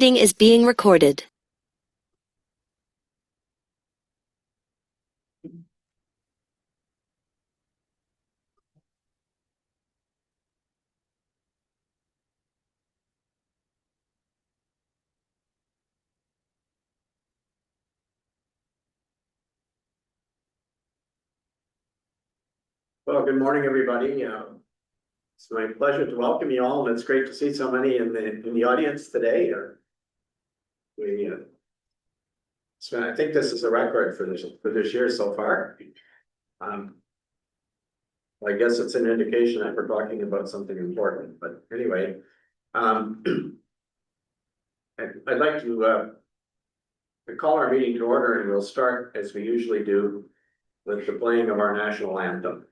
Meeting is being recorded. Well, good morning, everybody. It's my pleasure to welcome you all, and it's great to see so many in the audience today. So I think this is a record for this year so far. I guess it's an indication that we're talking about something important. But anyway, I'd like to call our meeting to order, and we'll start as we usually do with the playing of our national anthem.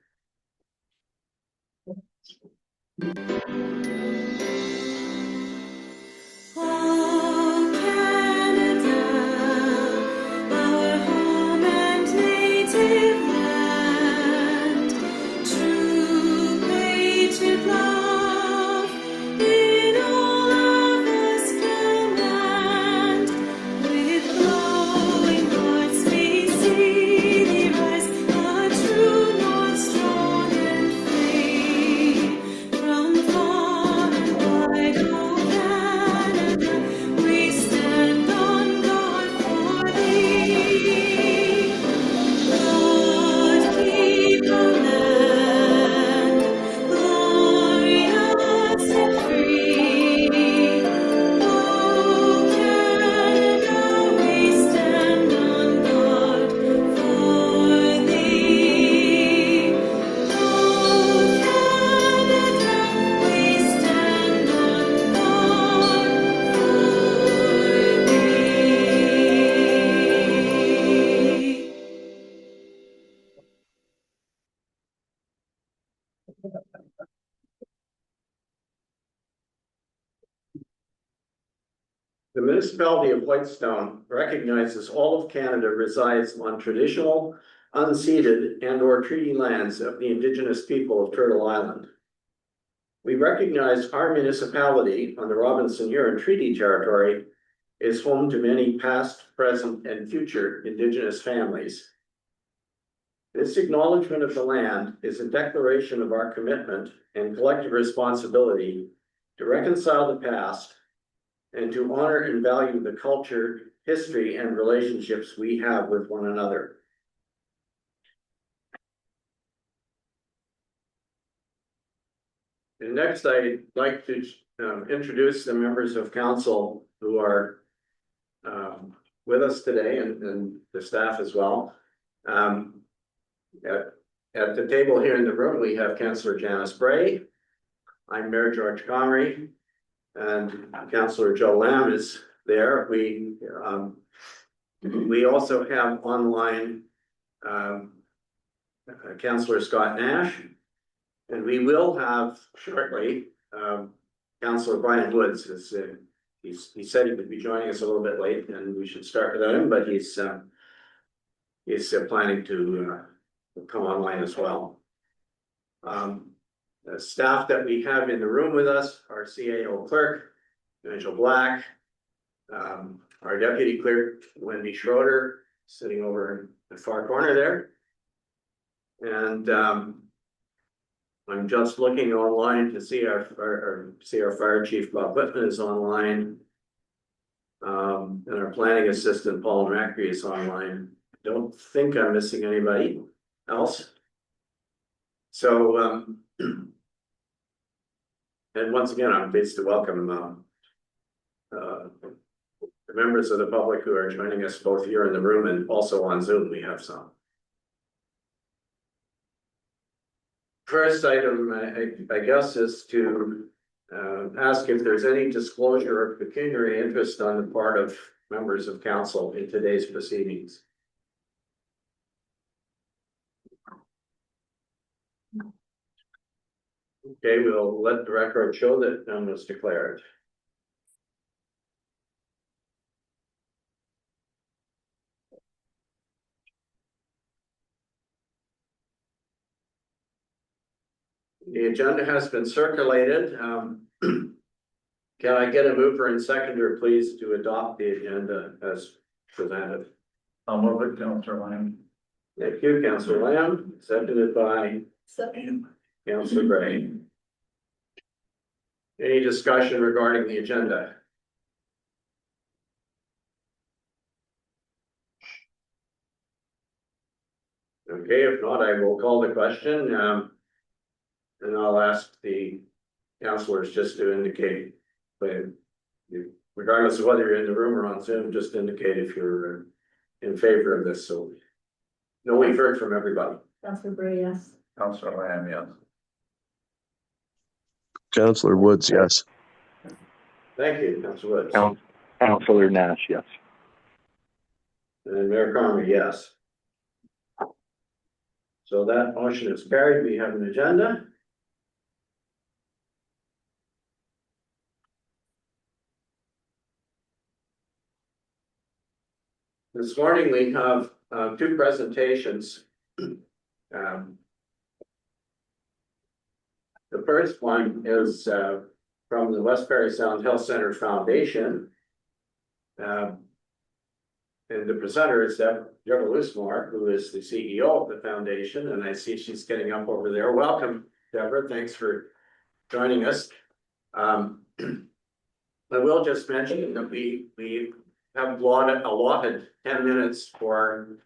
The municipality of Whitestone recognizes all of Canada resides on traditional, unceded and/or treaty lands of the Indigenous people of Turtle Island. We recognize our municipality on the Robinson-Huron Treaty Territory is home to many past, present, and future Indigenous families. This acknowledgement of the land is a declaration of our commitment and collective responsibility to reconcile the past and to honor and value the culture, history, and relationships we have with one another. And next, I'd like to introduce the members of council who are with us today, and the staff as well. At the table here in the room, we have Councillor Janice Bray. I'm Mayor George Comrie. And Councillor Joe Lamb is there. We also have online Councillor Scott Nash, and we will have shortly Councillor Brian Woods. He said he would be joining us a little bit late, and we should start without him, but he's planning to come online as well. The staff that we have in the room with us, our CAO clerk, Nigel Black, our deputy clerk, Wendy Schroeder, sitting over in the far corner there. And I'm just looking online to see our fire chief, Bob Whitman, is online. And our planning assistant, Paul Macri, is online. Don't think I'm missing anybody else. So, and once again, I'm pleased to welcome the members of the public who are joining us both here in the room and also on Zoom. We have some. First item, I guess, is to ask if there's any disclosure of pecuniary interest on the part of members of council in today's proceedings. Okay, we'll let the record show that none was declared. The agenda has been circulated. Can I get a mover and seconder, please, to adopt the agenda as presented? I'll move it, Councillor Lamb. Thank you, Councillor Lamb, seconded by Second. Councillor Gray. Any discussion regarding the agenda? Okay, if not, I will call the question, and I'll ask the councillors just to indicate, regardless of whether you're in the room or on Zoom, just indicate if you're in favor of this, so. No, we've heard from everybody. Councillor Bray, yes. Councillor Lamb, yes. Councillor Woods, yes. Thank you, Councillor Woods. Councillor Nash, yes. And Mayor Carmer, yes. So that motion is carried. We have an agenda. This morning we have two presentations. The first one is from the West Parry Sound Health Center Foundation. And the presenter is Deborah Loosemore, who is the CEO of the foundation, and I see she's getting up over there. Welcome, Deborah. Thanks for joining us. I will just mention that we have allotted 10 minutes for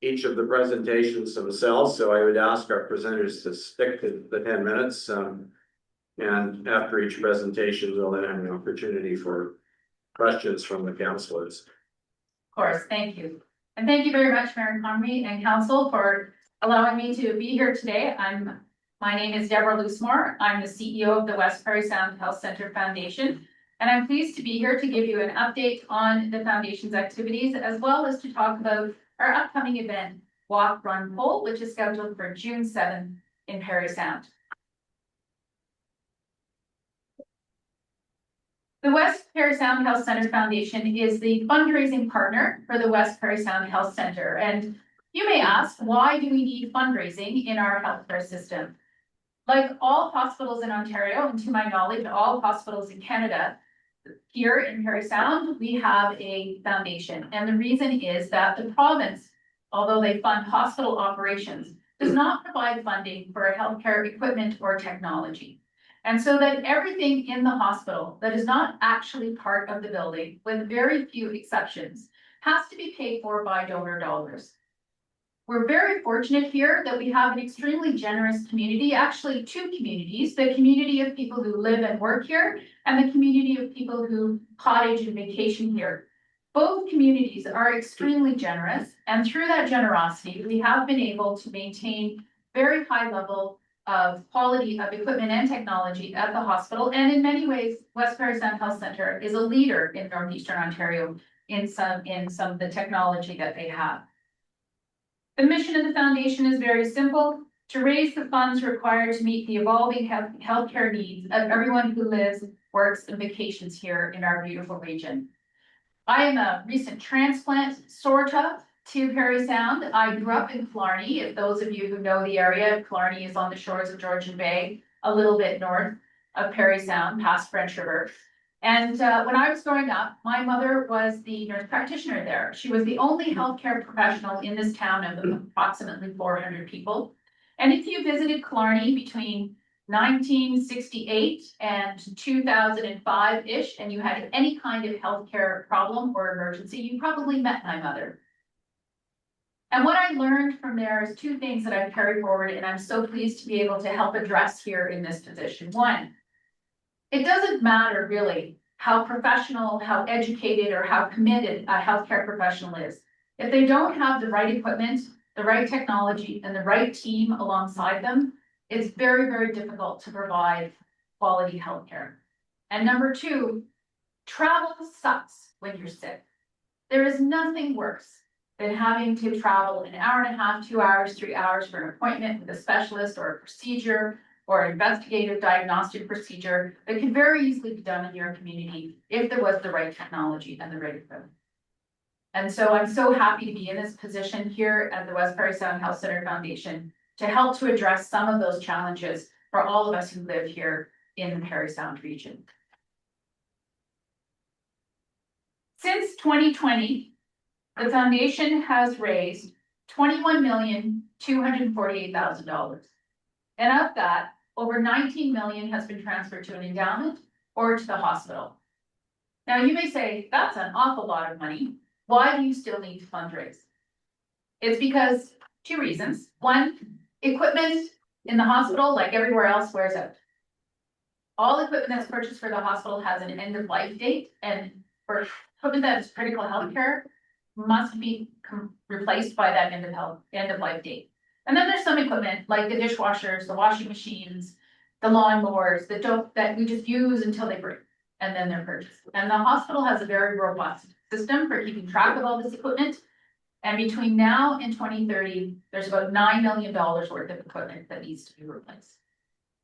each of the presentations themselves, so I would ask our presenters to stick to the 10 minutes. And after each presentation, we'll then have an opportunity for questions from the councillors. Of course, thank you. And thank you very much, Mayor Conry and Council, for allowing me to be here today. My name is Deborah Loosemore. I'm the CEO of the West Parry Sound Health Center Foundation. And I'm pleased to be here to give you an update on the foundation's activities, as well as to talk about our upcoming event, Walk, Run, Pull, which is scheduled for June 7th in Parry Sound. The West Parry Sound Health Center Foundation is the fundraising partner for the West Parry Sound Health Center. And you may ask, why do we need fundraising in our healthcare system? Like all hospitals in Ontario, and to my knowledge, all hospitals in Canada, here in Parry Sound, we have a foundation. And the reason is that the province, although they fund hospital operations, does not provide funding for healthcare equipment or technology. And so that everything in the hospital that is not actually part of the building, with very few exceptions, has to be paid for by donor dollars. We're very fortunate here that we have an extremely generous community, actually two communities, the community of people who live and work here and the community of people who cottage and vacation here. Both communities are extremely generous, and through that generosity, we have been able to maintain very high level of quality of equipment and technology at the hospital. And in many ways, West Parry Sound Health Center is a leader in Northeastern Ontario in some of the technology that they have. The mission of the foundation is very simple: to raise the funds required to meet the evolving healthcare needs of everyone who lives, works, and vacations here in our beautiful region. I am a recent transplant, sort of, to Parry Sound. I grew up in Killarney. If those of you who know the area, Killarney is on the shores of Georgian Bay, a little bit north of Parry Sound, past French River. And when I was growing up, my mother was the nurse practitioner there. She was the only healthcare professional in this town of approximately 400 people. And if you visited Killarney between 1968 and 2005-ish, and you had any kind of healthcare problem or emergency, you probably met my mother. And what I learned from there is two things that I've carried forward, and I'm so pleased to be able to help address here in this position. One, it doesn't matter really how professional, how educated, or how committed a healthcare professional is. If they don't have the right equipment, the right technology, and the right team alongside them, it's very, very difficult to provide quality healthcare. And number two, travel sucks when you're sick. There is nothing worse than having to travel an hour and a half, 2 hours, 3 hours for an appointment with a specialist or a procedure or an investigative diagnostic procedure that could very easily be done in your community if there was the right technology and the right equipment. And so I'm so happy to be in this position here at the West Parry Sound Health Center Foundation to help to address some of those challenges for all of us who live here in the Parry Sound region. 2020, the foundation has raised $21,248,000. And of that, over 19 million has been transferred to an endowment or to the hospital. Now, you may say, that's an awful lot of money. Why do you still need to fundraise? It's because two reasons. One, equipment in the hospital, like everywhere else, wears out. All equipment that's purchased for the hospital has an end of life date, and for equipment that is critical healthcare must be replaced by that end of life date. And then there's some equipment like the dishwashers, the washing machines, the lawnmowers that we just use until they break and then they're purchased. And the hospital has a very robust system for keeping track of all this equipment. And between now and 2030, there's about $9 million worth of equipment that needs to be replaced.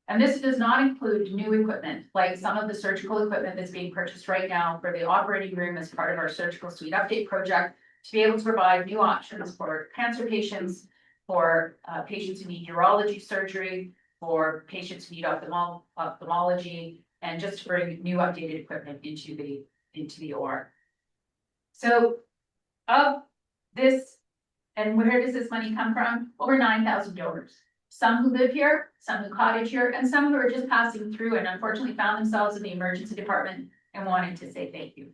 And this does not include new equipment, like some of the surgical equipment that's being purchased right now for the operating room as part of our surgical suite update project, to be able to provide new options for cancer patients, for patients who need urology surgery, for patients who need ophthalmology, and just to bring new updated equipment into the OR. So of this, and where does this money come from? Over 9,000 donors. Some who live here, some who cottage here, and some who are just passing through and unfortunately found themselves in the emergency department and wanting to say thank you.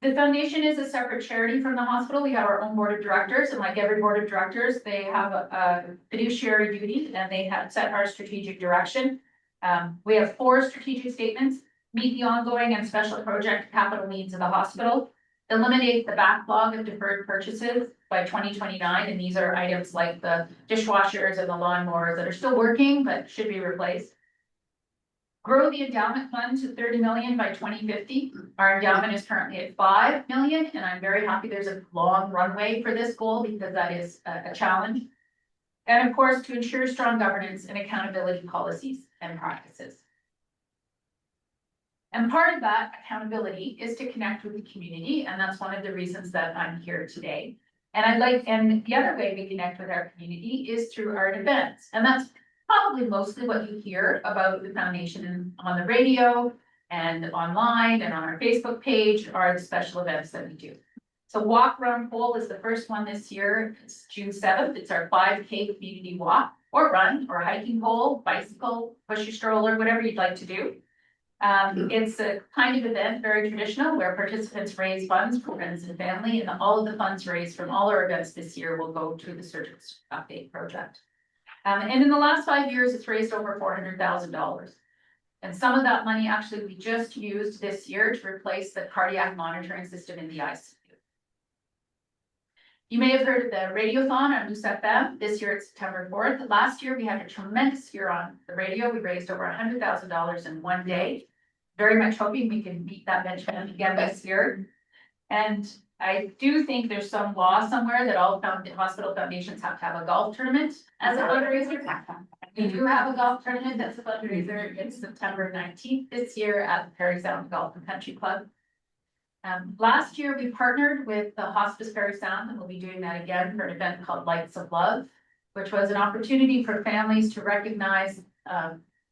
The foundation is a separate charity from the hospital. We have our own board of directors, and like every board of directors, they have a fiduciary duty and they have set our strategic direction. We have 4 strategic statements: meet the ongoing and special project capital needs of the hospital, eliminate the backlog of deferred purchases by 2029, and these are items like the dishwashers and the lawnmowers that are still working but should be replaced. Grow the endowment fund to 30 million by 2050. Our endowment is currently at 5 million, and I'm very happy there's a long runway for this goal because that is a challenge. And of course, to ensure strong governance and accountability policies and practices. And part of that accountability is to connect with the community, and that's one of the reasons that I'm here today. And the other way we connect with our community is through our events, and that's probably mostly what you hear about the foundation on the radio and online and on our Facebook page are the special events that we do. So Walk Run Pole is the first one this year. It's June 7th. It's our 5K community walk or run or hiking pole, bicycle, push your stroller, whatever you'd like to do. It's a kind of event, very traditional, where participants raise funds for friends and family, and all of the funds raised from all our events this year will go to the Surgical Update project. And in the last 5 years, it's raised over $400,000. And some of that money actually we just used this year to replace the cardiac monitoring system in the ICU. You may have heard of the Radiothon on Moose FM. This year it's September 4th. Last year we had a tremendous year on the radio. We raised over $100,000 in one day. Very much hoping we can beat that benchmark again this year. And I do think there's some law somewhere that all hospital foundations have to have a golf tournament as a fundraiser. We do have a golf tournament that's a fundraiser. It's September 19th this year at the Parry Sound Golf and Country Club. Last year we partnered with the Hospice Parry Sound, and we'll be doing that again for an event called Lights of Love, which was an opportunity for families to recognize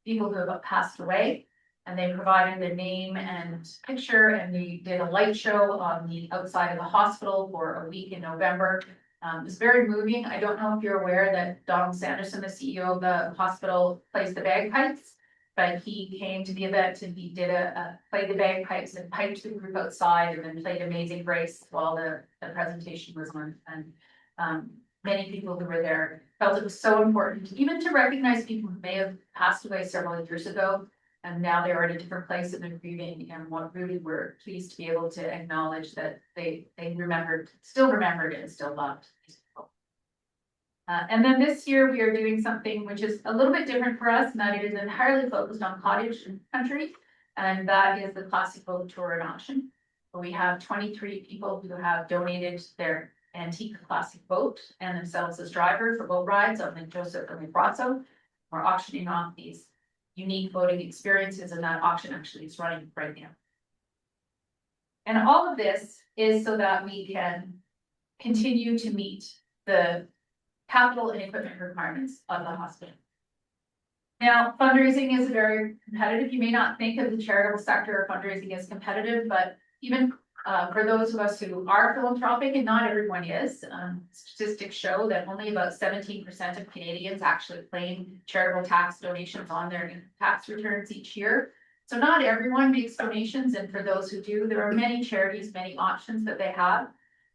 people who have passed away. And they provided their name and picture, and we did a light show on the outside of the hospital for a week in November. It was very moving. I don't know if you're aware that Donald Sanderson, the CEO of the hospital, plays the bagpipes, but he came to the event and he did played the bagpipes and piped the group outside, and then played Amazing Grace while the presentation was on. And many people who were there felt it was so important, even to recognize people who may have passed away several years ago. And now they are at a different place in their grieving, and what really we're pleased to be able to acknowledge that they still remembered and still loved these people. And then this year we are doing something which is a little bit different for us, and that it is entirely focused on cottage country, and that is the Classic Boat Tour and Auction. We have 23 people who have donated their antique classic boat and themselves as driver for boat rides on Lake Joseph and Lake Brazos. We're auctioning off these unique boating experiences, and that auction actually is running right now. And all of this is so that we can continue to meet the capital and equipment requirements of the hospital. Now, fundraising is very competitive. You may not think of the charitable sector or fundraising as competitive, but even for those of us who are philanthropic, and not everyone is, statistics show that only about 17% of Canadians actually claim charitable tax donations on their tax returns each year. So not everyone makes donations, and for those who do, there are many charities, many options that they have.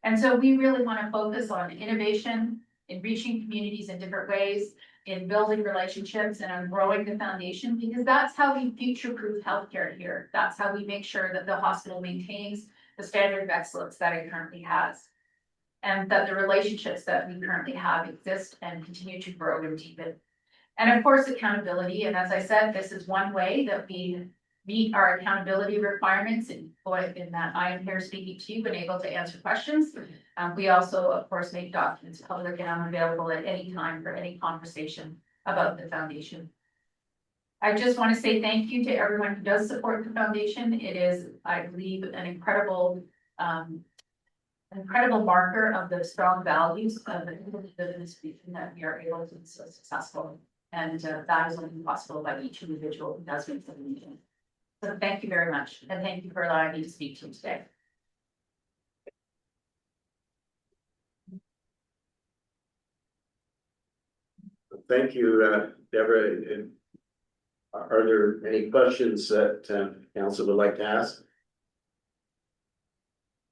And so we really want to focus on innovation, in reaching communities in different ways, in building relationships and on growing the foundation, because that's how we future-proof healthcare here. That's how we make sure that the hospital maintains the standard of excellence that it currently has. And that the relationships that we currently have exist and continue to grow and deepen. And of course, accountability. And as I said, this is one way that we meet our accountability requirements in that I am here speaking to you and able to answer questions. We also, of course, make documents public and I'm available at any time for any conversation about the foundation. I just want to say thank you to everyone who does support the foundation. It is, I believe, an incredible marker of the strong values of the people who live in this region that we are able to be so successful. And that is only possible by each individual who does make the meeting. So thank you very much, and thank you for allowing me to speak to you today. Thank you, Deborah. Are there any questions that council would like to ask?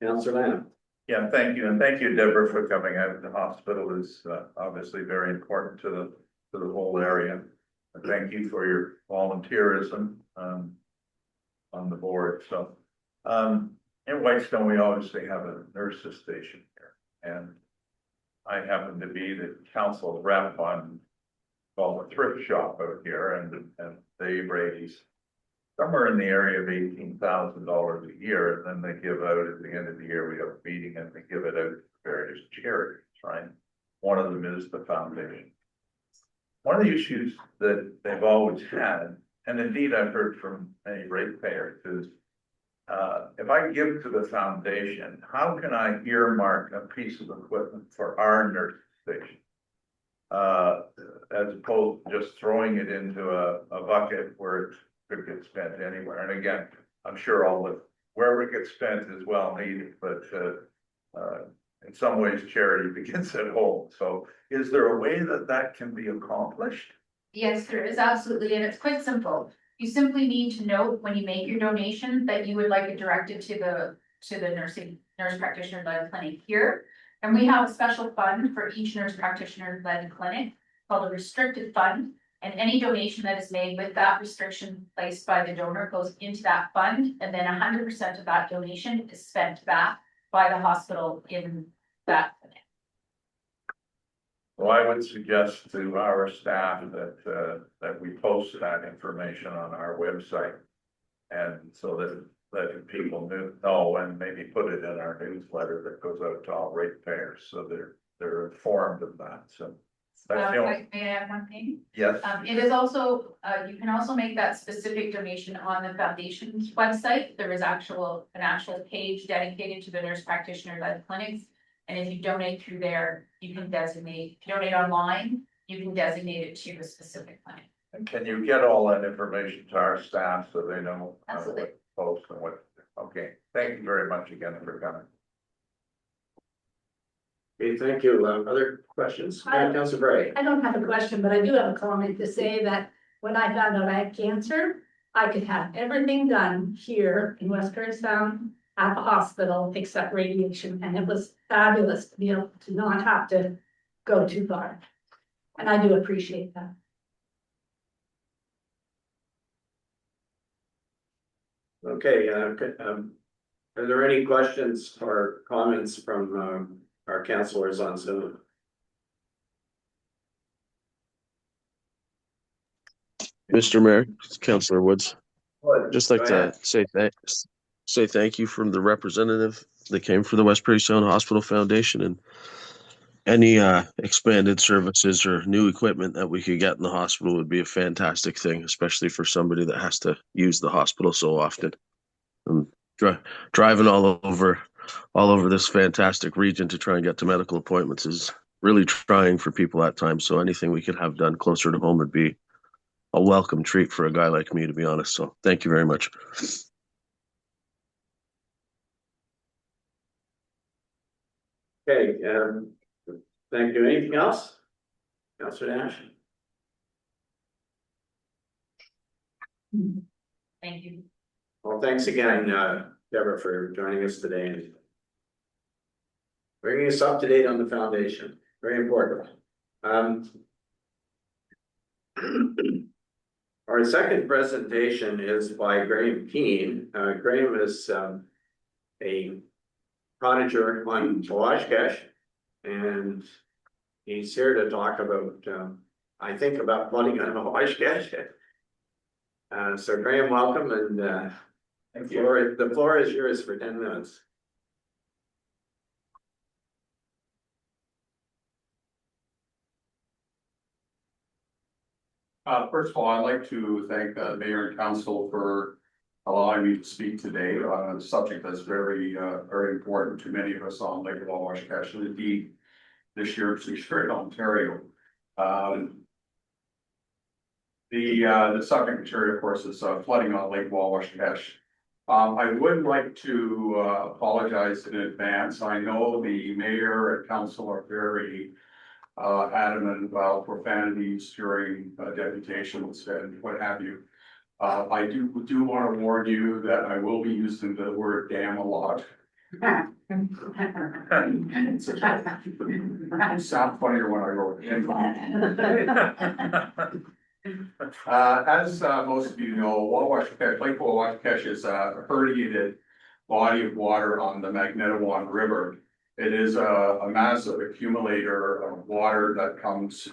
Councillor Lamb. Yeah, thank you, and thank you, Deborah, for coming out. The hospital is obviously very important to the whole area. And thank you for your volunteerism on the board. So in Whitestone, we obviously have a nurses station here, and I happen to be the council rep on a thrift shop out here, and they raise somewhere in the area of $18,000 a year, and then they give out at the end of the year. We have a meeting and they give it out to various charities, right? One of them is the foundation. One of the issues that they've always had, and indeed I've heard from many ratepayers, is if I give to the foundation, how can I earmark a piece of equipment for our nurse station? As opposed to just throwing it into a bucket where it could get spent anywhere. And again, I'm sure wherever it gets spent is well needed, but in some ways charity begins at home. So is there a way that can be accomplished? Yes, there is, absolutely, and it's quite simple. You simply need to note when you make your donation that you would like it directed to the nurse practitioner led clinic here. And we have a special fund for each nurse practitioner led clinic called a restricted fund. And any donation that is made with that restriction placed by the donor goes into that fund. And then 100% of that donation is spent back by the hospital in that clinic. Well, I would suggest to our staff that we post that information on our website, and so that people know, and maybe put it in our newsletter that goes out to all ratepayers, so they're informed of that. So that's the only. May I add one thing? Yes. It is also, you can also make that specific donation on the foundation's website. There is an actual page dedicated to the nurse practitioner led clinics. And if you donate through there, you can designate, if you donate online, you can designate it to a specific clinic. And can you get all that information to our staff so they know Absolutely. what to post and what? Okay, thank you very much again for coming. Okay, thank you. Other questions? Councillor Bray. I don't have a question, but I do have a comment to say that when I found out I had cancer, I could have everything done here in West Curtis Sound at the hospital except radiation, and it was fabulous to be able to not have to go too far. And I do appreciate that. Okay, are there any questions or comments from our councillors on Zoom? Mr. Mayor, Councillor Woods, just like Go ahead. to say thank you from the representative that came from the West Prairie Sound Hospital Foundation, and any expanded services or new equipment that we could get in the hospital would be a fantastic thing, especially for somebody that has to use the hospital so often. I'm driving all over this fantastic region to try and get to medical appointments is really trying for people at times. So anything we could have done closer to home would be a welcome treat for a guy like me, to be honest. So thank you very much. Okay, thank you. Anything else? Councillor Nash? Thank you. Well, thanks again, Deborah, for joining us today and bringing us up to date on the foundation. Very important. Our second presentation is by Graham Keane. Graham is a cottager on Washcash, and he's here to talk about, I think, about flooding on Washcash. So Graham, welcome, and the floor is yours for 10 minutes. First of all, I'd like to thank the mayor and council for allowing me to speak today on a subject that's very, very important to many of us on Lake Washcash, and indeed this year in Ontario. The subject material, of course, is flooding on Lake Washcash. I would like to apologize in advance. I know the mayor and council are very adamant about profanities during deputations and what have you. I do want to warn you that I will be using the word damn a lot. It sounds funnier when I wrote it. As most of you know, Lake Washcash is a herniated body of water on the Magnetowan River. It is a massive accumulator of water that comes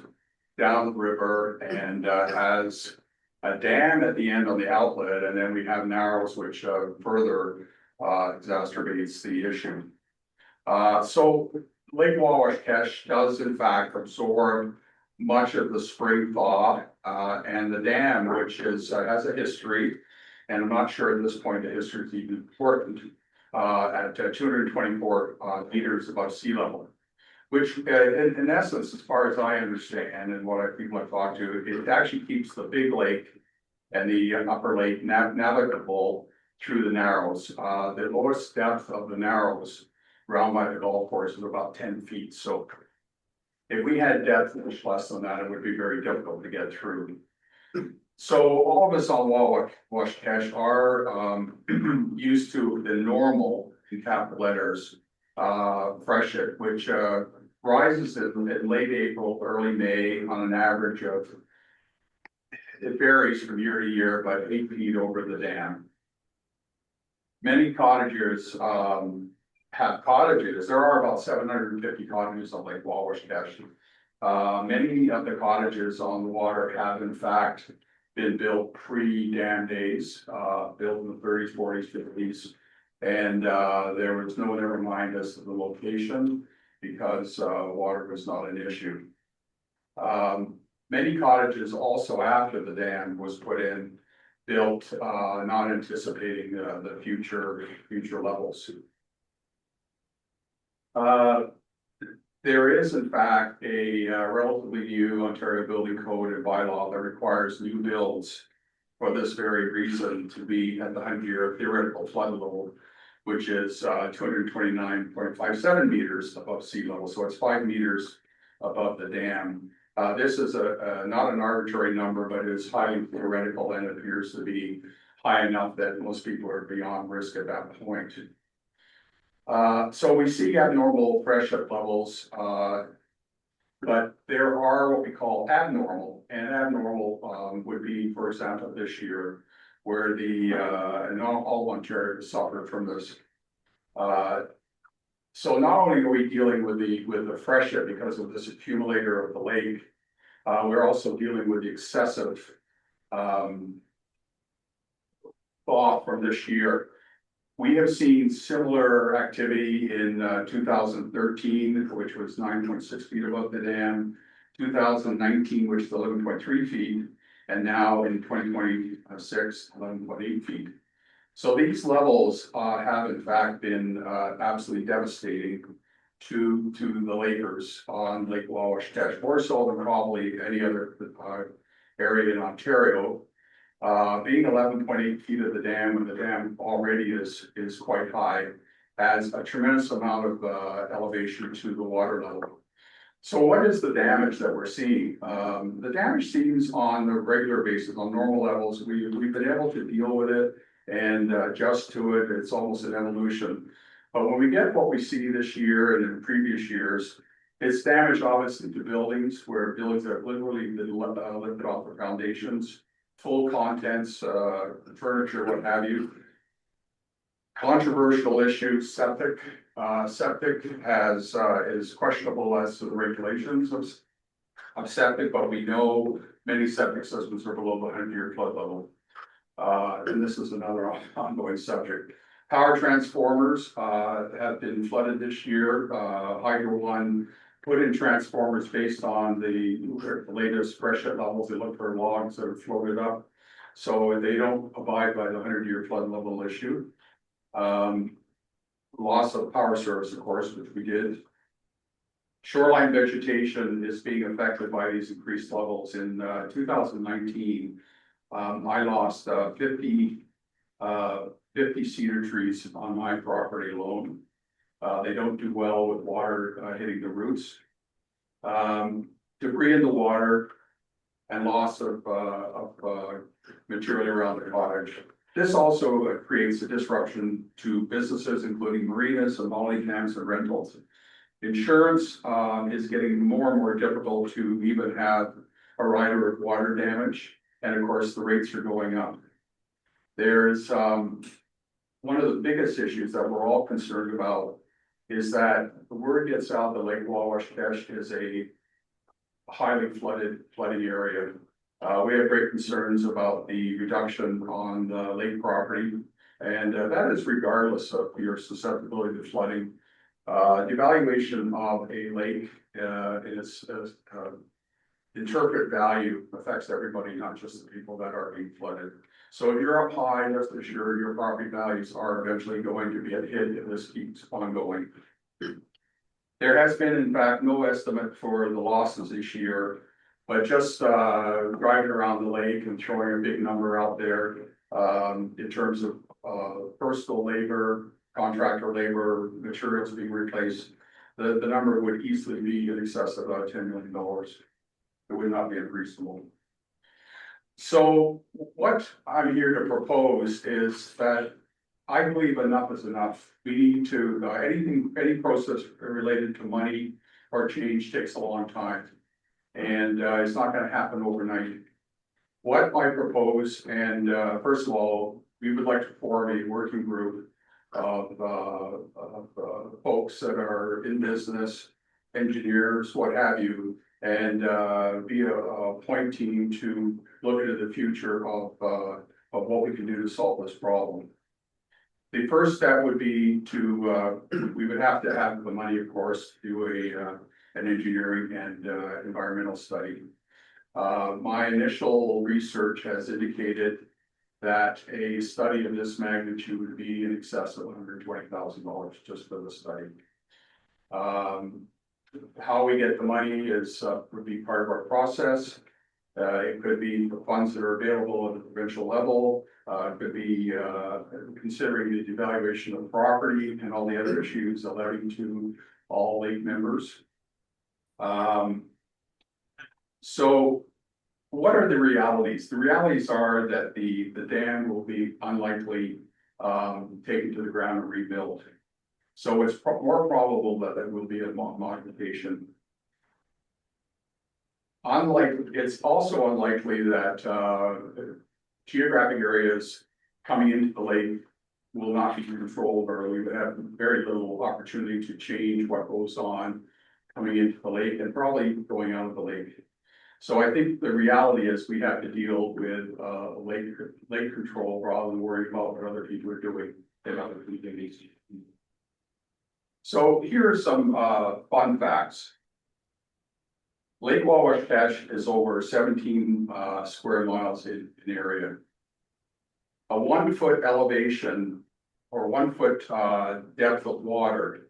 down the river and has a dam at the end on the outlet, and then we have narrows which further exacerbates the issue. So Lake Washcash does in fact absorb much of the spring thaw, and the dam, which has a history, and I'm not sure at this point the history is even important, at 224 meters above sea level, which in essence, as far as I understand and what people I've talked to, it actually keeps the big lake and the upper lake navigable through the narrows. The lowest depth of the narrows around by the golf course is about 10 feet. So if we had depth much less than that, it would be very difficult to get through. So all of us on Washcash are used to the normal, in capital letters, freshet, which rises in late April, early May on an average of, it varies from year to year, but 8 feet over the dam. Many cottagers have cottages. There are about 750 cottages on Lake Washcash. Many of the cottages on the water have in fact been built pre-dam days, built in the 30s, 40s, 50s. And there was no one to remind us of the location because water was not an issue. Many cottages also after the dam was put in, built not anticipating the future levels. There is in fact a relatively new Ontario Building Code and bylaw that requires new builds for this very reason to be at the 100-year theoretical flood level, which is 229.57 meters above sea level. So it's 5 meters above the dam. This is not an arbitrary number, but it is highly theoretical and appears to be high enough that most people are beyond risk at that point. So we see abnormal freshet levels, but there are what we call abnormal, and abnormal would be, for example, this year, where and all Ontario suffered from this. So not only are we dealing with the freshet because of this accumulator of the lake, we're also dealing with the excessive thaw from this year. We have seen similar activity in 2013, which was 9.6 feet above the dam, 2019, which is 11.3 feet, and now in 2026, 11.8 feet. So these levels have in fact been absolutely devastating to the lakers on Lake Washcash, more so than probably any other area in Ontario. Being 11.8 feet of the dam, and the dam already is quite high, adds a tremendous amount of elevation to the water level. So what is the damage that we're seeing? The damage seems on a regular basis, on normal levels. We've been able to deal with it and adjust to it. It's almost an evolution. But when we get what we see this year and in previous years, it's damage obviously to buildings where buildings have literally been lifted off the foundations, full contents, furniture, what have you. Controversial issue, septic. Septic is questionable as to the regulations of septic, but we know many septic systems are below the 100-year flood level. And this is another ongoing subject. Power transformers have been flooded this year. Hydro One put in transformers based on the latest freshet levels. They look for logs that are floated up. So they don't abide by the 100-year flood level issue. Loss of power service, of course, which we did. Shoreline vegetation is being affected by these increased levels. In 2019, I lost 50 cedar trees on my property alone. They don't do well with water hitting the roots. Debris in the water and loss of material around the cottage. This also creates a disruption to businesses, including marinas and holiday camps and rentals. Insurance is getting more and more difficult to even have a rider of water damage. And of course, the rates are going up. There's one of the biggest issues that we're all concerned about is that the word gets out that Lake Wawash-Kesh is a highly flooding area. We have great concerns about the reduction on the lake property, and that is regardless of your susceptibility to flooding. The evaluation of a lake in its interpret value affects everybody, not just the people that are being flooded. So if you're up high, rest assured your property values are eventually going to be hit if this keeps ongoing. There has been, in fact, no estimate for the losses this year. But just driving around the lake and throwing a big number out there in terms of personal labor, contractor labor, materials being replaced, the number would easily be in excess of about $10 million. It would not be unreasonable. So what I'm here to propose is that I believe enough is enough. We need to, any process related to money or change takes a long time. And it's not going to happen overnight. What I propose, and first of all, we would like to form a working group of folks that are in business, engineers, what have you, and be a point team to look into the future of what we can do to solve this problem. The first step would be to, we would have to have the money, of course, to do an engineering and environmental study. My initial research has indicated that a study of this magnitude would be in excess of $120,000 just for the study. How we get the money would be part of our process. It could be the funds that are available at the provincial level. It could be considering the devaluation of property and all the other issues relating to all lake members. So what are the realities? The realities are that the dam will be unlikely taken to the ground and rebuilt. So it's more probable that there will be a modification. It's also unlikely that geographic areas coming into the lake will not be controlled, or we would have very little opportunity to change what goes on coming into the lake and probably going out of the lake. So I think the reality is we have to deal with lake control rather than worry about what other people are doing in other communities. So here are some fun facts. Lake Wawash-Kesh is over 17 square miles in area. A 1 foot elevation or 1 foot depth of water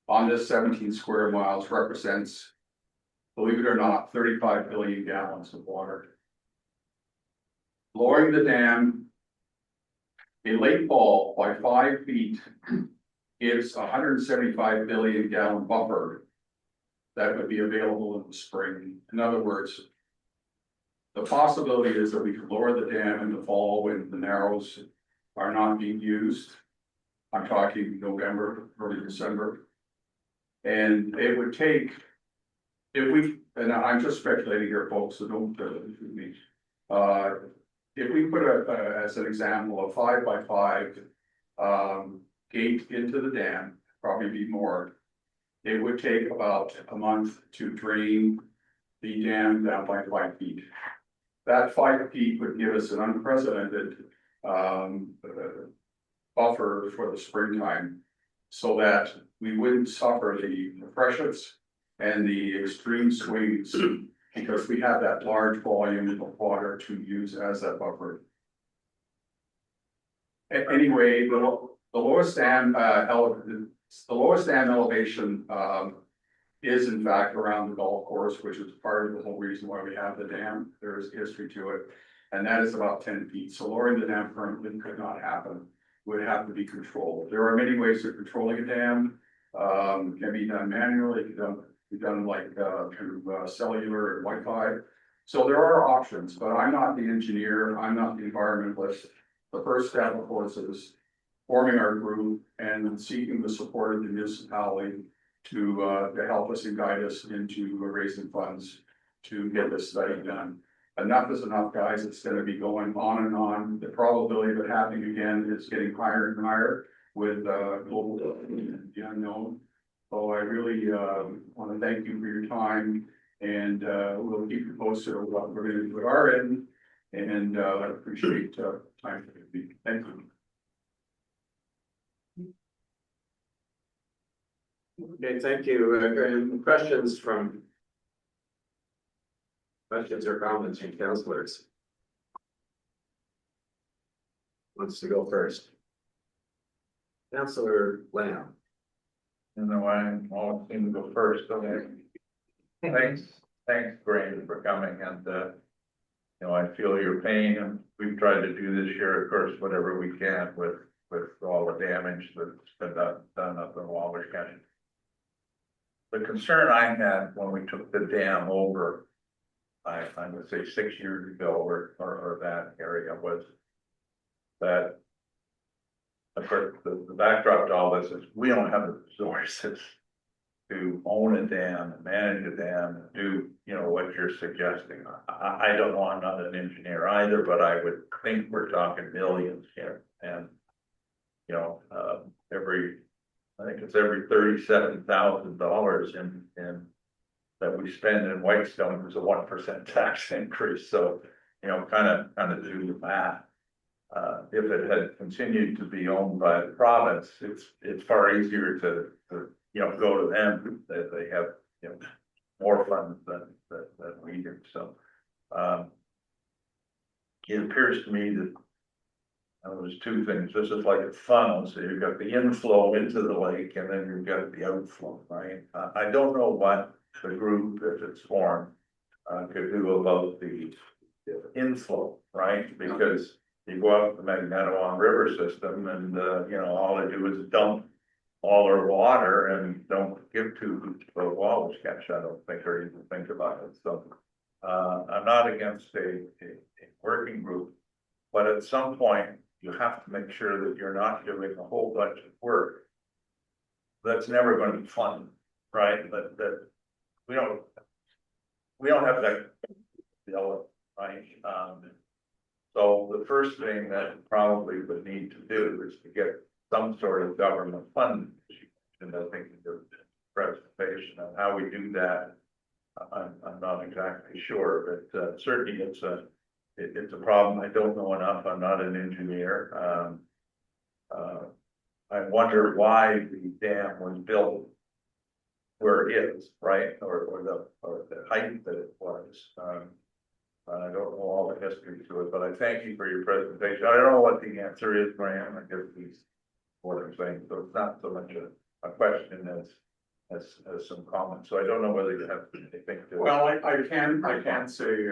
on this 17 square miles represents, believe it or not, 35 billion gallons of water. lowering the dam in late fall by 5 feet gives 175 billion gallon buffer that would be available in the spring. In other words, the possibility is that we could lower the dam in the fall when the narrows are not being used. I'm talking November, early December. And it would take, if we, and I'm just speculating here, folks, so don't shoot me. If we put as an example, a 5x5 gate into the dam, probably be more. It would take about a month to drain the dam down by 5 feet. That 5 feet would give us an unprecedented buffer for the springtime, so that we wouldn't suffer the freshets and the extreme swings, because we have that large volume of water to use as that buffer. Anyway, the lowest dam elevation is in fact around the golf course, which is part of the whole reason why we have the dam. There is history to it, and that is about 10 feet. So lowering the dam permanently could not happen. Would have to be controlled. There are many ways of controlling a dam. Can be done manually, can be done like through cellular and Wi-Fi. So there are options, but I'm not the engineer. I'm not the environmentalist. The first step, of course, is forming our group and seeking the support of the municipality to help us and guide us into raising funds to get this study done. Enough is enough, guys. It's going to be going on and on. The probability of it happening again is getting higher and higher with global and the unknown. So I really want to thank you for your time, and we'll keep you posted on what we're going to do at our end. And I appreciate time for me. Thank you. Okay, thank you. Questions or comments from councilors? Wants to go first? Councilor Lamb. You know, I always seem to go first, okay? Thanks, Graham, for coming, and, you know, I feel your pain, and we've tried to do this year, of course, whatever we can with all the damage that's been done up in Wabash County. The concern I had when we took the dam over, I would say 6 years ago, or that area, was that, of course, the backdrop to all this is we don't have the resources to own a dam and manage a dam and do, you know, what you're suggesting. I don't know, I'm not an engineer either, but I would think we're talking millions here. And, you know, I think it's every $37,000 in that we spend in Whitestone is a 1% tax increase. So, you know, kind of do the math. If it had continued to be owned by the province, it's far easier to you know, go to them, that they have, you know, more funds than we do. So it appears to me that there's two things. This is like a funnel. So you've got the inflow into the lake, and then you've got the outflow, right? I don't know what the group, if it's formed, could do about the inflow, right? Because you go out the Magnetawam River system, and you know, all they do is dump all their water and don't give to the Wabash Catch, I don't think, or even think about it. So I'm not against a working group, but at some point you have to make sure that you're not doing a whole bunch of work that's never going to be fun, right? That we don't have that deal, right? So the first thing that probably would need to do is to get some sort of government funding, and I think the presentation on how we do that, I'm not exactly sure, but certainly it's a problem. I don't know enough. I'm not an engineer. I wonder why the dam was built where it is, right, or the height that it was. I don't know all the history to it, but I thank you for your presentation. I don't know what the answer is, Graham. I guess he's what I'm saying. So it's not so much a question as some comments. So I don't know whether you have anything to. Well, I can say,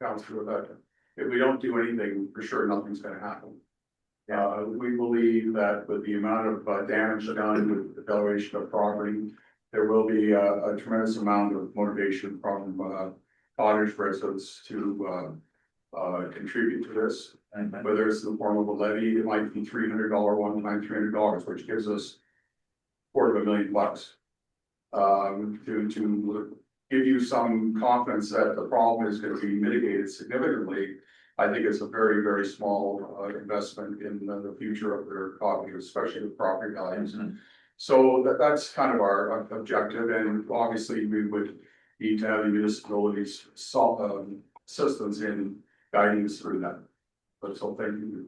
Councillor, that if we don't do anything, for sure, nothing's gonna happen. We believe that with the amount of damage done with the valuation of property, there will be a tremendous amount of motivation from cottage residents to contribute to this. And whether it's in the form of a levy, it might be $300 one time, $300, which gives us $250,000. To give you some confidence that the problem is gonna be mitigated significantly, I think it's a very, very small investment in the future of their property, especially the property values. So that's kind of our objective, and obviously we would need to have the municipalities assistance in guiding us through that. But so thank you.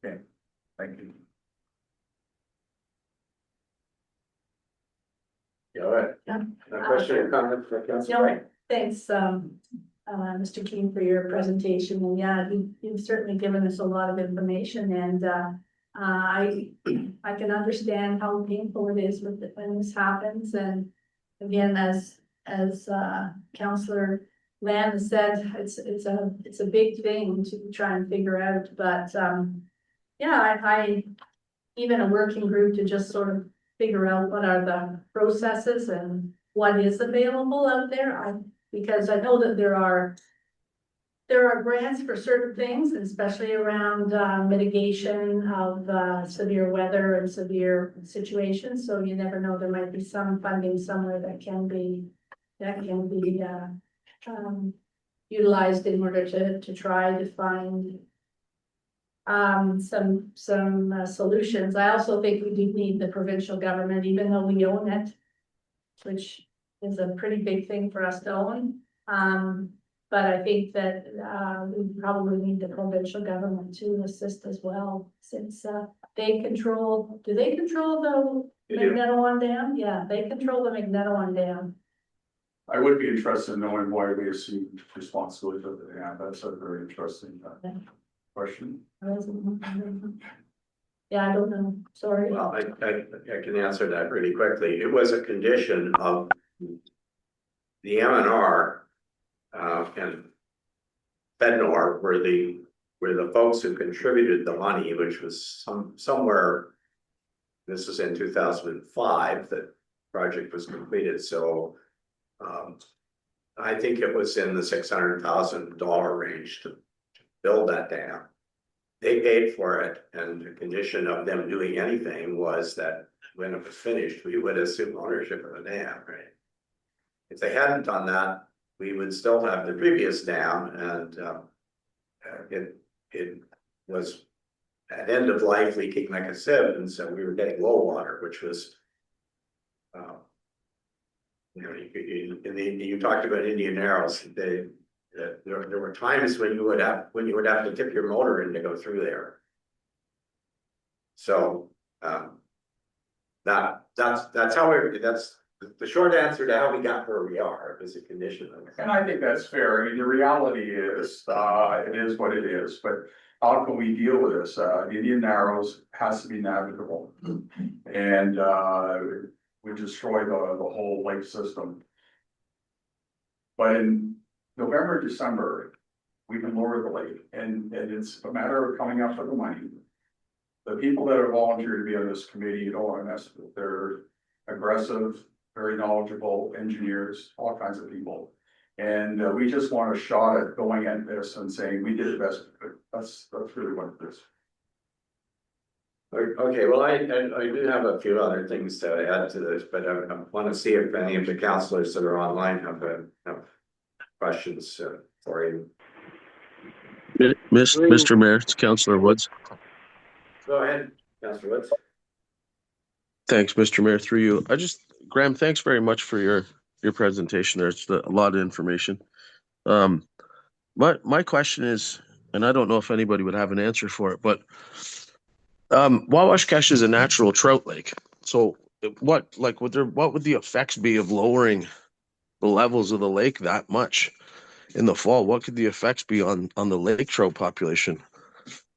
Okay, thank you. Yeah, all right. Yeah. A question or comment for Councilor No, Wright? thanks, Mr. Keane, for your presentation, and yeah, you've certainly given us a lot of information, and I can understand how painful it is when this happens, and again, as Councillor Lamb said, it's a big thing to try and figure out, but yeah, I even a working group to just sort of figure out what are the processes and what is available out there. Because I know that there are grants for certain things, especially around mitigation of severe weather and severe situations. So you never know, there might be some funding somewhere that can be utilized in order to try to find some solutions. I also think we do need the provincial government, even though we own it, which is a pretty big thing for us to own. But I think that we probably need the provincial government to assist as well, since they control, do they control the Magnetawan Dam? Yeah, they control the Magnetawan Dam. I would be interested in knowing why we assumed responsibility for the dam. That's a very interesting question. Yeah, I don't know, sorry. Well, I can answer that really quickly. It was a condition of the MNR and FedNor were the folks who contributed the money, which was somewhere. This is in 2005 that project was completed, so I think it was in the $600,000 range to build that dam. They paid for it, and the condition of them doing anything was that when it was finished, we would assume ownership of the dam, right? If they hadn't done that, we would still have the previous dam, and it was at end of life leaking like a sieve, and so we were getting low water, which was you talked about Indian Narrows. There were times when you would have to tip your motor in to go through there. So that's how that's the short answer to how we got where we are. It was a condition. And I think that's fair. I mean, the reality is, it is what it is, but how can we deal with this? Indian Narrows has to be navigable. And we destroy the whole lake system. But in November, December, we can lower the lake, and it's a matter of coming up with the money. The people that are volunteered to be on this committee at OMS, they're aggressive, very knowledgeable engineers, all kinds of people. And we just want a shot at going at this and saying we did the best. That's really what it is. Okay, well, I do have a few other things to add to this, but I want to see if any of the councilors that are online have questions for you. Mr. Mayor, it's Councillor Woods. Go ahead, Councilor Woods. Thanks, Mr. Mayor, through you. Graham, thanks very much for your presentation there. It's a lot of information. My question is, and I don't know if anybody would have an answer for it, but Wawashkesh is a natural trout lake. So what would the effects be of lowering the levels of the lake that much in the fall? What could the effects be on the lake trout population?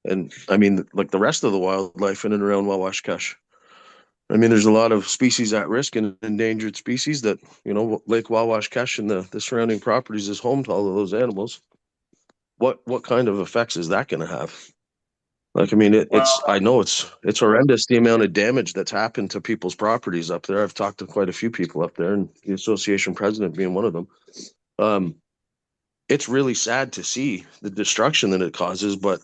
And I mean, like the rest of the wildlife in and around Wawashkesh. I mean, there's a lot of species at risk and endangered species that, Lake Wawashkesh and the surrounding properties is home to all of those animals. what kind of effects is that going to have? Like, I mean, I know it's horrendous, the amount of damage that's happened to people's properties up there. I've talked to quite a few people up there, and the association president being one of them. It's really sad to see the destruction that it causes, but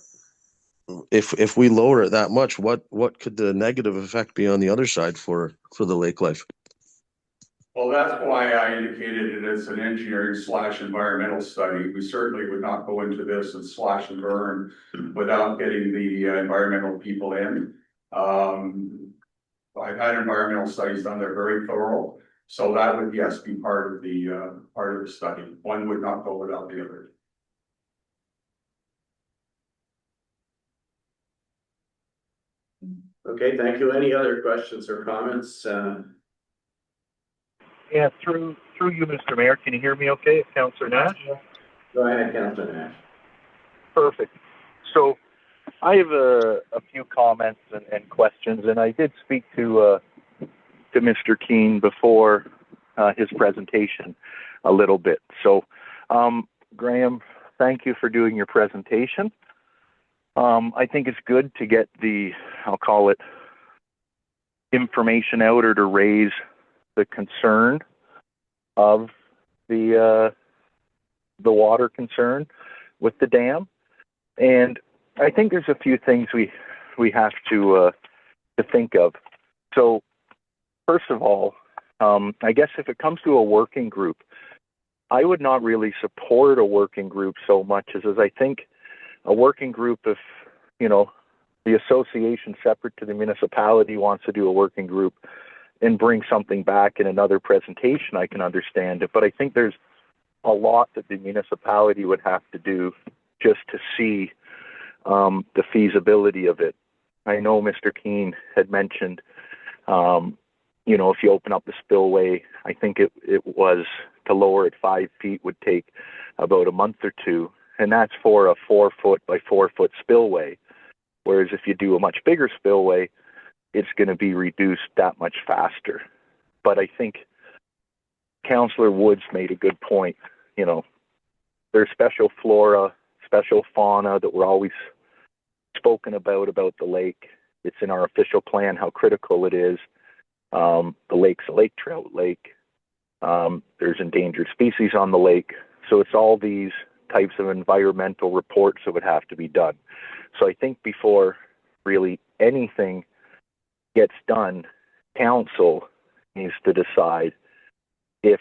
if we lower it that much, what could the negative effect be on the other side for the lake life? Well, that's why I indicated it as an engineering / environmental study. We certainly would not go into this and slash and burn without getting the environmental people in. I've had environmental studies done, they're very thorough. So that would, yes, be part of the study. One would not go without the other. Okay, thank you. Any other questions or comments? Yeah, through you, Mr. Mayor, can you hear me okay? It's Councillor Nash? Go ahead, Councillor Nash. Perfect. So I have a few comments and questions, and I did speak to Mr. Keane before his presentation a little bit. So, Graham, thank you for doing your presentation. I think it's good to get I'll call it, information out, or to raise the concern of the water concern with the dam. And I think there's a few things we have to think of. So first of all, I guess if it comes to a working group, I would not really support a working group so much as I think a working group, if, you know, the association separate to the municipality wants to do a working group and bring something back in another presentation, I can understand it. But I think there's a lot that the municipality would have to do just to see the feasibility of it. I know Mr. Keane had mentioned, you know, if you open up the spillway, I think it was to lower it 5 feet would take about a month or two. And that's for a 4 foot by 4 foot spillway. Whereas if you do a much bigger spillway, it's going to be reduced that much faster. But I think Councillor Woods made a good point. You know, there's special flora, special fauna that we're always spoken about the lake. It's in our official plan how critical it is. The lake's a lake trout lake. There's endangered species on the lake. So it's all these types of environmental reports that would have to be done. So I think before really anything gets done, council needs to decide if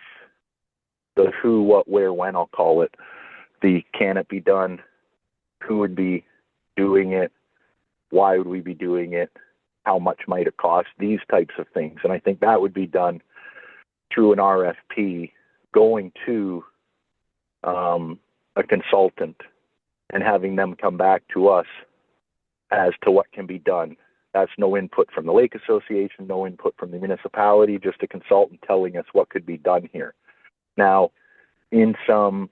the who, what, where, when, I'll call it, the can it be done, who would be doing it, why would we be doing it, how much might it cost, these types of things. And I think that would be done through an RFP going to a consultant and having them come back to us as to what can be done. That's no input from the Lake Association, no input from the municipality, just a consultant telling us what could be done here. Now, in some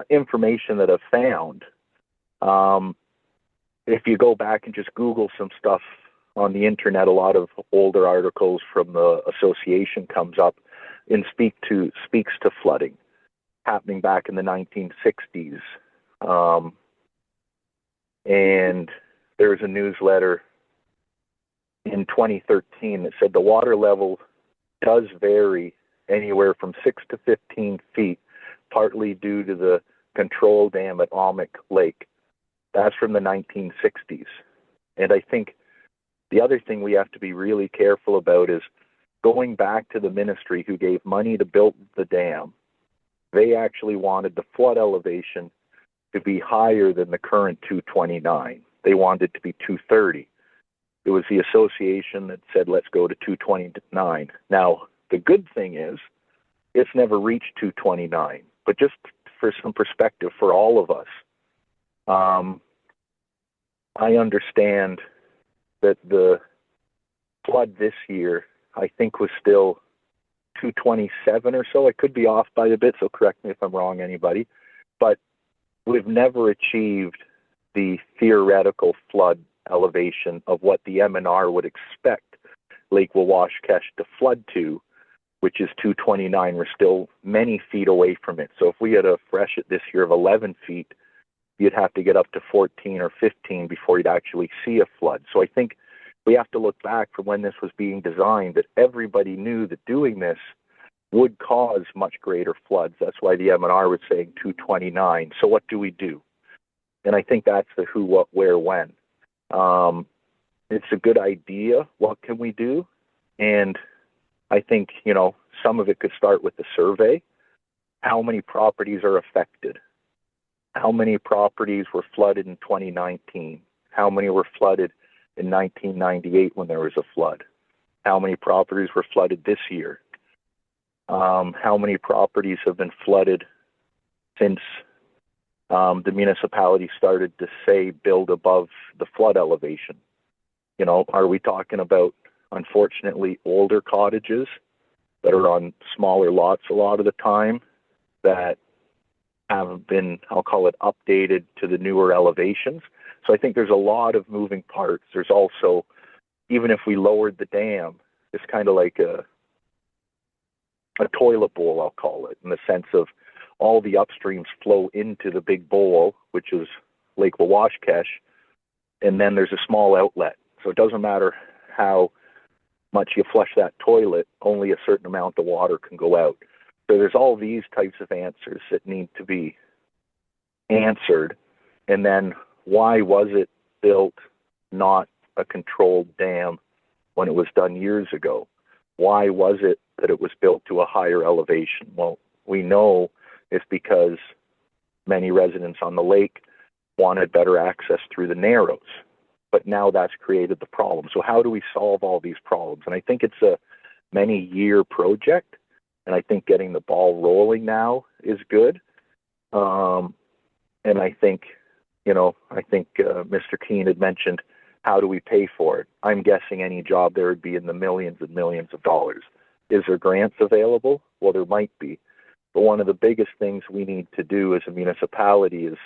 information that I've found, if you go back and just Google some stuff on the internet, a lot of older articles from the association comes up and speaks to flooding happening back in the 1960s. And there's a newsletter in 2013 that said the water level does vary anywhere from 6 to 15 feet, partly due to the control dam at Almec Lake. That's from the 1960s. And I think the other thing we have to be really careful about is going back to the ministry who gave money to build the dam. They actually wanted the flood elevation to be higher than the current 229. They wanted it to be 230. It was the association that said, let's go to 229. Now, the good thing is, it's never reached 229. But just for some perspective for all of us, I understand that the flood this year, I think, was still 227 or so. I could be off by a bit, so correct me if I'm wrong, anybody. But we've never achieved the theoretical flood elevation of what the MNR would expect Lake Wawashkesh to flood to, which is 229. We're still many feet away from it. So if we had a freshet this year of 11 feet, you'd have to get up to 14 or 15 before you'd actually see a flood. So I think we have to look back from when this was being designed, that everybody knew that doing this would cause much greater floods. That's why the M&R was saying 229. So what do we do? And I think that's the who, what, where, when. It's a good idea. What can we do? And I think, you know, some of it could start with the survey. How many properties are affected? How many properties were flooded in 2019? How many were flooded in 1998 when there was a flood? How many properties were flooded this year? How many properties have been flooded since the municipality started to say build above the flood elevation? You know, are we talking about, unfortunately, older cottages that are on smaller lots a lot of the time that have been, I'll call it, updated to the newer elevations? So I think there's a lot of moving parts. There's also, even if we lowered the dam, it's kind of like a toilet bowl, I'll call it, in the sense of all the upstreams flow into the big bowl, which is Lake Wawashkesh, and then there's a small outlet. So it doesn't matter how much you flush that toilet, only a certain amount of water can go out. So there's all these types of answers that need to be answered. And then why was it built not a controlled dam when it was done years ago? Why was it that it was built to a higher elevation? Well, we know it's because many residents on the lake wanted better access through the Narrows. But now that's created the problem. So how do we solve all these problems? And I think it's a many-year project, and I think getting the ball rolling now is good. And I think, you know, Mr. Keene had mentioned, how do we pay for it? I'm guessing any job there would be in the millions and millions of dollars. Is there grants available? Well, there might be. But one of the biggest things we need to do as a municipality is,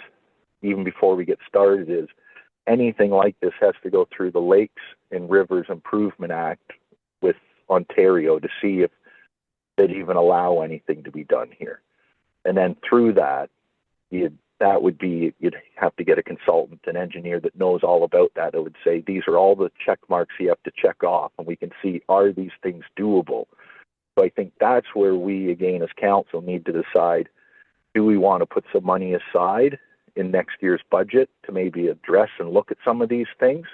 even before we get started, is anything like this has to go through the Lakes and Rivers Improvement Act with Ontario to see if they'd even allow anything to be done here. And then through that, you'd have to get a consultant, an engineer that knows all about that. It would say, these are all the check marks you have to check off, and we can see, are these things doable? So I think that's where we, again, as council, need to decide, do we want to put some money aside in next year's budget to maybe address and look at some of these things?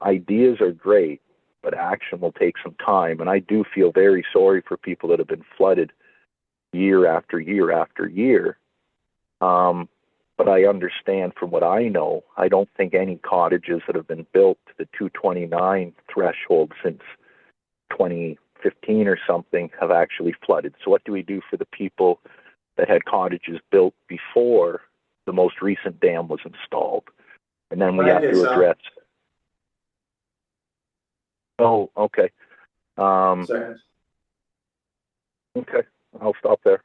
Ideas are great, but action will take some time. And I do feel very sorry for people that have been flooded year after year after year. But I understand from what I know, I don't think any cottages that have been built to the 229 threshold since 2015 or something have actually flooded. So what do we do for the people that had cottages built before the most recent dam was installed? And then we have to address. Oh, okay. Seconds. Okay, I'll stop there.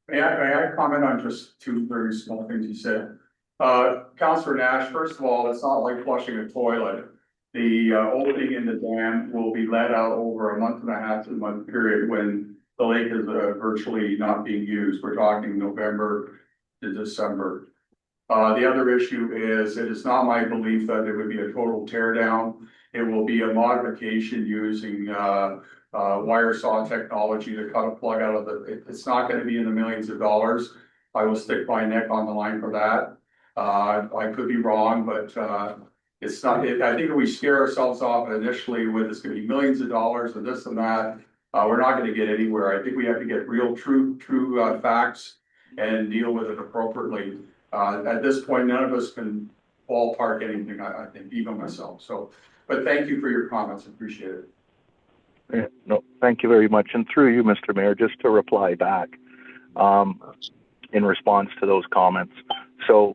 May I comment on just two very small things you said? Councillor Nash, first of all, it's not like flushing a toilet. The opening in the dam will be let out over a month and a half to a month period when the lake is virtually not being used. We're talking November to December. The other issue is, it is not my belief that it would be a total tear down. It will be a modification using wire saw technology to cut a plug out of it's not going to be in the millions of dollars. I will stick my neck on the line for that. I could be wrong, but it's not. I think if we scare ourselves off initially with it's going to be millions of dollars and this and that, we're not going to get anywhere. I think we have to get real, true facts and deal with it appropriately. At this point, none of us can ballpark anything. I think, even myself. So, but thank you for your comments. Appreciate it. Yeah, no, thank you very much. And through you, Mr. Mayor, just to reply back in response to those comments. So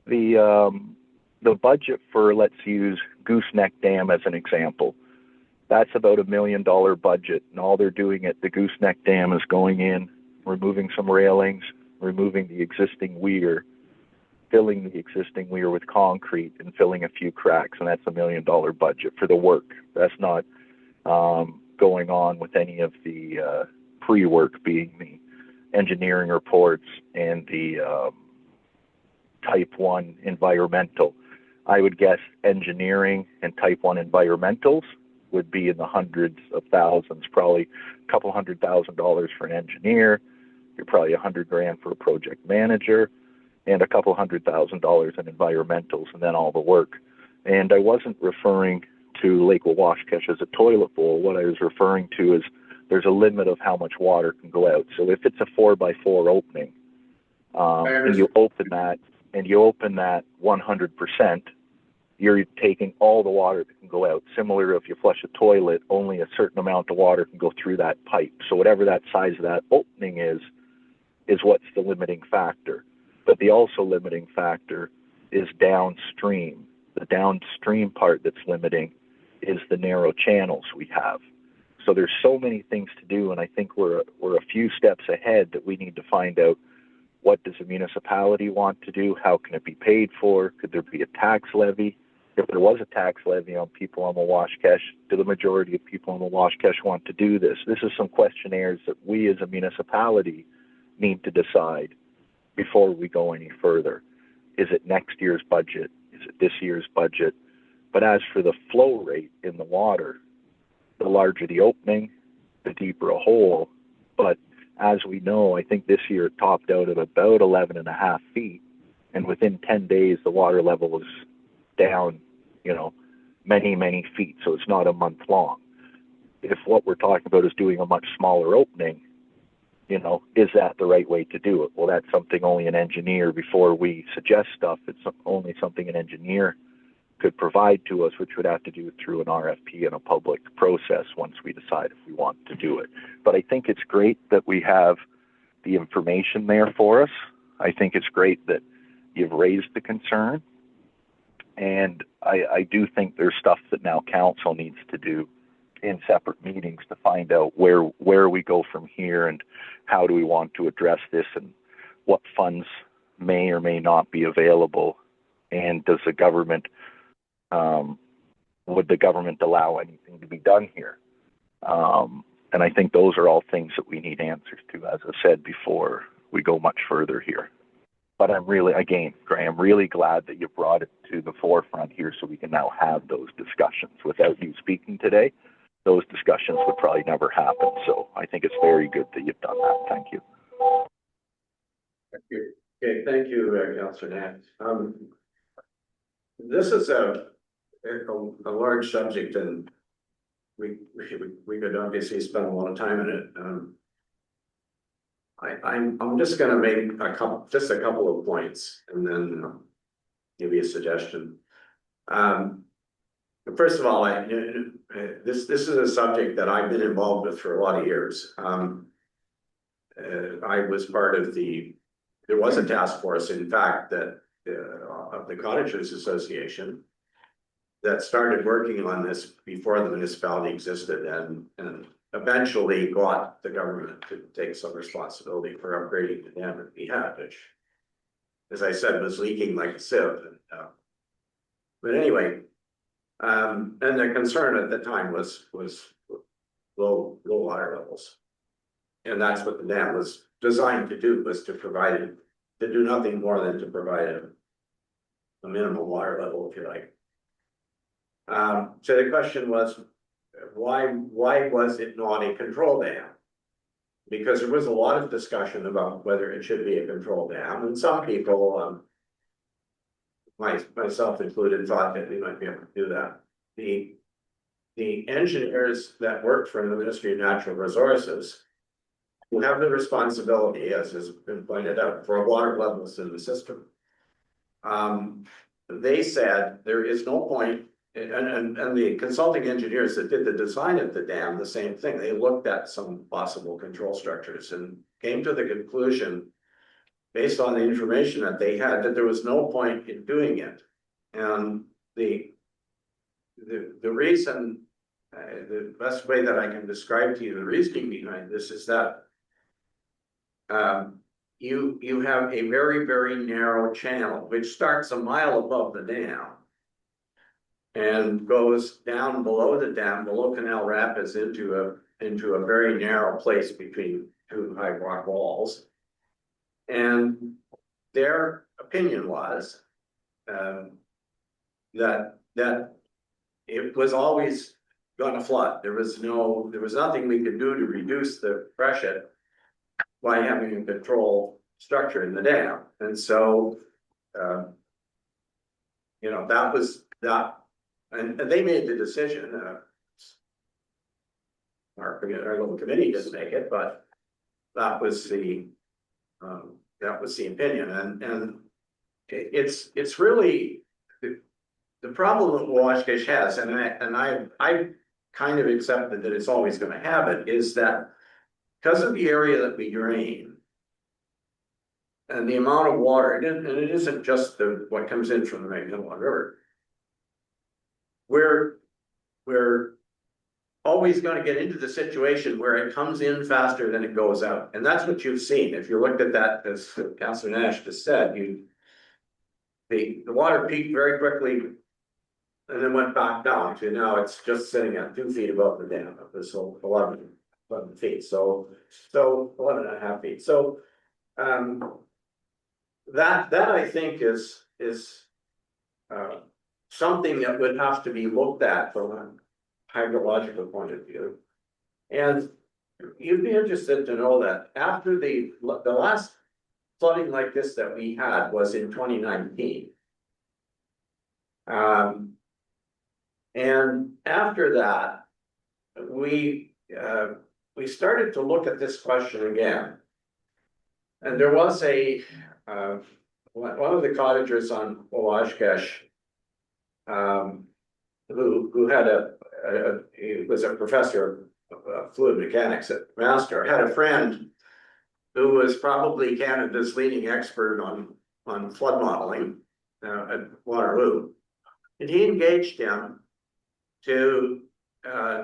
the budget for, let's use Gooseneck Dam as an example. That's about $1 million budget, and all they're doing at the Gooseneck Dam is going in, removing some railings, removing the existing weir, filling the existing weir with concrete, and filling a few cracks, and that's $1 million budget for the work. That's not going on with any of the pre-work, being the engineering reports and the type 1 environmental. I would guess engineering and type 1 environmentals would be in the hundreds of thousands, probably a couple $100,000 for an engineer. You're probably $100,000 for a project manager, and a couple $100,000 in environmentals, and then all the work. And I wasn't referring to Lake Wawashkesh as a toilet bowl. What I was referring to is there's a limit of how much water can go out. So if it's a 4x4 opening, and you open that 100%, you're taking all the water that can go out. Similar, if you flush a toilet, only a certain amount of water can go through that pipe. So whatever that size of that opening is what's the limiting factor. But the also limiting factor is downstream. The downstream part that's limiting is the narrow channels we have. So there's so many things to do, and I think we're a few steps ahead that we need to find out what does a municipality want to do, how can it be paid for, could there be a tax levy? If there was a tax levy on people on Wawashkesh, do the majority of people on Wawashkesh want to do this? This is some questionnaires that we as a municipality need to decide before we go any further. Is it next year's budget? Is it this year's budget? But as for the flow rate in the water, the larger the opening, the deeper a hole. But as we know, I think this year it topped out at about 11.5 feet. And within 10 days, the water level was down, many, many feet. So it's not a month long. If what we're talking about is doing a much smaller opening, is that the right way to do it? Well, that's something only an engineer, before we suggest stuff, it's only something an engineer could provide to us, which would have to do through an RFP and a public process once we decide if we want to do it. But I think it's great that we have the information there for us. I think it's great that you've raised the concern. And I do think there's stuff that now council needs to do in separate meetings to find out where we go from here and how do we want to address this and what funds may or may not be available, and does the government would the government allow anything to be done here? And I think those are all things that we need answers to, as I said before we go much further here. But I'm really, again, Graham, really glad that you brought it to the forefront here so we can now have those discussions. Without you speaking today, those discussions would probably never happen. So I think it's very good that you've done that. Thank you. Thank you. Okay, thank you, Councillor Nat. This is a large subject, and we could obviously spend a lot of time in it. I'm just going to make a couple of points, and then give you a suggestion. First of all, this is a subject that I've been involved with for a lot of years. I was part of there was a task force, in fact, that of the Cottagers Association that started working on this before the municipality existed, and eventually got the government to take some responsibility for upgrading the dam that we had, which, as I said, was leaking like a sieve. But anyway, and the concern at the time was low water levels. And that's what the dam was designed to do, was to do nothing more than to provide a minimum water level, if you like. So the question was, why was it not a control dam? Because there was a lot of discussion about whether it should be a control dam, and some people, myself included, thought that we might be able to do that. The engineers that worked for the Ministry of Natural Resources, who have the responsibility, as has been pointed out, for water levels in the system, they said there is no point. And the consulting engineers that did the design of the dam, the same thing. They looked at some possible control structures and came to the conclusion, based on the information that they had, that there was no point in doing it. And the reason, the best way that I can describe to you the reasoning behind this is that you have a very, very narrow channel which starts a mile above the dam and goes down below the dam, below Canal Rapids, into a very narrow place between two high rock walls. And there opinion was, that it was always gonna flood. There was nothing we could do to reduce the freshet by having a control structure in the dam. And so, that was that, and they made the decision, our little committee didn't make it, but that was the opinion, and it's really the problem that Wabash has, and I kind of accepted that it's always gonna have it, is that because of the area that we drain and the amount of water, and it isn't just what comes in from the Magnetawan River. We're always gonna get into the situation where it comes in faster than it goes out. And that's what you've seen. If you looked at that, as Councillor Nash just said, the water peaked very quickly and then went back down to now it's just sitting at 2 feet above the dam, of this whole 11 feet. So 11 and a half feet. So, that I think is something that would have to be looked at from a hydrological point of view. And you'd be interested to know that after the last flooding like this that we had was in 2019. And after that, we started to look at this question again. And there was one of the cottagers on Owashkesh, who had he was a professor of fluid mechanics at Master, had a friend who was probably Canada's leading expert on flood modeling at Waterloo. And he engaged him to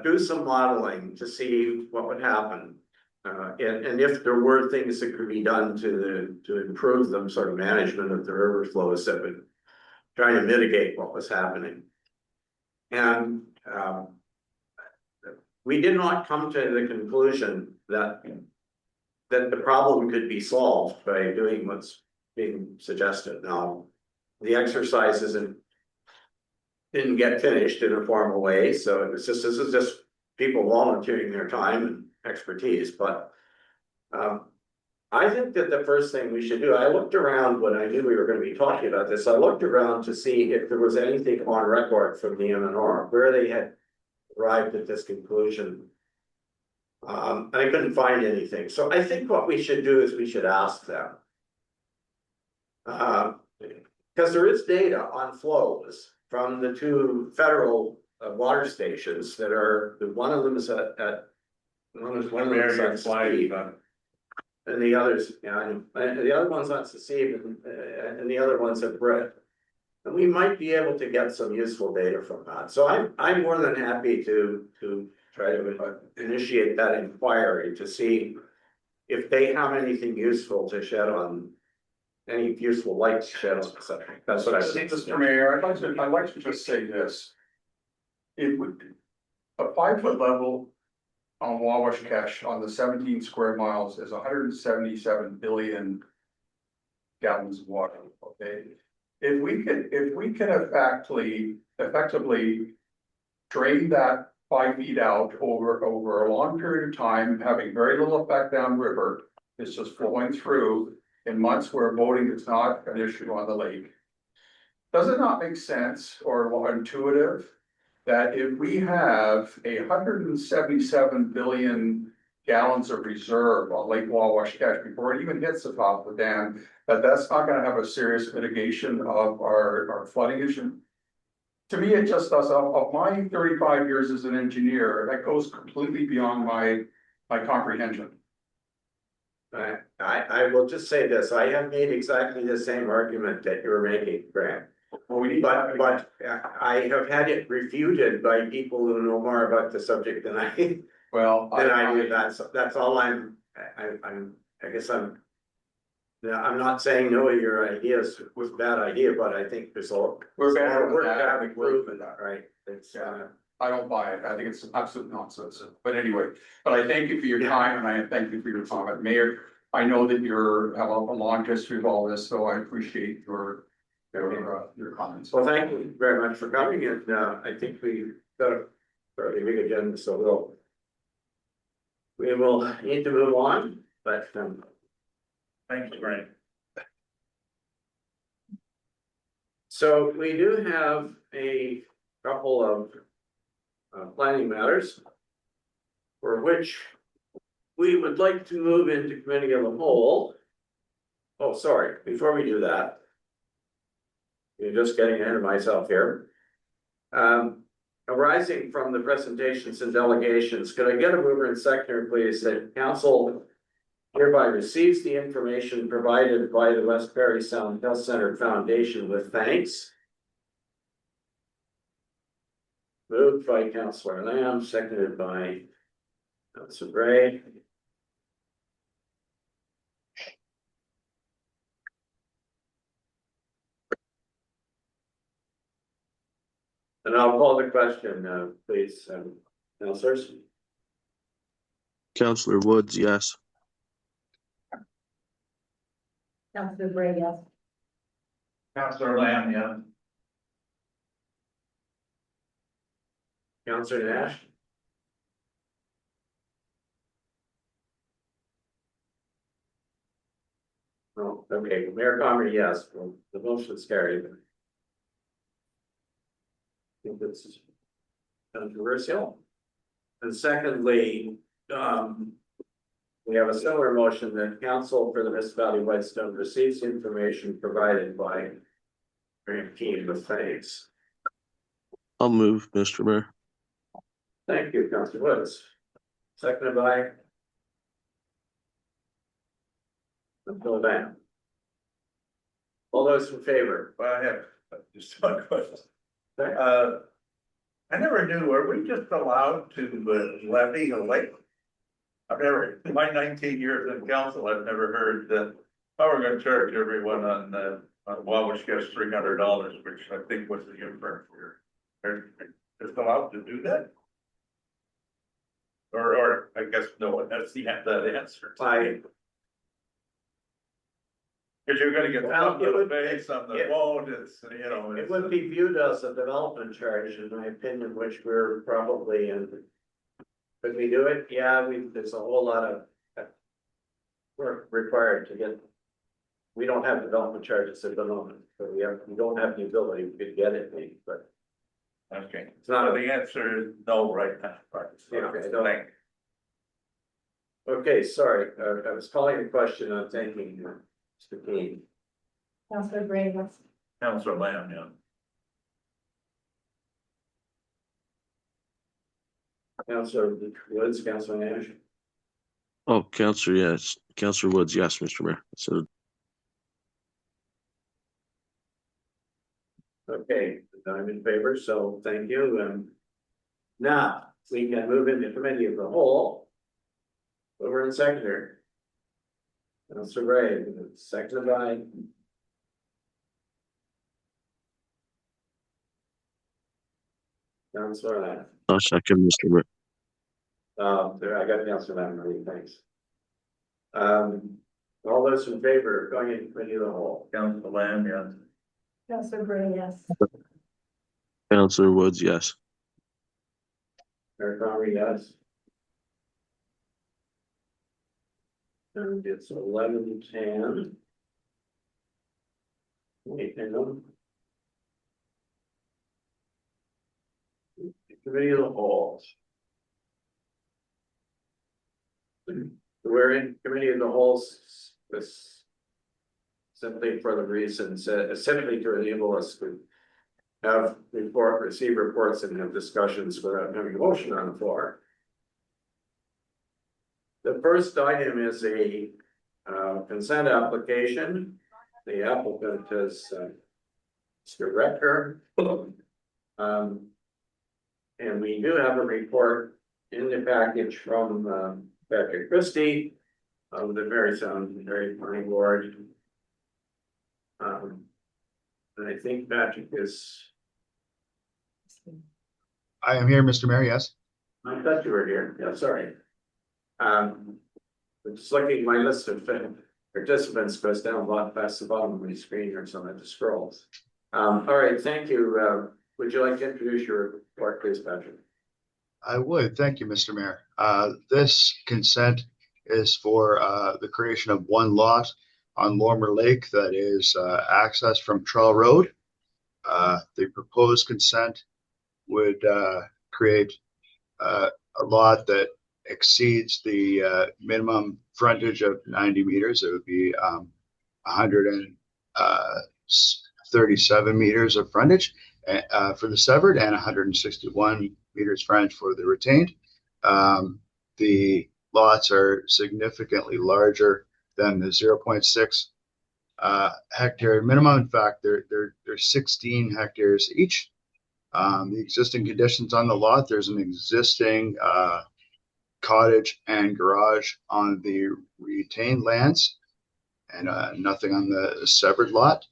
do some modeling to see what would happen. And if there were things that could be done to improve the sort of management of the river flows that would try to mitigate what was happening. And we did not come to the conclusion that the problem could be solved by doing what's being suggested. Now, the exercises didn't get finished in a formal way, so this is just people volunteering their time and expertise. But I think that the first thing we should do, I looked around when I knew we were going to be talking about this. I looked around to see if there was anything on record from the MNR where they had arrived at this conclusion. And I couldn't find anything. So I think what we should do is we should ask them. Because there is data on flows from the two federal water stations that are, one of them is at one of them is at Steve, and the others, and the other one's on Steve, and the other one's at Brett. And we might be able to get some useful data from that. So I'm more than happy to try to initiate that inquiry to see if they have anything useful to shed on, any useful light to shed on the subject. That's what I think. Mr. Mayor, I'd like to just say this. It would, a 5-foot level on Wawashkesh on the 17 square miles is 177 billion gallons of water, okay? If we can effectively drain that 5 feet out over a long period of time, having very little effect downriver, it's just flowing through in months where boating is not an issue on the lake. Does it not make sense or intuitive that if we have 177 billion gallons of reserve on Lake Wawashkesh before it even hits the top of the dam, that's not going to have a serious mitigation of our flooding issue? To me, it just does. Of my 35 years as an engineer, that goes completely beyond my comprehension. I will just say this, I have made exactly the same argument that you're making, Grant. Well, But I have had it refuted by people who know more about the subject than I do. That's all I guess I'm not saying no, your ideas was a bad idea, but I think there's a We're better work than to have that. improvement, right? It's I don't buy it. I think it's absolute nonsense. But anyway, but I thank you for your time and I thank you for your comment. Mayor, I know that have a long history of all this, so I appreciate your comments. Well, thank you very much for coming, and I think we got a fairly big agenda, so we will need to move on, but Thanks, Frank. so we do have a couple of planning matters for which we would like to move into committee of the whole. Oh, sorry, before we do that, you're just getting ahead of myself here. Arising from the presentations and delegations, could I get a mover and seconder, please, that council hereby receives the information provided by the West Parry Sound Health Center Foundation with thanks. Moved by Councillor Lamb, seconded by Councillor Bray. And I'll call the question, please, councillors. Counselor Woods, yes. Councillor Bray, yes. Councillor Lamb, yeah. Councillor Nash. Oh, okay, Mayor Connery, yes, well, the motion's carried. I think that's controversial. And secondly, we have a similar motion that council for the municipality of Whitestone receives information provided by Graham Keane with thanks. I'll move, Mr. Mayor. Thank you, Councillor Woods. Seconded by Councillor Lamb. All those in favor? Well, I have just one question. Okay. I never knew, are we just allowed to levy a lake? I've never, in my 19 years in council, I've never heard that, oh, we're gonna charge everyone on Wabash gets $300, which I think was the inference here. They're just allowed to do that? Or I guess no one has that answer. Because you're gonna get Well, some it that would- pay, some that it- won't, it's, you know. It it's- would be viewed as a development charge, in my opinion, which we're probably in. Could we do it? Yeah, there's a whole lot of work required to get. We don't have development charges at the moment, so we don't have the ability to get it, but Okay, it's not. so the answer is no right now. Yeah, Okay, I don't- thank you. Okay, sorry, I was calling a question, I'm thanking Mr. Keane. Councillor Bray, yes. Councillor Lamb, yeah. Councillor Woods, Councillor Nash. Oh, Counselor, yes. Counselor Woods, yes, Mr. Mayor. So Okay, I'm in favor, so thank you, now, we can move into committee of the whole. Over in seconder. Councillor Ray, seconded by. Councillor Lamb. I'll second, Mr. Mayor. There, I got Councillor Lamb, ready, thanks. All those in favor of going into committee of the whole. Councillor Lamb, yeah. Councillor Bray, yes. Counselor Woods, yes. Mayor Connery, yes. And it's 11:10. Wait, hang on. Committee of the whole. We're in committee of the whole simply for the reasons, simply to enable us to have receive reports and have discussions without having a motion on the floor. The first item is a consent application. The applicant is Mr. Rector. And we do have a report in the package from Patrick Christie of the Parry Sound Planning Board. And I think Patrick is. I am here, Mr. Mayor, yes. I thought you were here, yeah, sorry. Just looking at my list of participants goes down a lot past the bottom of my screen or some of the scrolls. All right, thank you. Would you like to introduce your report, please, Patrick? I would. Thank you, Mr. Mayor. This consent is for the creation of one lot on Lorimer Lake that is accessed from Trail Road. The proposed consent would create a lot that exceeds the minimum frontage of 90 meters. It would be 137 meters of frontage for the severed and 161 meters frontage for the retained. The lots are significantly larger than the 0.6 hectare minimum. In fact, they're 16 hectares each. The existing conditions on the lot, there's an existing cottage and garage on the retained lands and nothing on the severed lot.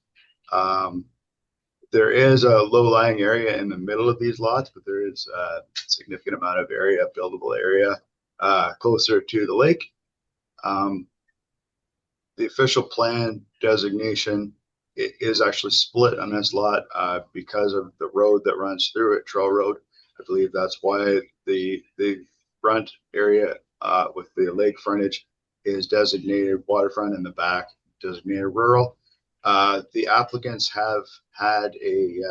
There is a low-lying area in the middle of these lots, but there is a significant amount of area, buildable area, closer to the lake. The official plan designation is actually split on this lot because of the road that runs through it, Trail Road. I believe that's why the front area with the lake frontage is designated waterfront and the back designated rural. The applicants have had a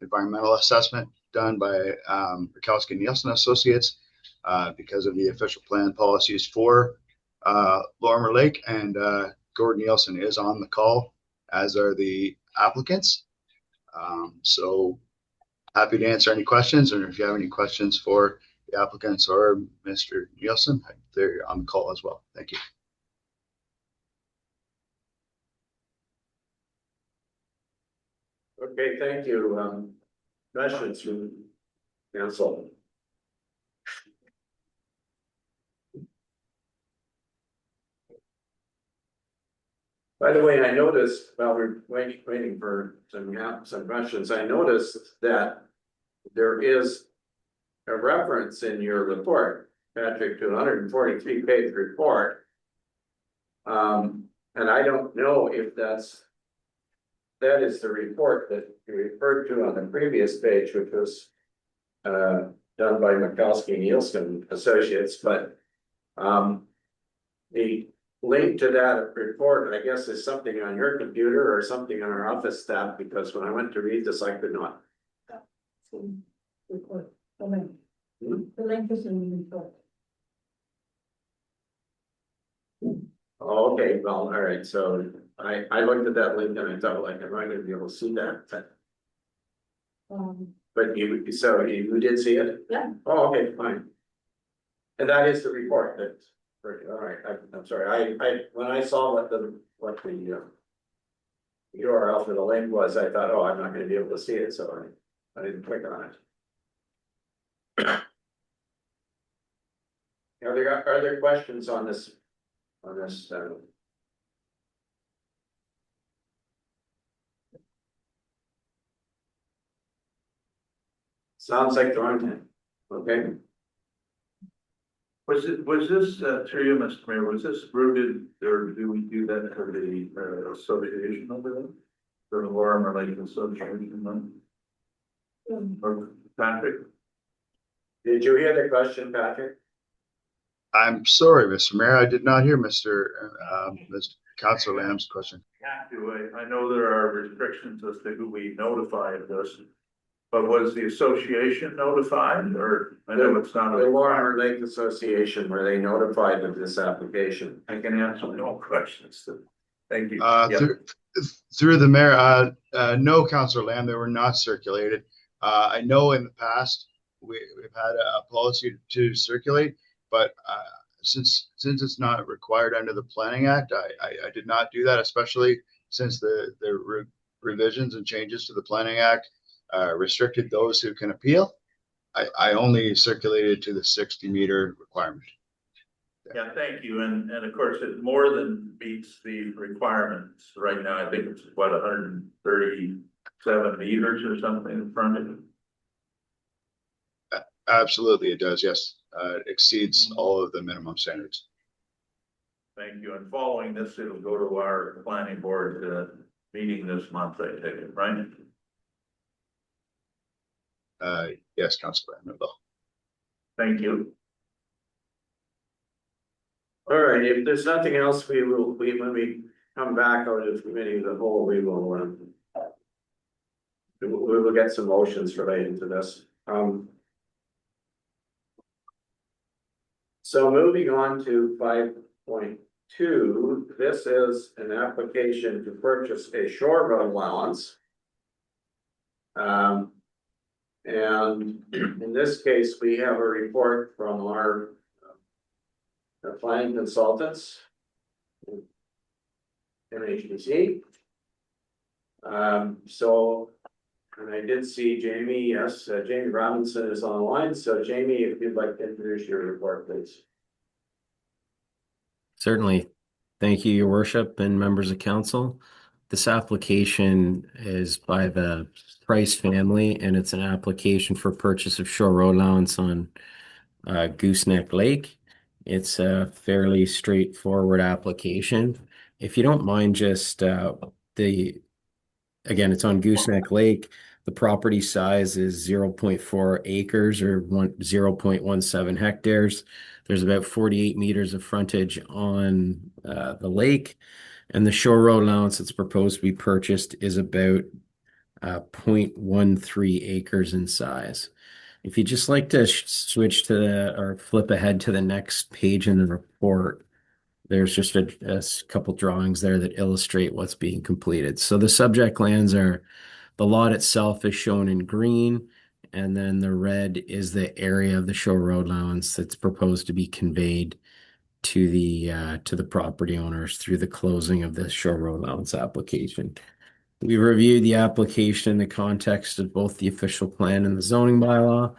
environmental assessment done by Rakowski Nielsen Associates because of the official plan policies for Lorimer Lake, and Gordon Nielsen is on the call, as are the applicants. So happy to answer any questions, and if you have any questions for the applicants or Mr. Nielsen, they're on the call as well. Thank you. Okay, thank you. Questions from council? By the way, I noticed while we're waiting for some questions, I noticed that there is a reference in your report, Patrick, to 143-page report. And I don't know if that is the report that you referred to on the previous page, which was done by Mikowski Nielsen Associates, but the link to that report, I guess, is something on your computer or something on our office staff, because when I went to read this, I could not. Report, the link is in the report. Oh, okay, well, all right, so I looked at that link and I thought, like, I'm not gonna be able to see that. But you did see it? Yeah. Oh, okay, fine. And that is the report, that's, all right, I'm sorry, when I saw what the URL for the link was, I thought, oh, I'm not gonna be able to see it, so I didn't click on it. Are there questions on this? Sounds like the wrong time. Okay. Was this, through you, Mr. Mayor, was this rooted, or do we do that for the association over there? For the Lorimer Lake Association? Or Patrick? Did you hear the question, Patrick? I'm sorry, Mr. Mayor, I did not hear Mr. Councilor Lamb's question. Have to, I know there are restrictions as to who we notify of this, but was the association notified, or I know it's not. The Lorimer Lake Association, were they notified of this application? I can answer no questions. Thank you. Through the mayor, no, Councilor Lamb, they were not circulated. I know in the past we've had a policy to circulate, but since it's not required under the Planning Act, I did not do that, especially since the revisions and changes to the Planning Act restricted those who can appeal. I only circulated to the 60-meter requirement. Yeah, thank you. And of course, it more than meets the requirements right now. I think it's what, 137 meters or something in front of it. Absolutely, it does. Yes, it exceeds all of the minimum standards. Thank you. And following this, it'll go to our planning board, meeting this month, I take it, right? Yes, Councilor Brandon. Thank you. All right, if there's nothing else, when we come back out of committee of the whole, we will get some motions relating to this. So moving on to 5.2, this is an application to purchase a shore road allowance. And in this case, we have a report from our planning consultants, MHPC. And I did see Jamie, yes, Jamie Robinson is online. So Jamie, if you'd like to introduce your report, please. Certainly. Thank you, Your Worship and members of council. This application is by the Price family, and it's an application for purchase of shore road allowance on Gooseneck Lake. It's a fairly straightforward application. If you don't mind, just again, it's on Gooseneck Lake. The property size is 0.4 acres or 0.17 hectares. There's about 48 meters of frontage on the lake, and the shore road allowance that's proposed to be purchased is about 0.13 acres in size. If you'd just like to switch to or flip ahead to the next page in the report, there's just a couple drawings there that illustrate what's being completed. So the subject lands are, the lot itself is shown in green, and then the red is the area of the shore road allowance that's proposed to be conveyed to the property owners through the closing of the shore road allowance application. We reviewed the application in the context of both the official plan and the zoning bylaw.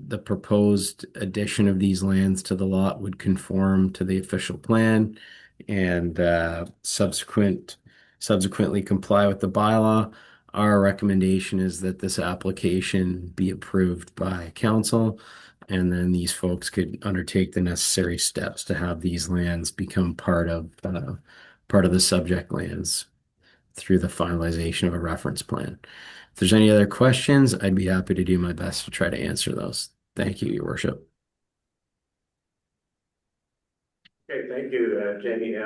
The proposed addition of these lands to the lot would conform to the official plan and subsequently comply with the bylaw. Our recommendation is that this application be approved by council, and then these folks could undertake the necessary steps to have these lands become part of the subject lands through the finalization of a reference plan. If there's any other questions, I'd be happy to do my best to try to answer those. Thank you, Your Worship. Okay, thank you, Jamie.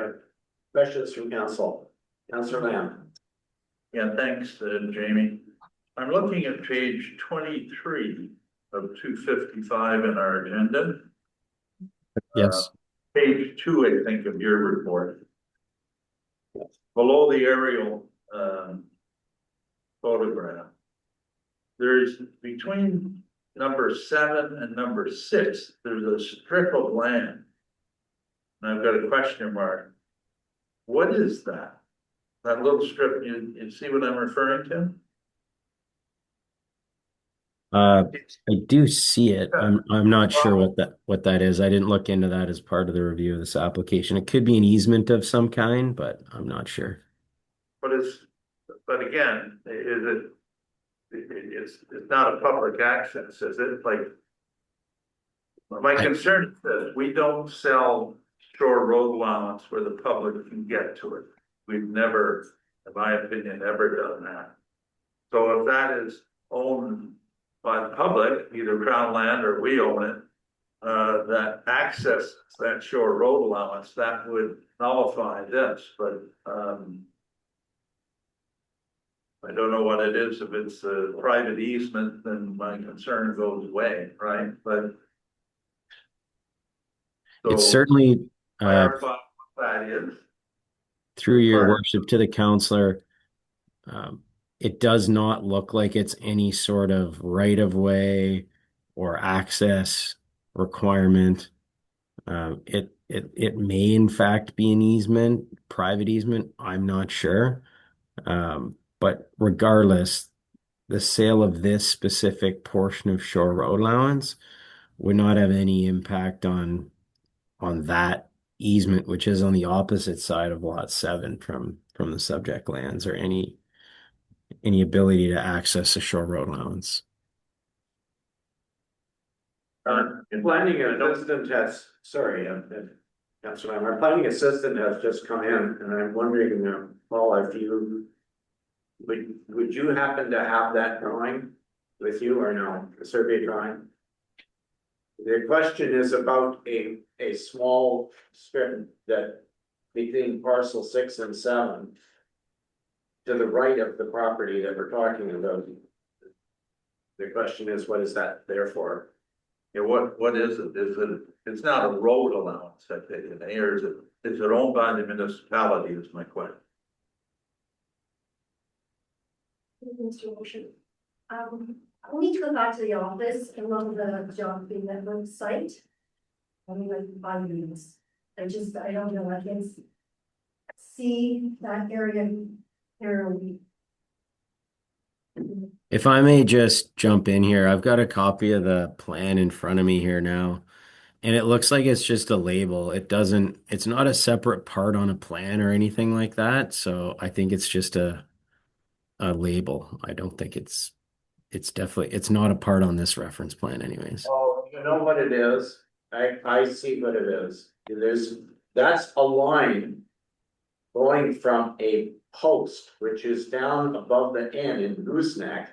Questions from council? Councilor Lamb. Yeah, thanks, Jamie. I'm looking at page 23 of 255 in our agenda. Yes. Page 2, I think, of your report. Below the aerial photograph, there's between number 7 and number 6, there's a strip of land. And I've got a question mark. What is that? That little strip, you see what I'm referring to? I do see it. I'm not sure what that is. I didn't look into that as part of the review of this application. It could be an easement of some kind, but I'm not sure. But again, it's not a public access, is it? Like, my concern is that we don't sell shore road allowance where the public can get to it. We've never, in my opinion, ever done that. So if that is owned by the public, either Crown Land or we own it, that access that shore road allowance, that would nullify this, but I don't know what it is. If it's a private easement, then my concern goes away, right? But so It's certainly clarify what that is. through Your Worship to the counselor. It does not look like it's any sort of right of way or access requirement. It may in fact be an easement, private easement. I'm not sure. But regardless, the sale of this specific portion of shore road allowance would not have any impact on that easement, which is on the opposite side of lot 7 from the subject lands, or any ability to access a shore road allowance. Planning assistant has, sorry, That's right. Our planning assistant has just come in and I'm wondering, Paul, if you. Would you happen to have that drawing with you or no, the survey drawing? The question is about a small strip that between parcel 6 and 7. To the right of the property that we're talking about. The question is, what is that there for? Yeah, what is it? It's not a road allowance that they, or is it owned by the municipality is my question. Mr. Motion. I'll need to go back to the office and look at the job in that website. I mean, like 5 minutes. I don't know, I can see that area here. If I may just jump in here, I've got a copy of the plan in front of me here now. And it looks like it's just a label. It's not a separate part on a plan or anything like that. So I think it's just a label. I don't think it's not a part on this reference plan anyways. Oh, you know what it is? I see what it is. That's a line. Going from a post, which is down above the inn in Gooseneck.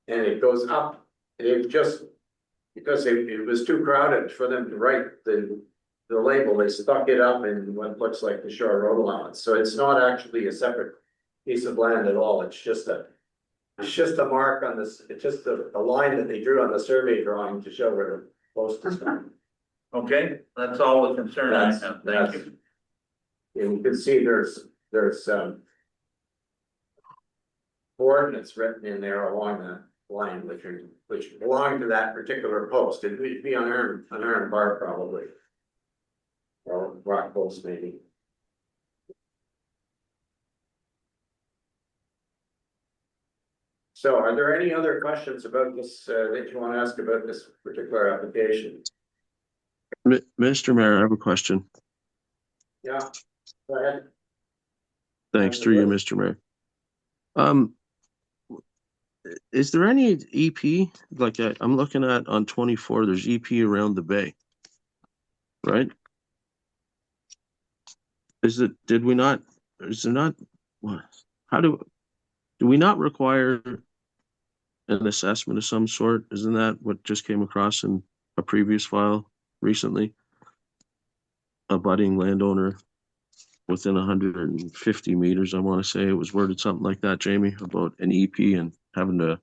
And it goes up, it just, because it was too crowded for them to write the label, they stuck it up in what looks like the Shore Road allowance. So it's not actually a separate piece of land at all. It's just a mark on this, it's just a line that they drew on the survey drawing to show where the post is going. Okay, that's all the concern I have. Thank you. And you can see there's coordinates written in there along the line, which belong to that particular post. It would be on iron bar probably. Or rock post maybe. So are there any other questions about this, that you want to ask about this particular application? Mr. Mayor, I have a question. Yeah, go ahead. Thanks through you, Mr. Mayor. Is there any EP, like I'm looking at on 24, there's EP around the bay, right? Did we not, is there not, do we not require an assessment of some sort? Isn't that what just came across in a previous file recently? A budding landowner within 150 meters, I want to say it was worded something like that, Jamie, about an EP and having to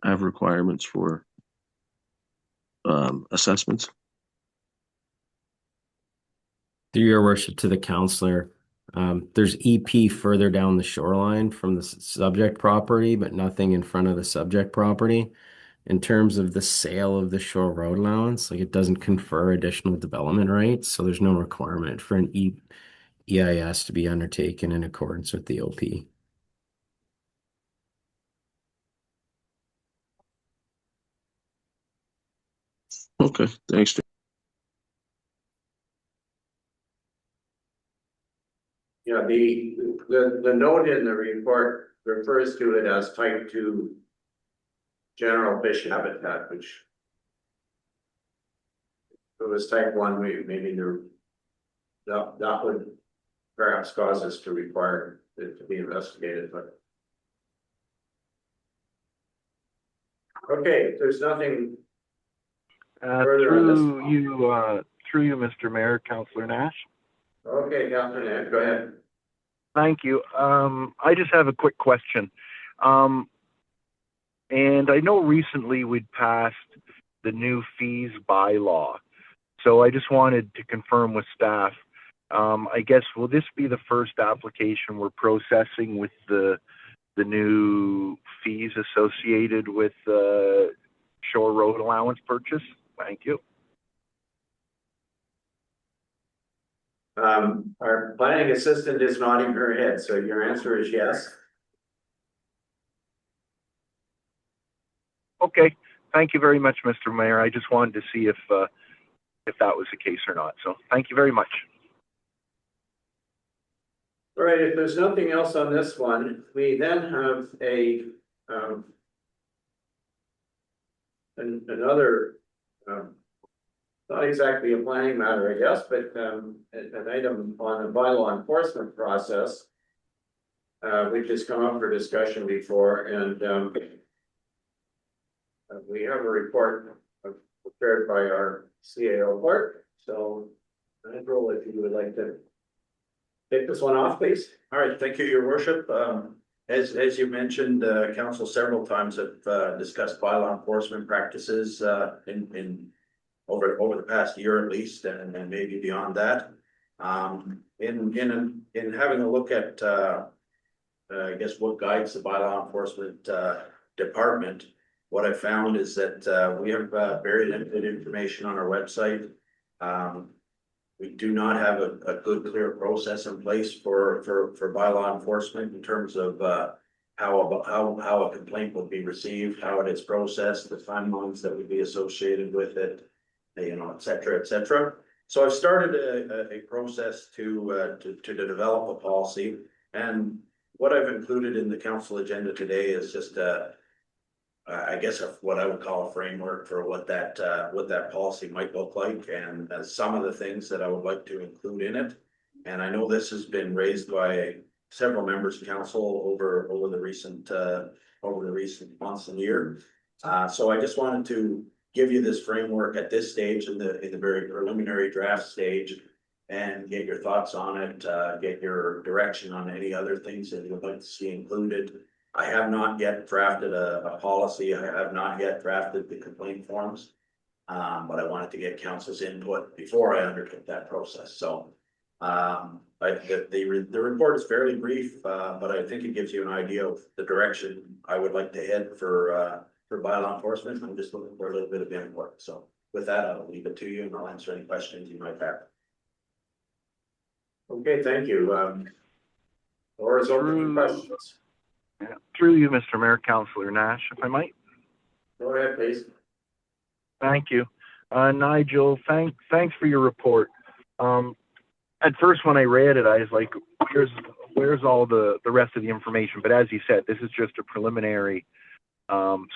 have requirements for assessments. Through your worship to the counselor, there's EP further down the shoreline from the subject property, but nothing in front of the subject property. In terms of the sale of the Shore Road allowance, like it doesn't confer additional development rights, so there's no requirement for an EIS to be undertaken in accordance with the OP. Okay, thanks. Yeah, the note in the report refers to it as type 2 general fish habitat, which if it was type 1, maybe that would perhaps cause us to require it to be investigated, but okay, if there's nothing further on this. Through you, Mr. Mayor, Councillor Nash. Okay, Captain Ed, go ahead. Thank you. I just have a quick question. And I know recently we'd passed the new fees bylaw. So I just wanted to confirm with staff, I guess, will this be the first application we're processing with the new fees associated with the Shore Road allowance purchase? Thank you. Our planning assistant is nodding her head, so your answer is yes. Okay, thank you very much, Mr. Mayor. I just wanted to see if that was the case or not. So thank you very much. All right, if there's nothing else on this one, we then have another not exactly a planning matter, I guess, but an item on the bylaw enforcement process. Which has come up for discussion before, and we have a report prepared by our CAO clerk, so Andrew, if you would like to take this one off, please. All right, thank you, your worship. As you mentioned, council several times have discussed bylaw enforcement practices in over the past year at least, and maybe beyond that. In having a look at I guess what guides the bylaw enforcement department, what I found is that we have very limited information on our website. We do not have a good, clear process in place for bylaw enforcement in terms of how a complaint will be received, how it is processed, the timelines that would be associated with it, you know, et cetera, et cetera. So I've started a process to develop a policy, and what I've included in the council agenda today is just I guess what I would call a framework for what that policy might look like, and some of the things that I would like to include in it. And I know this has been raised by several members of council over the recent months and year. So I just wanted to give you this framework at this stage in the very preliminary draft stage, and get your thoughts on it, get your direction on any other things that you would like to see included. I have not yet drafted a policy. I have not yet drafted the complaint forms. But I wanted to get council's input before I undertook that process. So the report is fairly brief, but I think it gives you an idea of the direction I would like to head for bylaw enforcement. I'm just looking for a little bit of input. So with that, I'll leave it to you and I'll answer any questions you might have. Okay, thank you. Floor is open for questions. Yeah. Through you, Mr. Mayor, Councillor Nash, if I might. Go ahead, please. Thank you. Nigel, thanks for your report. At first when I read it, I was like, where's all the rest of the information? But as you said, this is just a preliminary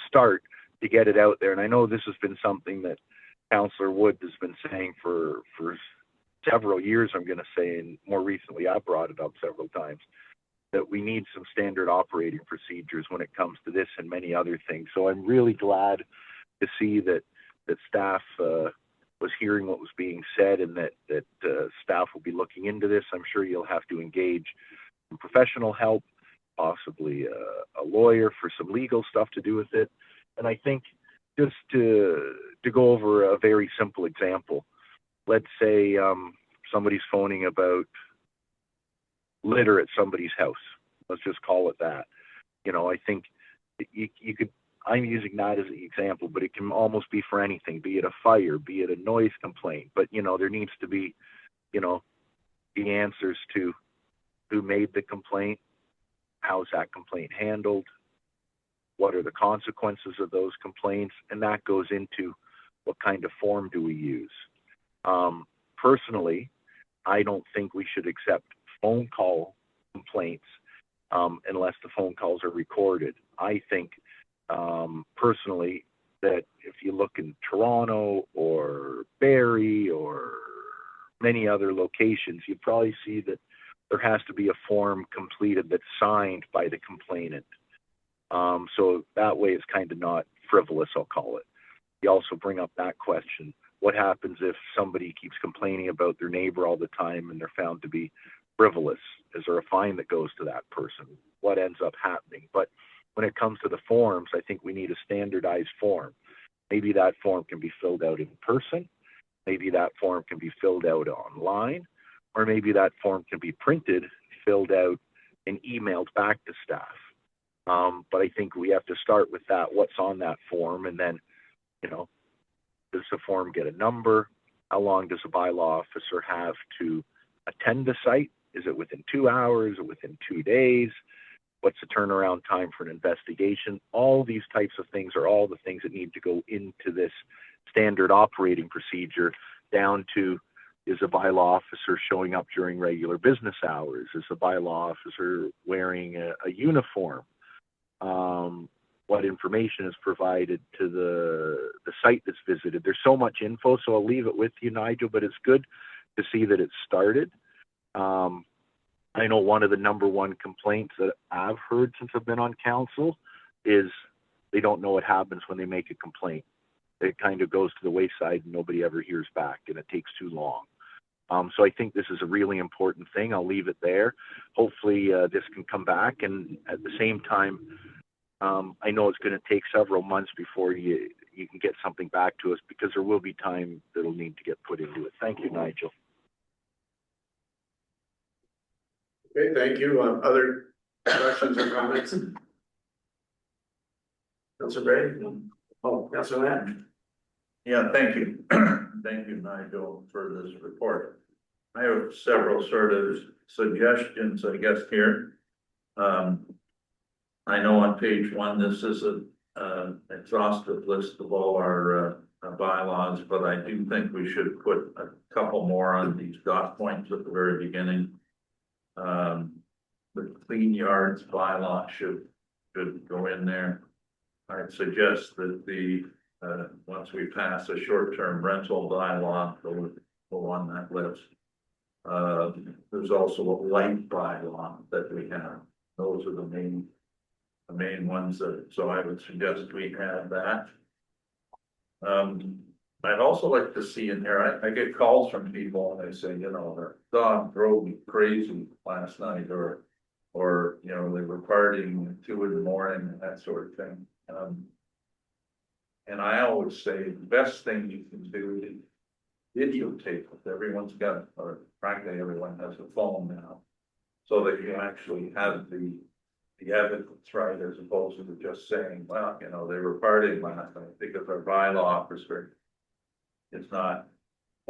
start to get it out there. And I know this has been something that Councillor Wood has been saying for several years, I'm going to say, and more recently I brought it up several times, that we need some standard operating procedures when it comes to this and many other things. So I'm really glad to see that staff was hearing what was being said, and that staff will be looking into this. I'm sure you'll have to engage some professional help, possibly a lawyer for some legal stuff to do with it. And I think just to go over a very simple example, let's say somebody's phoning about litter at somebody's house. Let's just call it that. You know, I think you could, I'm using that as an example, but it can almost be for anything, be it a fire, be it a noise complaint. But, you know, there needs to be, you know, the answers to who made the complaint, how's that complaint handled, what are the consequences of those complaints, and that goes into what kind of form do we use. Personally, I don't think we should accept phone call complaints unless the phone calls are recorded. I think personally that if you look in Toronto or Barrie or many other locations, you probably see that there has to be a form completed that's signed by the complainant. So that way it's kind of not frivolous, I'll call it. You also bring up that question. What happens if somebody keeps complaining about their neighbor all the time and they're found to be frivolous? Is there a fine that goes to that person? What ends up happening? But when it comes to the forms, I think we need a standardized form. Maybe that form can be filled out in person. Maybe that form can be filled out online, or maybe that form can be printed, filled out, and emailed back to staff. But I think we have to start with that, what's on that form, and then, you know, does the form get a number? How long does a bylaw officer have to attend the site? Is it within 2 hours or within 2 days? What's the turnaround time for an investigation? All these types of things are all the things that need to go into this standard operating procedure, down to, is a bylaw officer showing up during regular business hours? Is a bylaw officer wearing a uniform? what information is provided to the site that's visited. There's so much info, so I'll leave it with you, Nigel, but it's good to see that it started. I know one of the number one complaints that I've heard since I've been on council is they don't know what happens when they make a complaint. It kind of goes to the wayside and nobody ever hears back, and it takes too long. So I think this is a really important thing. I'll leave it there. Hopefully this can come back, and at the same time, I know it's going to take several months before you can get something back to us, because there will be time that'll need to get put into it. Thank you, Nigel. Okay, thank you. Other questions or comments? Councilor Bray? Oh, Councilor Lamb? Yeah, thank you. Thank you, Nigel, for this report. I have several sort of suggestions, I guess, here. I know on page 1, this is an exhaustive list of all our bylaws, but I do think we should put a couple more on these dot points at the very beginning. The clean yards bylaw should go in there. I'd suggest that once we pass a short-term rental bylaw, go on that list. There's also a light bylaw that we have. Those are the main ones so I would suggest we have that. I'd also like to see in here, I get calls from people and they say, their dog drove me crazy last night, or they were partying at 2 in the morning and that sort of thing. And I always say the best thing you can do is videotape it. Everyone's got, or frankly, everyone has a phone now, so that you actually have the evidence, right, as opposed to just saying, well, they were partying last night, because our bylaw officer, it's not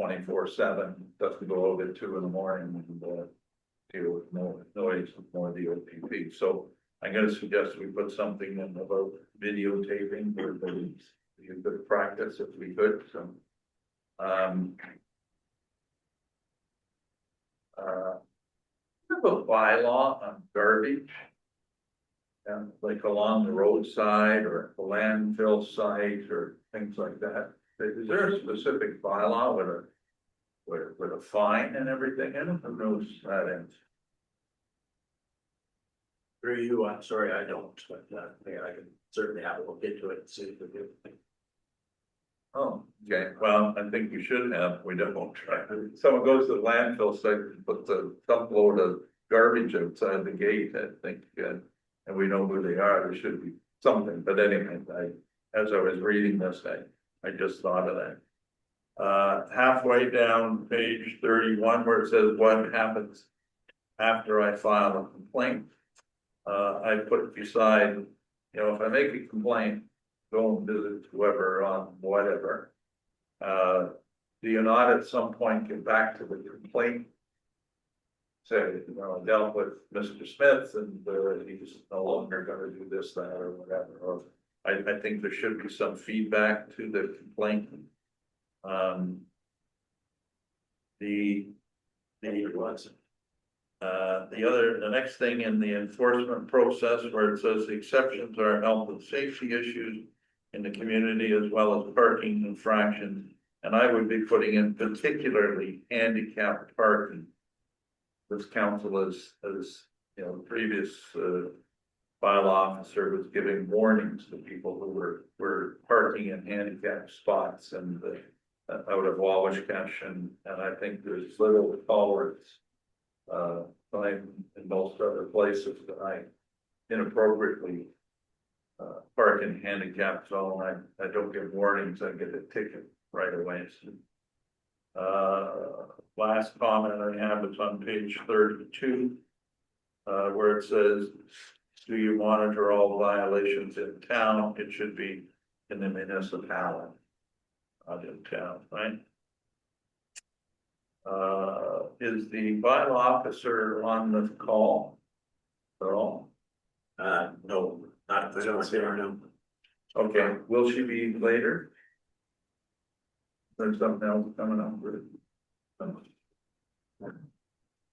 24/7, doesn't go out at 2 in the morning and deal with noise, more the OPP. So I'm going to suggest we put something in about videotaping for police. You could practice if we could. So, have a bylaw on garbage, and like along the roadside or the landfill site or things like that. Is there a specific bylaw with a fine and everything in it? Who knows that ends? Through you, I'm sorry, I don't, but I can certainly have a look into it and see if we do. Oh, okay, well, I think we should have, we don't try. Someone goes to the landfill site and puts a dump load of garbage outside the gate, I think, and we know who they are, there should be something, but anyway, as I was reading this, I just thought of that. Halfway down page 31, where it says what happens after I file a complaint, I put beside, if I make a complaint, go and visit whoever on whatever. Do you not at some point get back to the complaint? Say, I dealt with Mr. Smith and he's no longer going to do this, that, or whatever. Or I think there should be some feedback to the complaint. The next thing in the enforcement process, where it says the exceptions are health and safety issues in the community, as well as parking infractions, and I would be putting in particularly handicapped parking. This council as the previous bylaw officer was giving warnings to people who were parking in handicapped spots and out of Wawashkesh, and I think there's little tolerance in most other places that I inappropriately park in handicapped zone. I don't get warnings, I get a ticket right away. So, last comment I have is on page 32, where it says, do you monitor all violations in town? It should be in the municipality, not in town, right? Is the bylaw officer on the call at all? No, not if it's no. Okay, will she be later? There's something else coming up with it.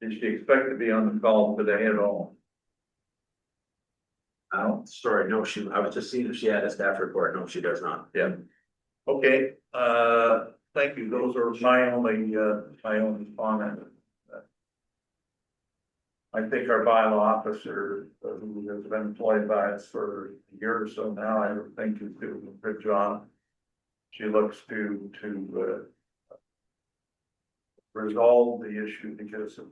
Did she expect to be on the call today at all? Oh, sorry, no, I was just seeing if she had a staff report. No, she does not. Yeah. Okay, thank you. Those are my only comment. I think our bylaw officer, who has been employed by us for a year or so now, I think is doing a good job. She looks to resolve the issue because of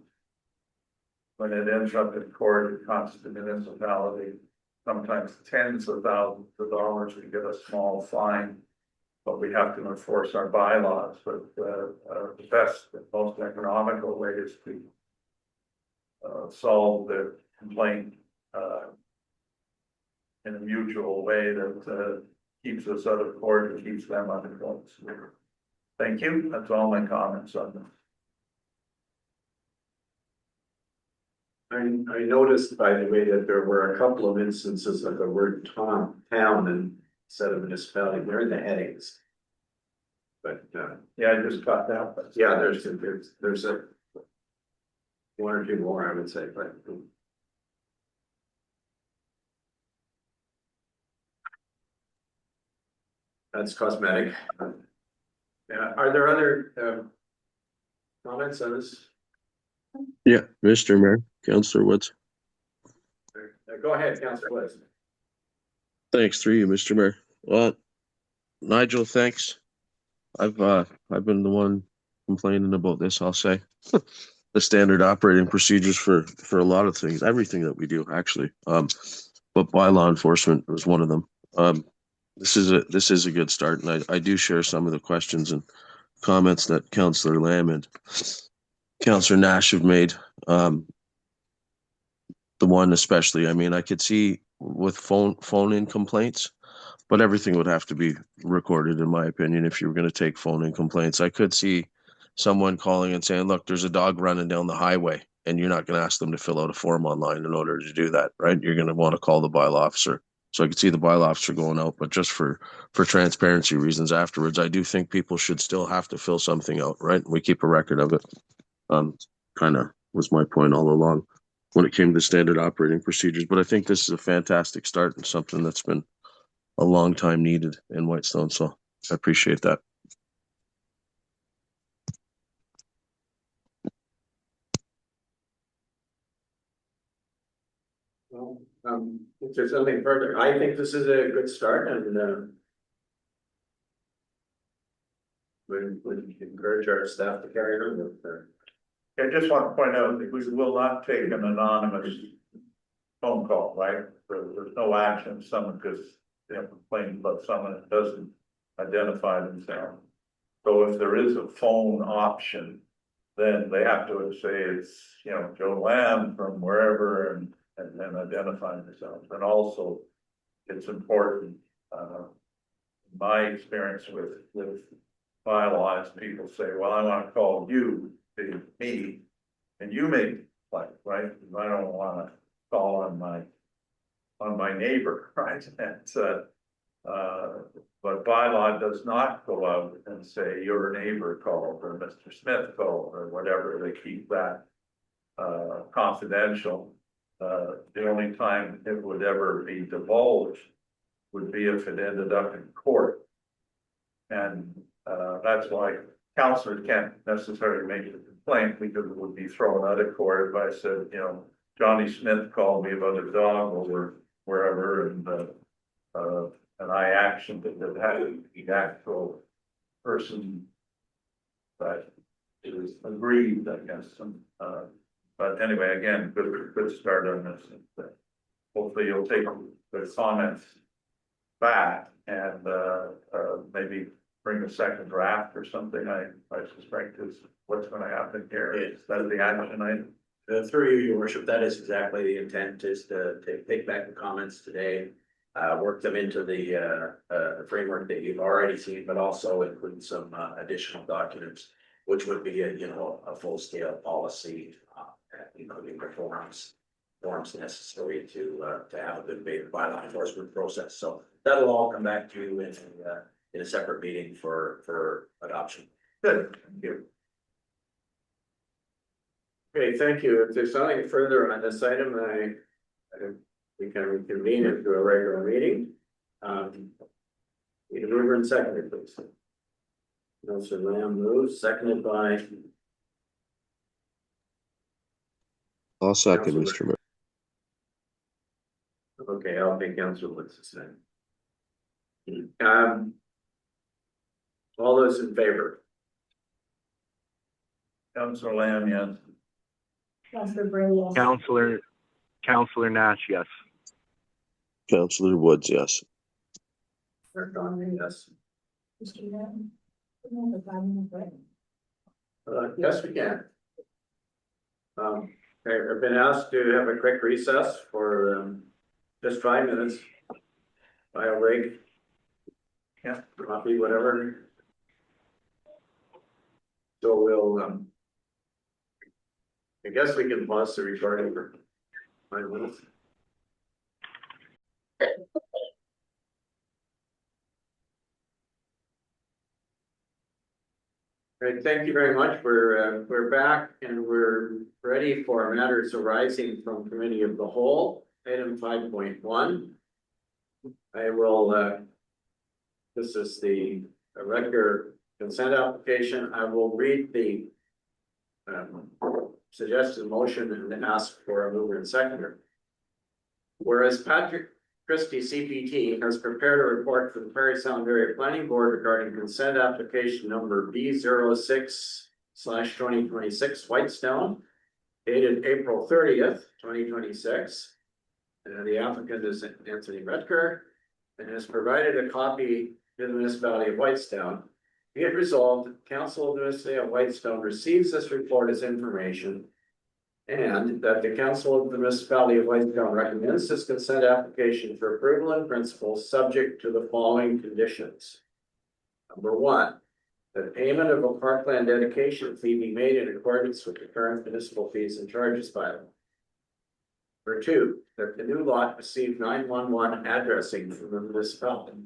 when it ends up in court, it costs the municipality sometimes tens of thousands of dollars to get a small fine. But we have to enforce our bylaws, but the best and most economical way is to solve the complaint in a mutual way that keeps us out of court and keeps them under control. Thank you. That's all my comments on this. I noticed, by the way, that there were a couple of instances of the word town and instead of municipality, they're in the headings. But, Yeah, I just got that, but yeah, there's a one or two more, I would say, but. That's cosmetic. Yeah, are there other, comments on this? Yeah, Mr. Mayor, Councillor Woods. Go ahead, Councilor Woods. Thanks through you, Mr. Mayor. Well, Nigel, thanks. I've been the one complaining about this, I'll say. The standard operating procedures for a lot of things, everything that we do actually. But bylaw enforcement was one of them. This is a good start, and I do share some of the questions and comments that Councillor Lamb and Councillor Nash have made. The one especially, I mean, I could see with phone-in complaints, but everything would have to be recorded, in my opinion, if you were going to take phone-in complaints. I could see someone calling and saying, look, there's a dog running down the highway, and you're not going to ask them to fill out a form online in order to do that, right? You're going to want to call the bylaw officer. So I could see the bylaw officer going out, but just for transparency reasons afterwards, I do think people should still have to fill something out, right? We keep a record of it. Kind of was my point all along when it came to standard operating procedures. But I think this is a fantastic start and something that's been a long time needed in Whitestone. So I appreciate that. Well, if there's nothing further, I think this is a good start and, we encourage our staff to carry on with their. I just want to point out that we will not take an anonymous phone call, right? There's no action, someone just, complaining about someone that doesn't identify themselves. So if there is a phone option, then they have to say it's, Joe Lamb from wherever and then identify themselves. And also, it's important, my experience with bylaws, people say, well, I want to call you to me, and you make like, right? I don't want to call on my neighbor, right? And but bylaw does not go out and say your neighbor called or Mr. Smith called or whatever. They keep that confidential. The only time it would ever be divulged would be if it ended up in court. And that's why counselors can't necessarily make a complaint because it would be thrown out of court if I said, Johnny Smith called me about a dog over wherever and I actioned it, that had the actual person that is aggrieved, I guess. But anyway, again, good start on this. Hopefully you'll take the comments back and maybe bring a second draft or something. I suspect is what's going to happen here. Is that the action item? Through you, your worship, that is exactly the intent, is to take back the comments today, work them into the framework that you've already seen, but also include some additional documents, which would be a full-scale policy, including the forms necessary to have a good bylaw enforcement process. So that'll all come back to you in a separate meeting for adoption. Good, thank you. Okay, thank you. If there's nothing further on this item, I we can reconvene into a regular meeting. Need a mover and seconder, please. Councilor Lamb moves, seconded by I'll second, Councilor- Mr. Mayor. Okay, I'll take Councilor Woods to say. All those in favor? Councilor Lamb, yes. Councilor Bray, yes. Counselor Nash, yes. Counselor Woods, yes. Clerk Conley, yes. Mr. Mayor, remember the timing of it? Yes, we can. I've been asked to have a quick recess for, just 5 minutes. By a break. Yeah. Coffee, whatever. So we'll, I guess we can pause the recording for 5 minutes. Great, thank you very much. We're back and we're ready for matters arising from committee of the whole, item 5.1. I will, this is the regular consent application. I will read the suggested motion and ask for a mover and seconder. Whereas Patrick Christie CPT has prepared a report for the Prairie Sound Area Planning Board regarding consent application number B06/2026 Whitestone, dated April 30th, 2026. The applicant is Anthony Redker and has provided a copy to the municipality of Whitestone. Be it resolved, that the Council of the Municipality of Whitestone receives this report as information, and that the Council of the Municipality of Whitestone recommends this consent application for approval in principle, subject to the following conditions. Number one, that payment of a parkland dedication fee be made in accordance with the current municipal fees and charges bylaw. Number two, that the new lot receive 911 addressing from the municipality.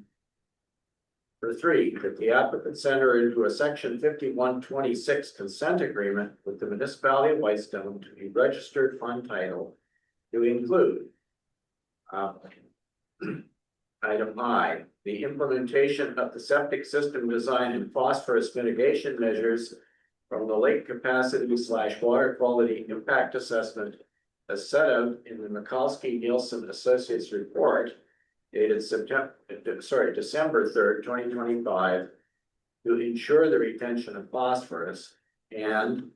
Number three, that the applicant enter into a section 5126 consent agreement with the municipality of Whitestone to be registered fund title to include item I, the implementation of the septic system design and phosphorus mitigation measures from the lake capacity / water quality impact assessment as set out in the Mikulski Nielsen Associates report dated December 3rd, 2025, to ensure the retention of phosphorus, and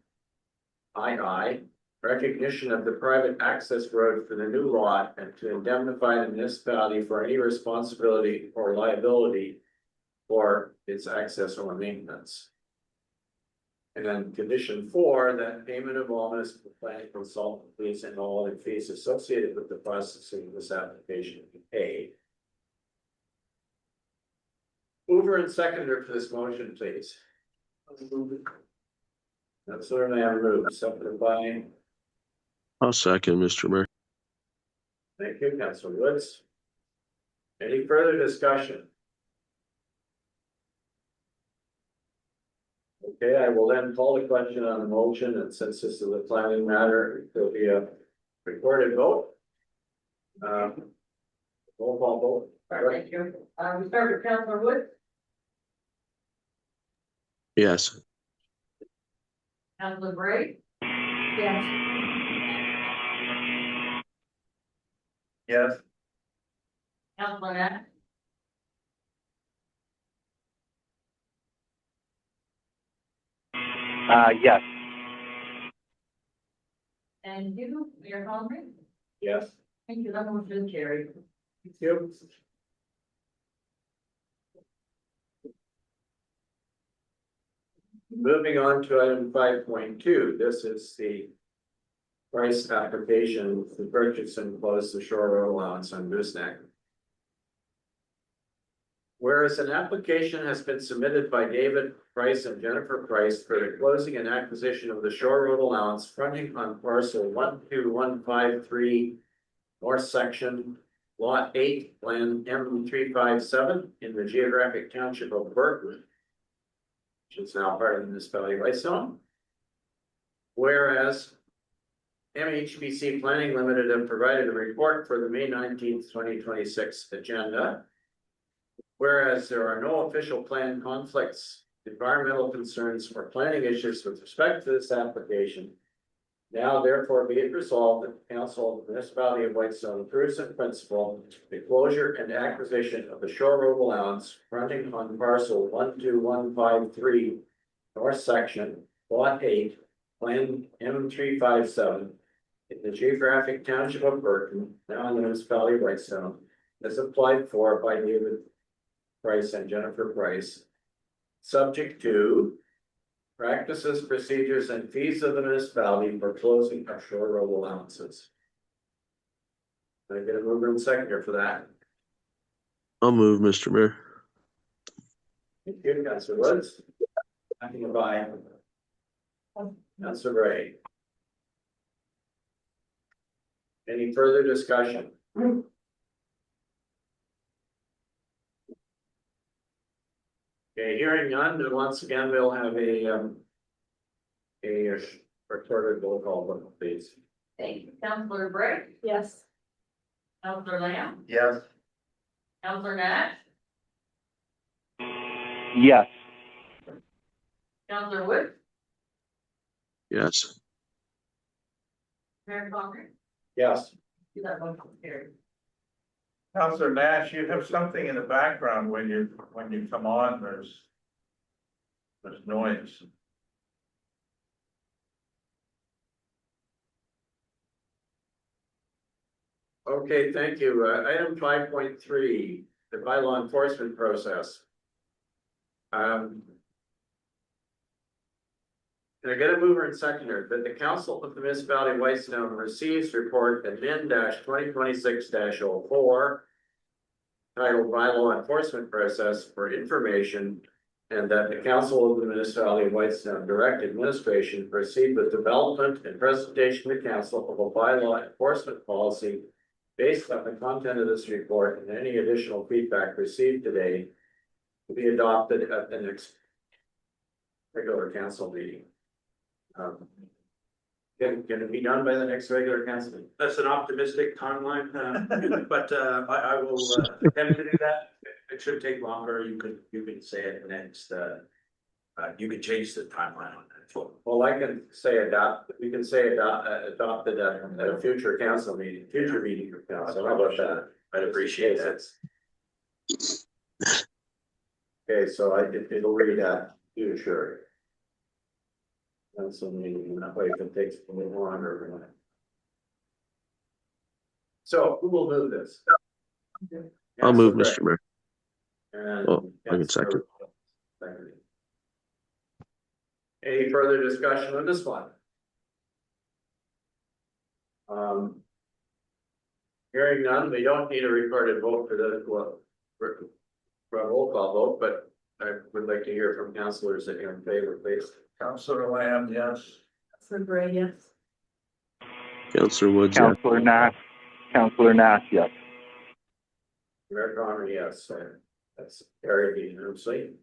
II, recognition of the private access road for the new lot and to indemnify the municipality for any responsibility or liability for its access or maintenance. And then condition 4, that payment of all municipal planning consultant fees and all other fees associated with the processing of this application be paid. Mover and seconder for this motion, please. Councilor Lamb moves, seconded by, I'll second, Mr. Mayor. thank you, Councilor Woods. Any further discussion? Okay, I will then call the question on the motion, and since this is a planning matter, there'll be a recorded vote. Roll call vote. Thank you. We start with Councilor Wood, Yes. Councilor Bray, Yes. Yes. Councilor Nash, Yes. and you, Mayor Holmgren. Yes. Thank you, that motion is carried. Thank you. Moving on to item 5.2, this is the price application to purchase and close the shore road allowance on Gooseneck. Whereas an application has been submitted by David Price and Jennifer Price for the closing and acquisition of the shore road allowance fronting on parcel 12153 north section, lot 8, land M357 in the geographic township of Burton, which is now part of the municipality of Whitestone. Whereas MHBC Planning Limited have provided a report for the May 19th, 2026 agenda. Whereas there are no official plan conflicts, environmental concerns, or planning issues with respect to this application. Now therefore be it resolved that the Council of the Municipality of Whitestone approves in principle the closure and acquisition of the Shore Road allowance fronting on parcel 12153 north section, lot 8, plan M357 in the geographic township of Burton, now in the municipality of Whitestone, as applied for by David Price and Jennifer Price, subject to practices, procedures, and fees of the municipality for closing of shore road allowances. Can I get a mover and seconder for that? I'll move, Mr. Mayor. Thank you, Councilor Woods. Seconded by Councilor Ray. Any further discussion? Okay, hearing none, and once again, we'll have a recorded roll call vote, please. Thank you. Counselor Bray, Yes. Counselor Lamb, Yes. Counselor Nash, Yes. Counselor Wood, Yes. Mayor Conley. Yes. That motion carried. Counselor Nash, you have something in the background when you come on, there's noise. Okay, thank you. Item 5.3, the bylaw enforcement process. Can I get a mover and seconder that the Council of the Municipality of Whitestone receives report admin-2026-04 titled bylaw enforcement process for information, and that the Council of the Municipality of Whitestone direct administration proceed with development and presentation to Council of a bylaw enforcement policy based on the content of this report and any additional feedback received today to be adopted at the next regular council meeting. Can it be done by the next regular council meeting? That's an optimistic timeline, but I will attempt to do that. It should take longer. You could say it next, you could change the timeline on that. Well, I can say we can say adopted at a future council meeting, future meeting of council. How about that? I'd appreciate that. Okay, so it'll read that, you sure. Council meeting, that way if it takes a little longer. So who will move this? I'll move, Councilor Mr. Mayor. Gray. And Oh, I can second. Second. Any further discussion on this one? Hearing none, we don't need a recorded vote for the, for a roll call vote, but I would like to hear from councilors that are in favor, please. Counselor Lamb, yes. Counselor Bray, yes. Councilor Woods, yes. Counselor Nash, yes. Mayor Connor, yes, that's carried unanimously.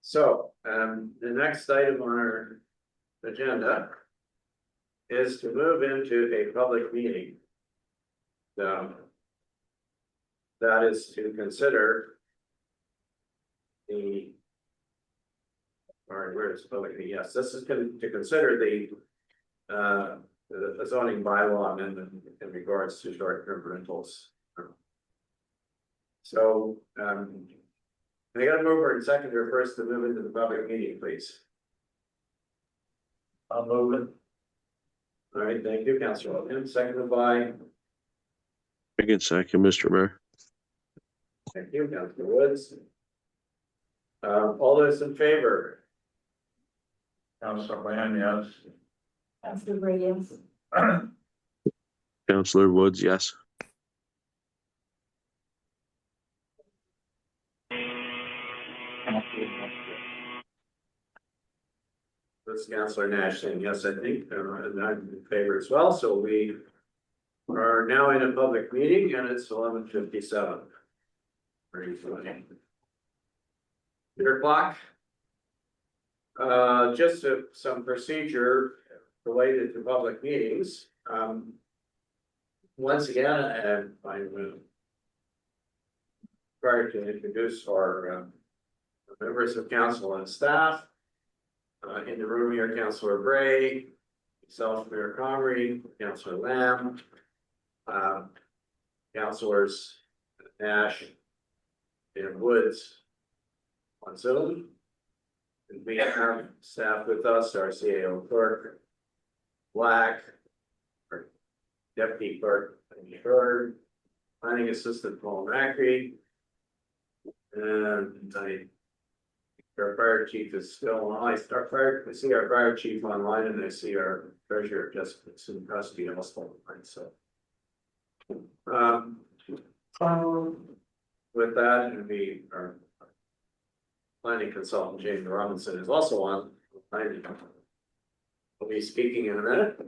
So, the next item on our agenda is to move into a public meeting. That is to consider the, or where is public meeting? Yes, this is to consider the zoning bylaw amendment in regards to short-term rentals. So, I got a mover and seconder first to move into the public meeting, please. I'll move it. All right, thank you, Councilor Williams, seconded by, I can second, Mr. Mayor. thank you, Councilor Woods. All those in favor? Counselor Lamb, yes. Counselor Bray, yes. Councilor Woods, yes. This is Councilor Nash saying yes, I think, and I'm in favor as well, so we are now in a public meeting and it's 11:57. Ready for it. Peter clock, Just some procedure related to public meetings. Once again, I'm required to introduce our members of council and staff. In the room here, Councillor Bray, myself, Mayor Connery, Councillor Lamb, Councillors Nash and Woods on Zoom. And we have staff with us, our CAO clerk, Black, our deputy clerk, Amy Bird, planning assistant Paul Macri, and our fire chief is still on. I see our fire chief online, and I see our treasurer Jessica Sinkowski also online. So, with that, and our planning consultant James Robinson is also on. We'll be speaking in a minute.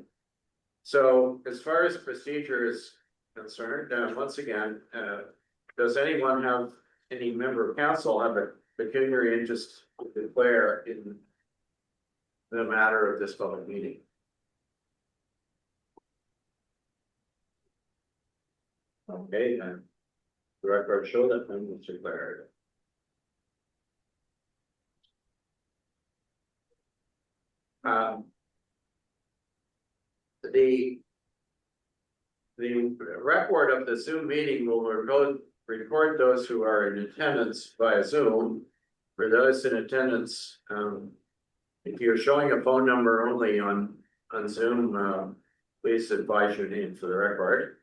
So, as far as procedure is concerned, once again, does anyone have any member of council have a pecuniary interest to declare in the matter of this public meeting? Okay, then the record show that then it's declared. The record of the Zoom meeting will record those who are in attendance via Zoom. For those in attendance, if you're showing a phone number only on Zoom, please advise your name for the record.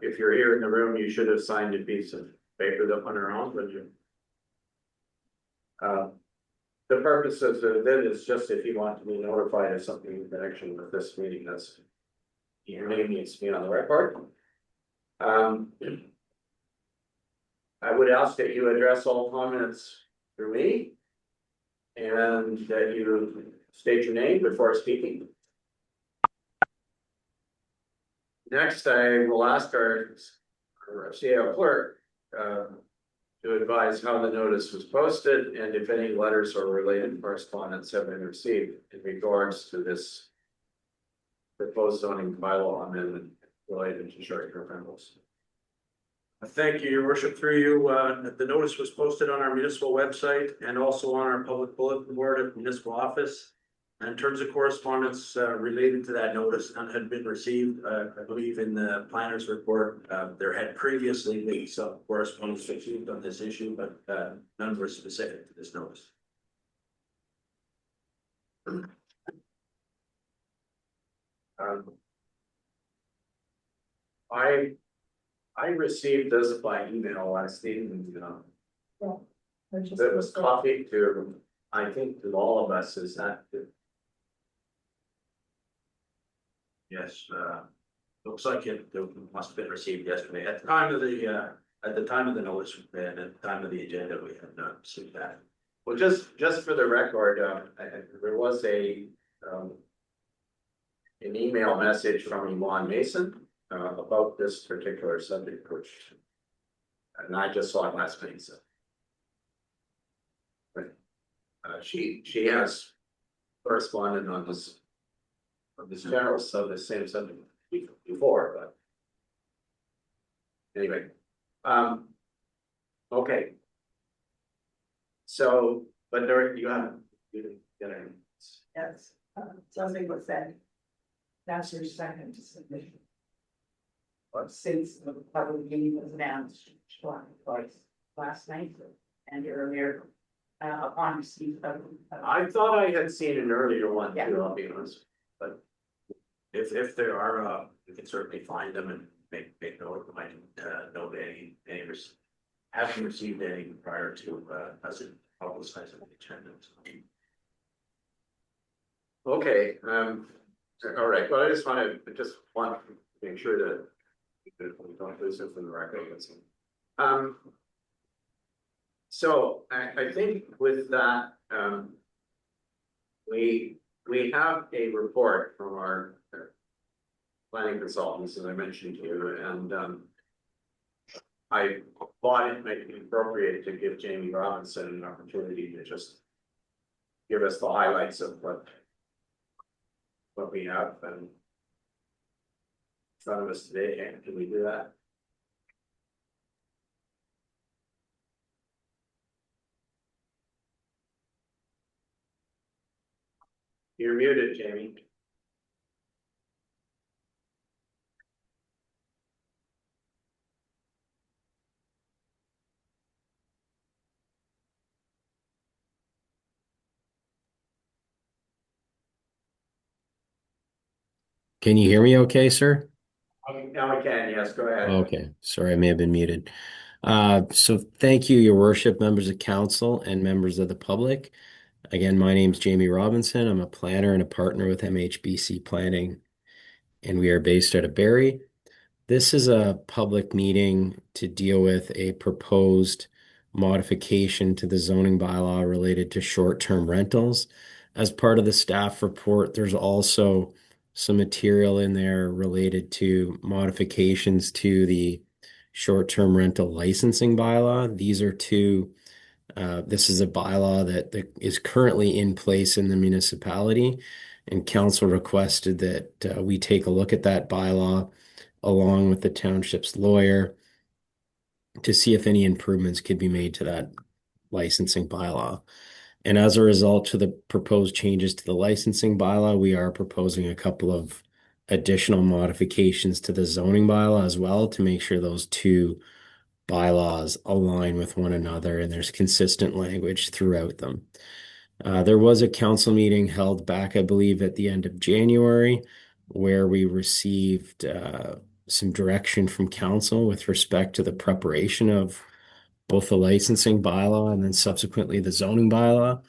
If you're here in the room, you should have signed a piece of paper that went around with you. The purpose of it is just if you want to be notified of something in connection with this meeting, that's your name needs to be on the record. I would ask that you address all comments through me and that you state your name before speaking. Next, I will ask our CAO clerk to advise how the notice was posted and if any letters or related correspondence have been received in regards to this proposed zoning bylaw amendment related to short-term rentals. Thank you, Your Worship. Through you, the notice was posted on our municipal website and also on our public bulletin board at the municipal office. In terms of correspondence related to that notice, none had been received. I believe in the planner's report, there had previously been some correspondence received on this issue, but none were specific to this notice. I received this by email last evening. Which is That was copied to, I think, to all of us. Is that? Yes, looks like it must have been received yesterday. At the time of the notice and at the time of the agenda, we had not seen that. Well, just for the record, there was an email message from Yvonne Mason about this particular subject, which, and I just saw it last night. So, but she has corresponded on this general the same subject before, but anyway, okay. So, but there you didn't get any. Yes, something was said. That's your second submission. Since the public meeting was announced twice last night and earlier upon receipt of. I thought I had seen an earlier one Yeah. too, I'll be honest, but If there are, we can certainly find them and make note of my note any haven't received any prior to us publicizing the agenda. okay, all right, well, I just want to make sure that we don't lose it from the record. So I think with that, we have a report from our planning consultants, as I mentioned to you, and I thought it might be appropriate to give Jamie Robinson an opportunity to just give us the highlights of what we have and in front of us today. Can we do that? You're muted, Jamie. Can you hear me okay, sir? Now we can, yes, go ahead. Okay, sorry, I may have been muted. So thank you, Your Worship, members of council and members of the public. Again, my name's Jamie Robinson. I'm a planner and a partner with MHBC Planning, and we are based out of Barrie. This is a public meeting to deal with a proposed modification to the zoning bylaw related to short-term rentals. As part of the staff report, there's also some material in there related to modifications to the short-term rental licensing bylaw. These are two. This is a bylaw that is currently in place in the municipality, and council requested that we take a look at that bylaw along with the township's lawyer to see if any improvements could be made to that licensing bylaw. And as a result to the proposed changes to the licensing bylaw, we are proposing a couple of additional modifications to the zoning bylaw as well to make sure those two bylaws align with one another and there's consistent language throughout them. There was a council meeting held back, I believe, at the end of January, where we received some direction from council with respect to the preparation of both the licensing bylaw and then subsequently the zoning bylaw,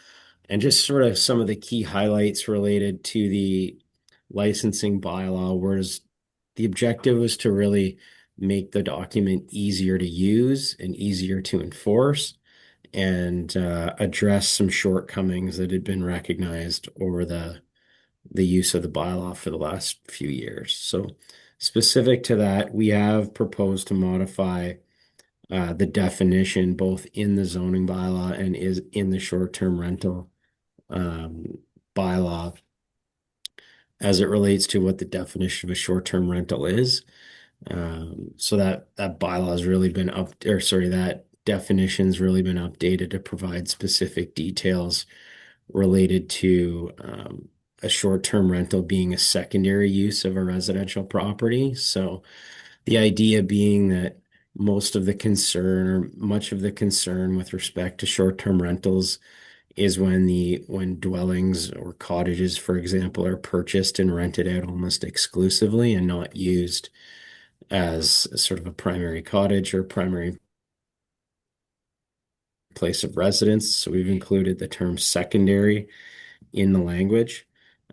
and just sort of some of the key highlights related to the licensing bylaw, whereas the objective was to really make the document easier to use and easier to enforce and address some shortcomings that had been recognized over the use of the bylaw for the last few years. So specific to that, we have proposed to modify the definition both in the zoning bylaw and is in the short-term rental bylaw as it relates to what the definition of a short-term rental is. So that bylaw has really been that definition's really been updated to provide specific details related to a short-term rental being a secondary use of a residential property. So the idea being that most of the concern or much of the concern with respect to short-term rentals is when dwellings or cottages, for example, are purchased and rented out almost exclusively and not used as sort of a primary cottage or primary place of residence. So we've included the term secondary in the language.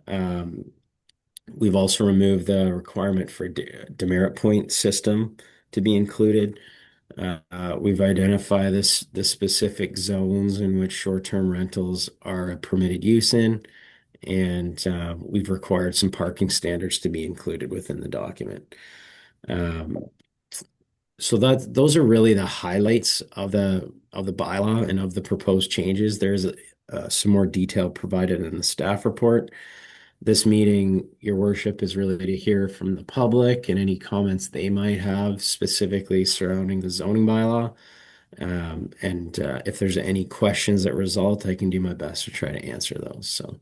We've also removed the requirement for demerit point system to be included. We've identified the specific zones in which short-term rentals are a permitted use in, and we've required some parking standards to be included within the document. So those are really the highlights of the bylaw and of the proposed changes. There's some more detail provided in the staff report. This meeting, Your Worship, is really to hear from the public and any comments they might have specifically surrounding the zoning bylaw. If there's any questions that result, I can do my best to try to answer those. So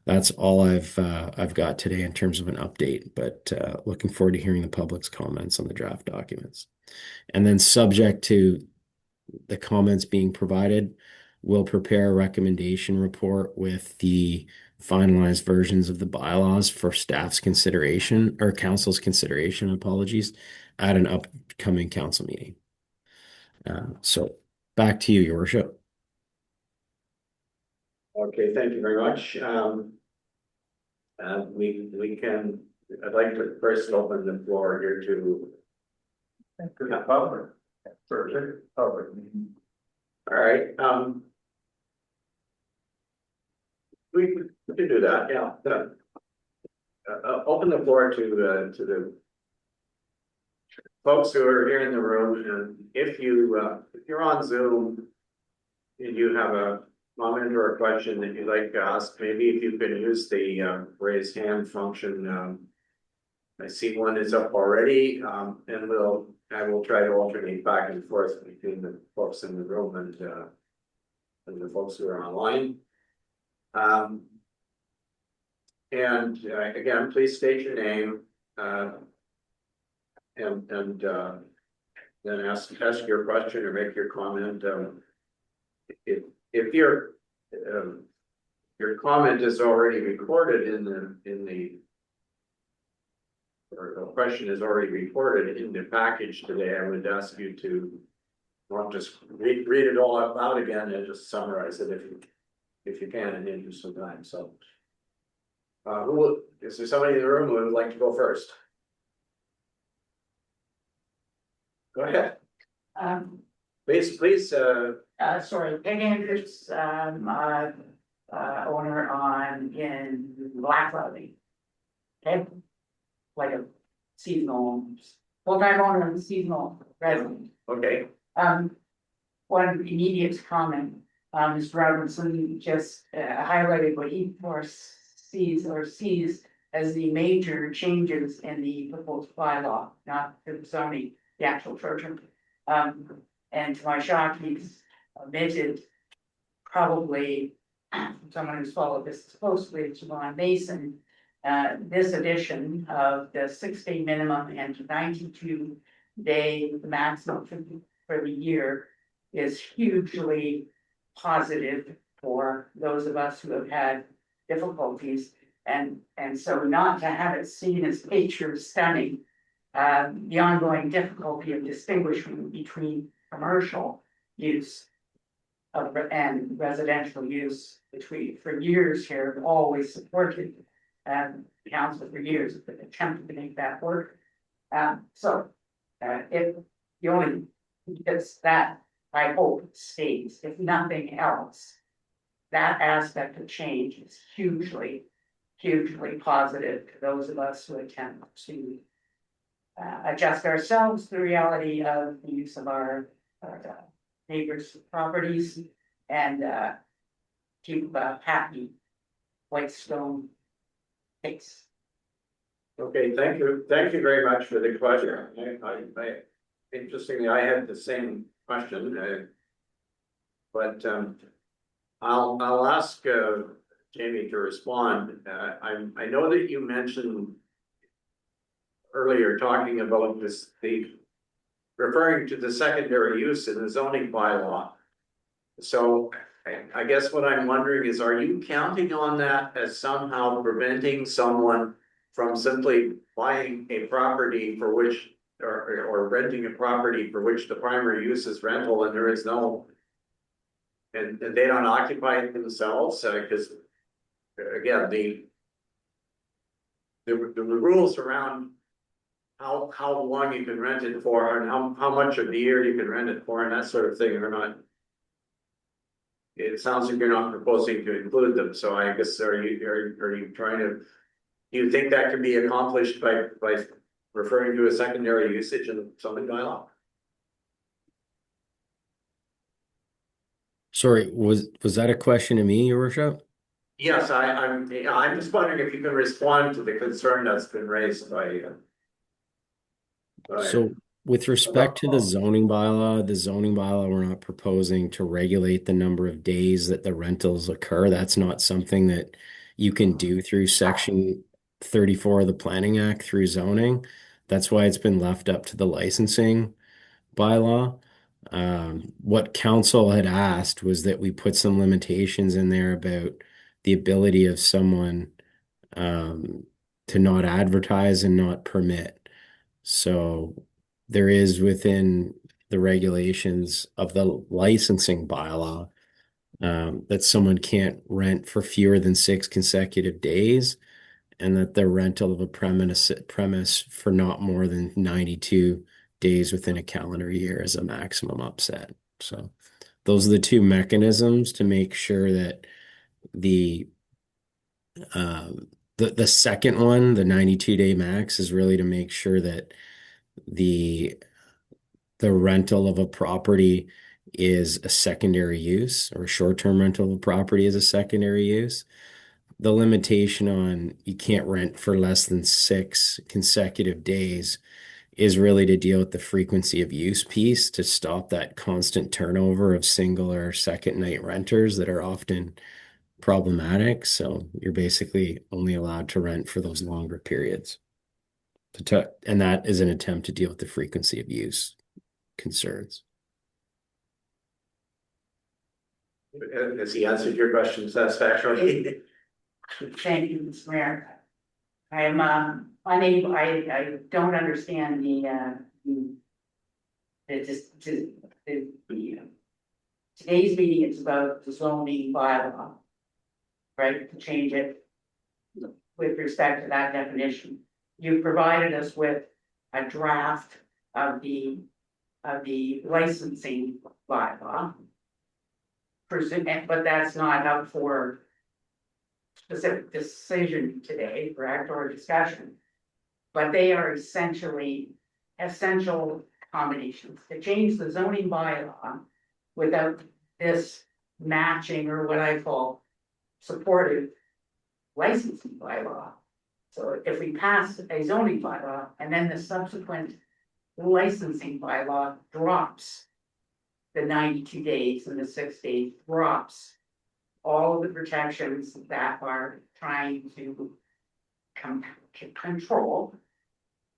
that's all I've got today in terms of an update, but looking forward to hearing the public's comments on the draft documents. And then subject to the comments being provided, we'll prepare a recommendation report with the finalized versions of the bylaws for staff's consideration or council's consideration, apologies, at an upcoming council meeting. So back to you, Your Worship. Okay, thank you very much. I'd like to first open the floor here to The public, public. all right, we can do that, yeah. Open the floor to the folks who are here in the room, and if you're on Zoom and you have a comment or a question that you'd like to ask, maybe if you can use the raise hand function. I see one is up already, and I will try to alternate back and forth between the folks in the room and the folks who are online. And again, please state your name, and then ask your question or make your comment. If your comment is already recorded in the or the question is already recorded in the package today, I would ask you to not just read it all out loud again and just summarize it if you can in the interest of time. So, is there somebody in the room who would like to go first? Go ahead. Please. Sorry, Peg Andrews, owner in Black Valley. Okay. Like a seasonal, full-time owner and seasonal resident. Okay. One immediate comment, Mr. Robinson just highlighted what he foresees or sees as the major changes in the proposed bylaw, not the zoning, the actual version. And to my shock, he's omitted probably someone who's followed this closely, Javon Mason. This edition of the 6-day minimum and 92-day maximum for the year is hugely positive for those of us who have had difficulties. And so not to have it seen as picture stunning, the ongoing difficulty of distinguishing between commercial use and residential use for years here have always supported council for years have attempted to make that work. If the only, because that I hope stays, if nothing else, that aspect of change is hugely positive to those of us who attempt to adjust ourselves to the reality of the use of our neighbors' properties and keep happy Whitestone pace. Okay, thank you very much for the question. Interestingly, I had the same question, but I'll ask Jamie to respond. I know that you mentioned earlier talking about referring to the secondary use in the zoning bylaw. So I guess what I'm wondering is, are you counting on that as somehow preventing someone from simply buying a property for which, or renting a property for which the primary use is rental and there is no, and they don't occupy it themselves? Because again, the rules around how long you can rent it for and how much of the year you can rent it for and that sort of thing are not. It sounds like you're not proposing to include them, so I guess are you trying to? Do you think that can be accomplished by referring to a secondary usage in the zoning bylaw? Sorry, was that a question to me, Your Worship? Yes, I'm just wondering if you can respond to the concern that's been raised by. So with respect to the zoning bylaw, we're not proposing to regulate the number of days that the rentals occur. That's not something that you can do through section 34 of the Planning Act through zoning. That's why it's been left up to the licensing bylaw. What council had asked was that we put some limitations in there about the ability of someone to not advertise and not permit. So there is within the regulations of the licensing bylaw that someone can't rent for fewer than 6 consecutive days, and that the rental of a premise for not more than 92 days within a calendar year is a maximum upset. So those are the two mechanisms to make sure that the second one, the 92-day max, is really to make sure that the rental of a property is a secondary use, or a short-term rental of a property is a secondary use. The limitation on you can't rent for less than 6 consecutive days is really to deal with the frequency of use piece, to stop that constant turnover of single or second night renters that are often problematic. So you're basically only allowed to rent for those longer periods. And that is an attempt to deal with the frequency of use concerns. Has he answered your question satisfactorily? Thank you, Mr. Mayor. I am unable, I don't understand today's meeting is about the zoning bylaw. Right, to change it with respect to that definition. You provided us with a draft of the licensing bylaw. But that's not up for specific decision today, correct, or discussion. But they are essentially essential combinations. To change the zoning bylaw without this matching, or what I call supportive licensing bylaw. So if we pass a zoning bylaw and then the subsequent licensing bylaw drops the 92 days and the 6 days, drops all of the protections that are trying to control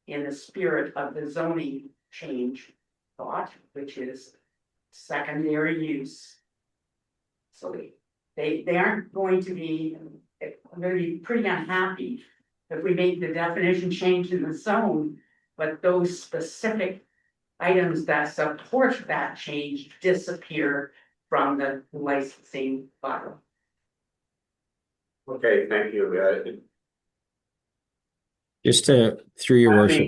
in the spirit of the zoning change thought, which is secondary use. So they aren't going to be, I'm going to be pretty unhappy if we make the definition change in the zone, but those specific items that support that change disappear from the licensing bylaw. Okay, thank you. Just through your worship.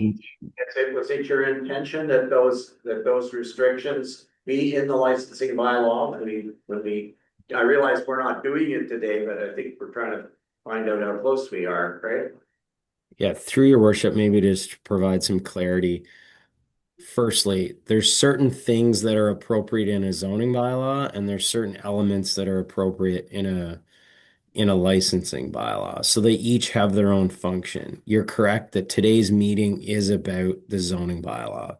Was it your intention that those restrictions be in the licensing bylaw when we I realize we're not doing it today, but I think we're trying to find out how close we are, right? Yeah, through your worship, maybe just to provide some clarity. Firstly, there's certain things that are appropriate in a zoning bylaw, and there's certain elements that are appropriate in a licensing bylaw. So they each have their own function. You're correct that today's meeting is about the zoning bylaw.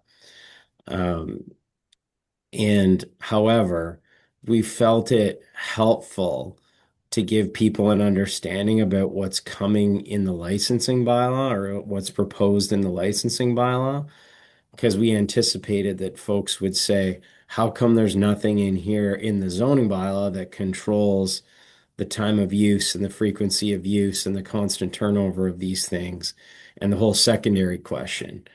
And however, we felt it helpful to give people an understanding about what's coming in the licensing bylaw, or what's proposed in the licensing bylaw, because we anticipated that folks would say, how come there's nothing in here in the zoning bylaw that controls the time of use and the frequency of use and the constant turnover of these things, and the whole secondary question.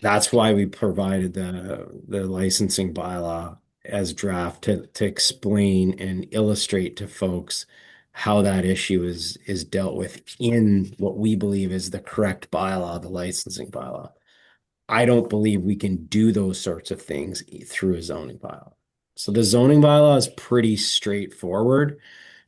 That's why we provided the licensing bylaw as draft to explain and illustrate to folks how that issue is dealt with in what we believe is the correct bylaw, the licensing bylaw. I don't believe we can do those sorts of things through a zoning bylaw. So the zoning bylaw is pretty straightforward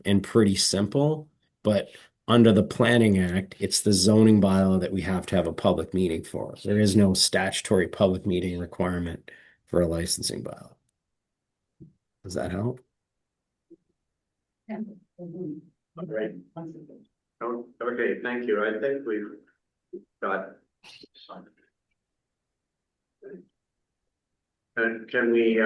and pretty simple, but under the Planning Act, it's the zoning bylaw that we have to have a public meeting for. There is no statutory public meeting requirement for a licensing bylaw. Does that help? Right. Oh, okay, thank you. I think we've got. And can we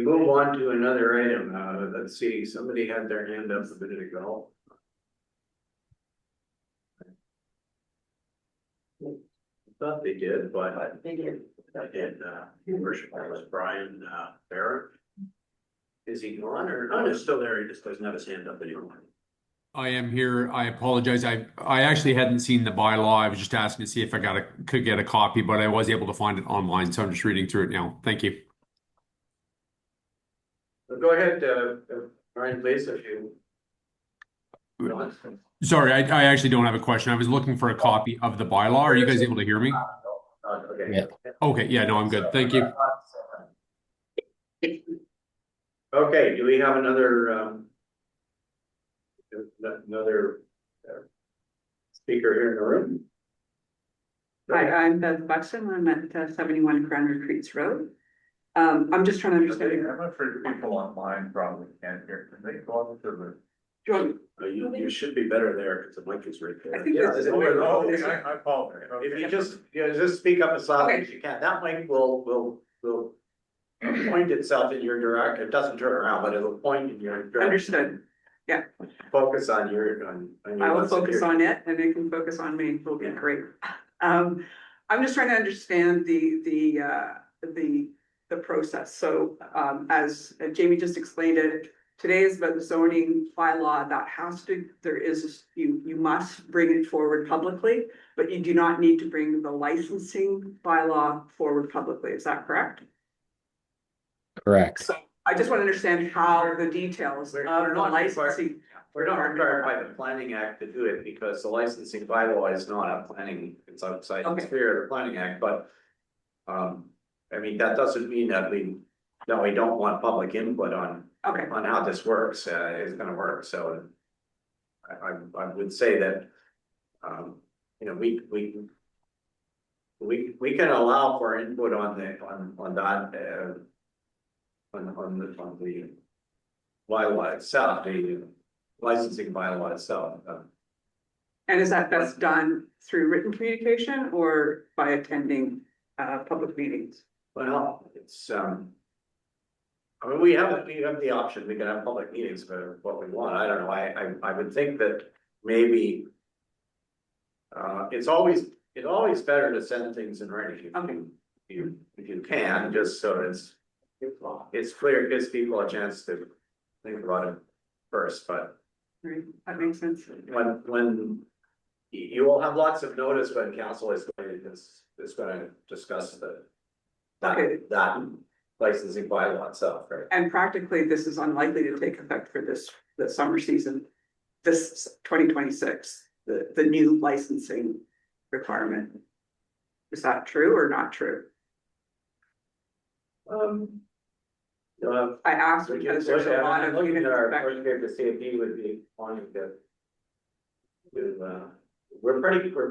move on to another item? Let's see, somebody had their hand up a minute ago. I thought they did, but They did. I did. Your worship, that was Brian Barrett. Is he gone or? Oh, he's still there. He just doesn't have his hand up anymore. I am here. I apologize. I actually hadn't seen the bylaw. I was just asking to see if I could get a copy, but I was able to find it online, so I'm just reading through it now. Thank you. Go ahead, Brian, please, if you. Sorry, I actually don't have a question. I was looking for a copy of the bylaw. Are you guys able to hear me? Okay. Yeah. Okay, yeah, no, I'm good. Thank you. Okay, do we have another speaker here in the room? Hi, I'm Beth Buxton. I'm at 71 Grand Retreats Road. I'm just trying to understand. I'm afraid people online probably can't hear. Can they go up to the? John, You should be better there because the mic is right I there. think Yeah, this is. it's Oh, okay, I apologize. If you just speak up as loud as you can, that mic will point itself in your direction. It doesn't turn around, but it'll point in your direction. Understood. Focus on your, on your. I will focus on it and it can focus on me. Will be great. I'm just trying to understand the process. So, as Jamie just explained it, today is about the zoning bylaw that you must bring it forward publicly, but you do not need to bring the licensing bylaw forward publicly. Is that correct? Correct. So I just want to understand how the details of We're the not required- licensing. We're not required by the planning act to do it because the licensing bylaw is not a planning, it's outside the Okay. sphere of the planning act, but. I mean, that doesn't mean that we don't want public input on Okay, how this works, is gonna work, so. I would say that, you know, we can allow for input on that, on the bylaw itself, the licensing bylaw itself. and is that best done through written communication or by attending public meetings? Well, it's, I mean, we have the option, we can have public meetings for what we want, I don't know, I would think that maybe. It's always better to send things in writing if you can, just so it's clear, it gives people a chance to think about it first, but. Right, that makes sense. When you will have lots of notice when council is going to discuss Okay. that licensing bylaw itself, right? And practically, this is unlikely to take effect for the summer season, this 2026, the new licensing requirement. Is that true or not true? I asked because there's a lot of. Looking at our units first paper, to see if he would be wanting to. We're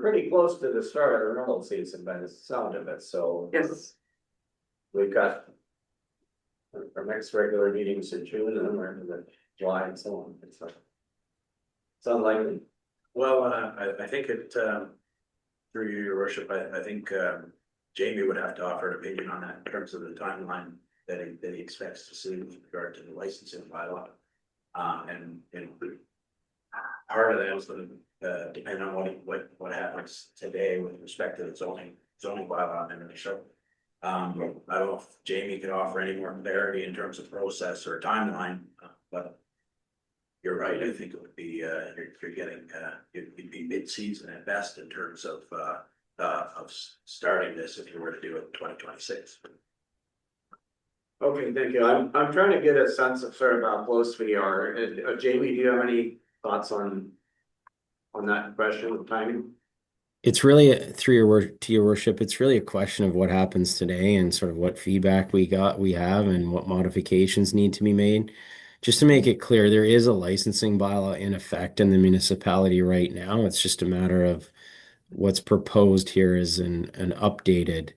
pretty close to the start of the rental season by the sound of it, so. Yes, We've got. Our next regular meetings in June and then we're into the July and so on, it's unlikely. Well, I think through you, your worship, I think Jamie would have to offer an opinion on that in terms of the timeline that he expects to see with regard to the licensing bylaw. And part of that is going to depend on what happens today with respect to the zoning bylaw amendment. So I don't know if Jamie could offer any more clarity in terms of process or timeline, but you're right. I think it would be you're getting it'd be mid-season at best in terms of starting this if you were to do it in 2026. Okay, thank you. I'm trying to get a sense of sort of how close we are. Jamie, do you have any thoughts on that question of timing? It's really to your worship, it's really a question of what happens today and sort of what feedback we have and what modifications need to be made. Just to make it clear, there is a licensing bylaw in effect in the municipality right now. It's just a matter of what's proposed here is an updated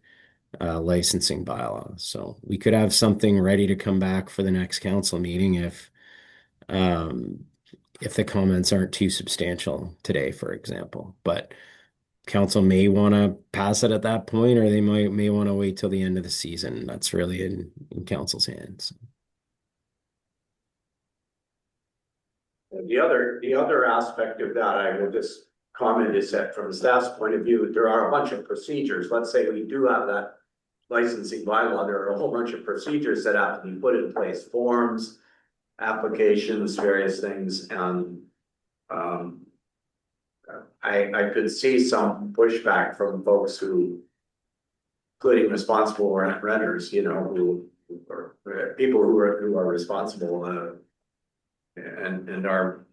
licensing bylaw. So we could have something ready to come back for the next council meeting if the comments aren't too substantial today, for example. But council may want to pass it at that point, or they may want to wait till the end of the season. That's really in council's hands. The other aspect of that, I will just comment, is that from staff's point of view, there are a bunch of procedures. Let's say we do have that licensing bylaw, there are a whole bunch of procedures that have to be put in place, forms, applications, various things, and I could see some pushback from folks who, including responsible renters, you know, who are people who are responsible and are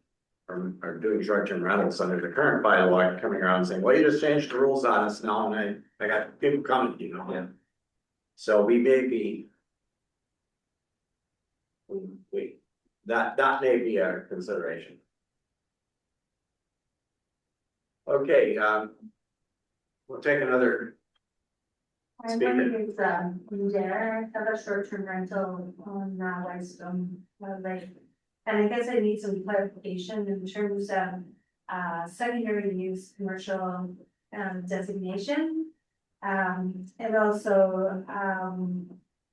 doing short-term rentals under the current bylaw, coming around saying, well, you just changed the rules on us now, and I got people coming, you know. Yeah. So we may be. That may be a consideration. We'll take another. I'm wondering if, Dare have a short-term rental on, Whitestone, Lake. And I guess I need some clarification in terms of, secondary use commercial, designation. And also,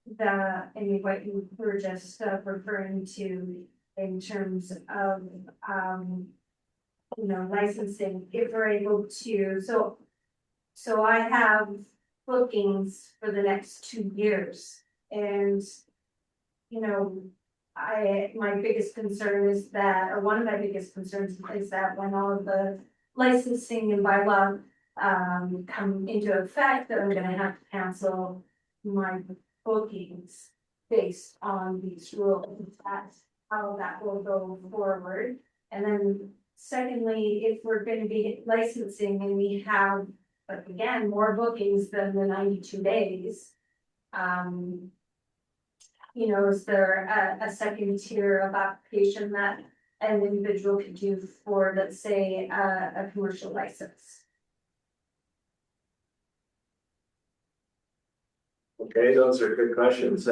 what you were just referring to in terms of, licensing, if we're able to, so I have bookings for the next 2 years, and, my biggest concern is that, or one of my biggest concerns is that when all of the licensing and bylaw come into effect, that I'm gonna have to cancel my bookings based on these rules. That's how that will go forward. And then secondly, if we're gonna be licensing and we have, but again, more bookings than the 92 days, is there a second tier of application that an individual could do for, let's say, a commercial license? Okay, those are good questions.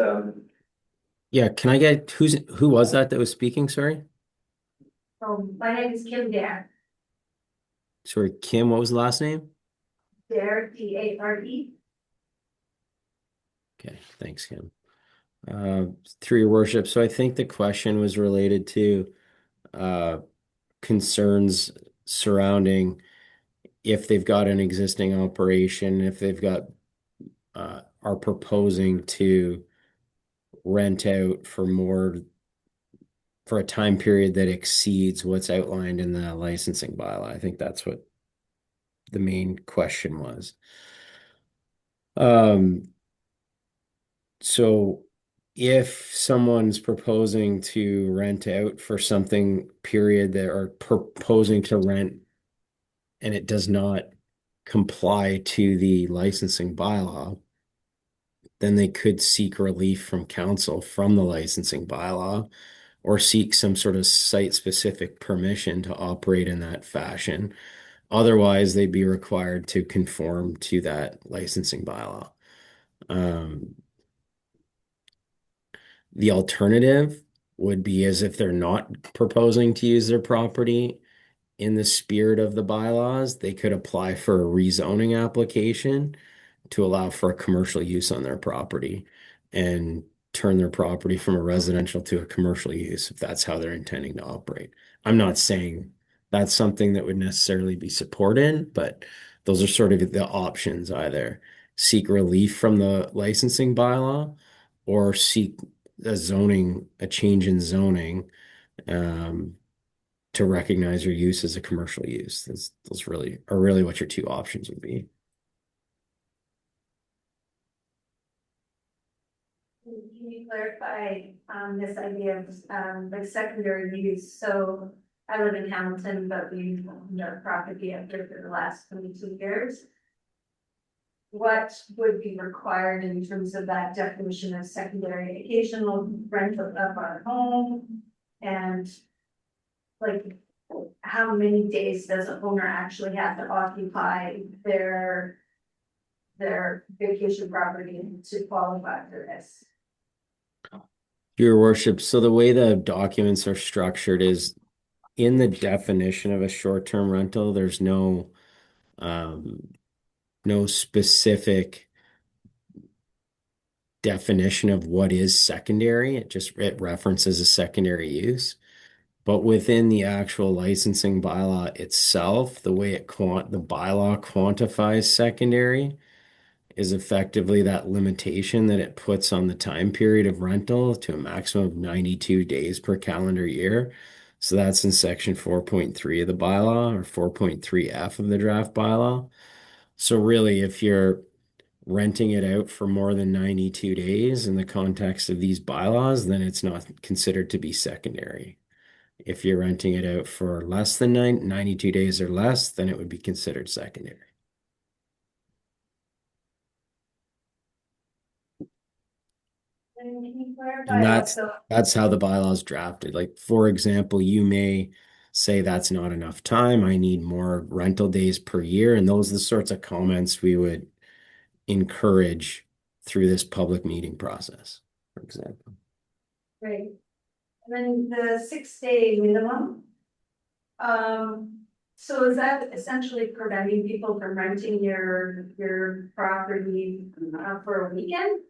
Yeah, can I get who was that was speaking? Sorry. My name is Kim Dare. Sorry, Kim, what was the last name? Dare, Dare. Okay, thanks, Kim. Through your worship. So I think the question was related to concerns surrounding if they've got an existing operation, if they've got are proposing to rent out for a time period that exceeds what's outlined in the licensing bylaw. I think that's what the main question was. So if someone's proposing to rent out for something period that are proposing to rent and it does not comply to the licensing bylaw, then they could seek relief from council from the licensing bylaw or seek some sort of site-specific permission to operate in that fashion. Otherwise, they'd be required to conform to that licensing bylaw. The alternative would be as if they're not proposing to use their property in the spirit of the bylaws, they could apply for a rezoning application to allow for a commercial use on their property and turn their property from a residential to a commercial use if that's how they're intending to operate. I'm not saying that's something that would necessarily be supported, but those are sort of the options: either seek relief from the licensing bylaw or seek a change in zoning to recognize your use as a commercial use. Those really are what your two options would be. Can you clarify this idea of like secondary use? So I live in Hamilton, but we've owned our property up there for the last 22 years. What would be required in terms of that definition of secondary? Occasional rental of our home, and like how many days does an owner actually have to occupy their vacation property to qualify for this? Your worship, so the way the documents are structured is in the definition of a short-term rental, there's no specific definition of what is secondary. It references a secondary use. But within the actual licensing bylaw itself, the way the bylaw quantifies secondary is effectively that limitation that it puts on the time period of rental to a maximum of 92 days per calendar year. So that's in section 4.3 of the bylaw, or 4.3F of the draft bylaw. So really, if you're renting it out for more than 92 days in the context of these bylaws, then it's not considered to be secondary. If you're renting it out for less than 92 days or less, then it would be considered secondary. And can you clarify And also? that's how the bylaw is drafted. Like, for example, you may say that's not enough time. I need more rental days per year. And those are the sorts of comments we would encourage through this public meeting process, for example. Right. And then the 6-day minimum. So is that essentially preventing people from renting your property for a weekend?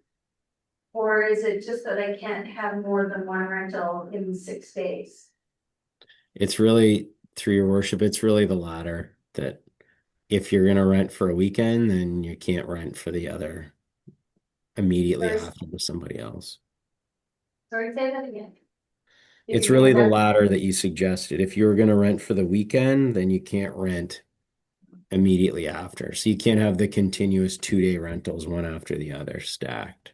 Or is it just that I can't have more than one rental in 6 days? It's really, through your worship, it's really the latter, that if you're going to rent for a weekend, then you can't rent for the other immediately There's- after to somebody else. Sorry, say that again. It's If you're really the gonna rent- latter that you suggested. If you're going to rent for the weekend, then you can't rent immediately after. So you can't have the continuous 2-day rentals one after the other stacked.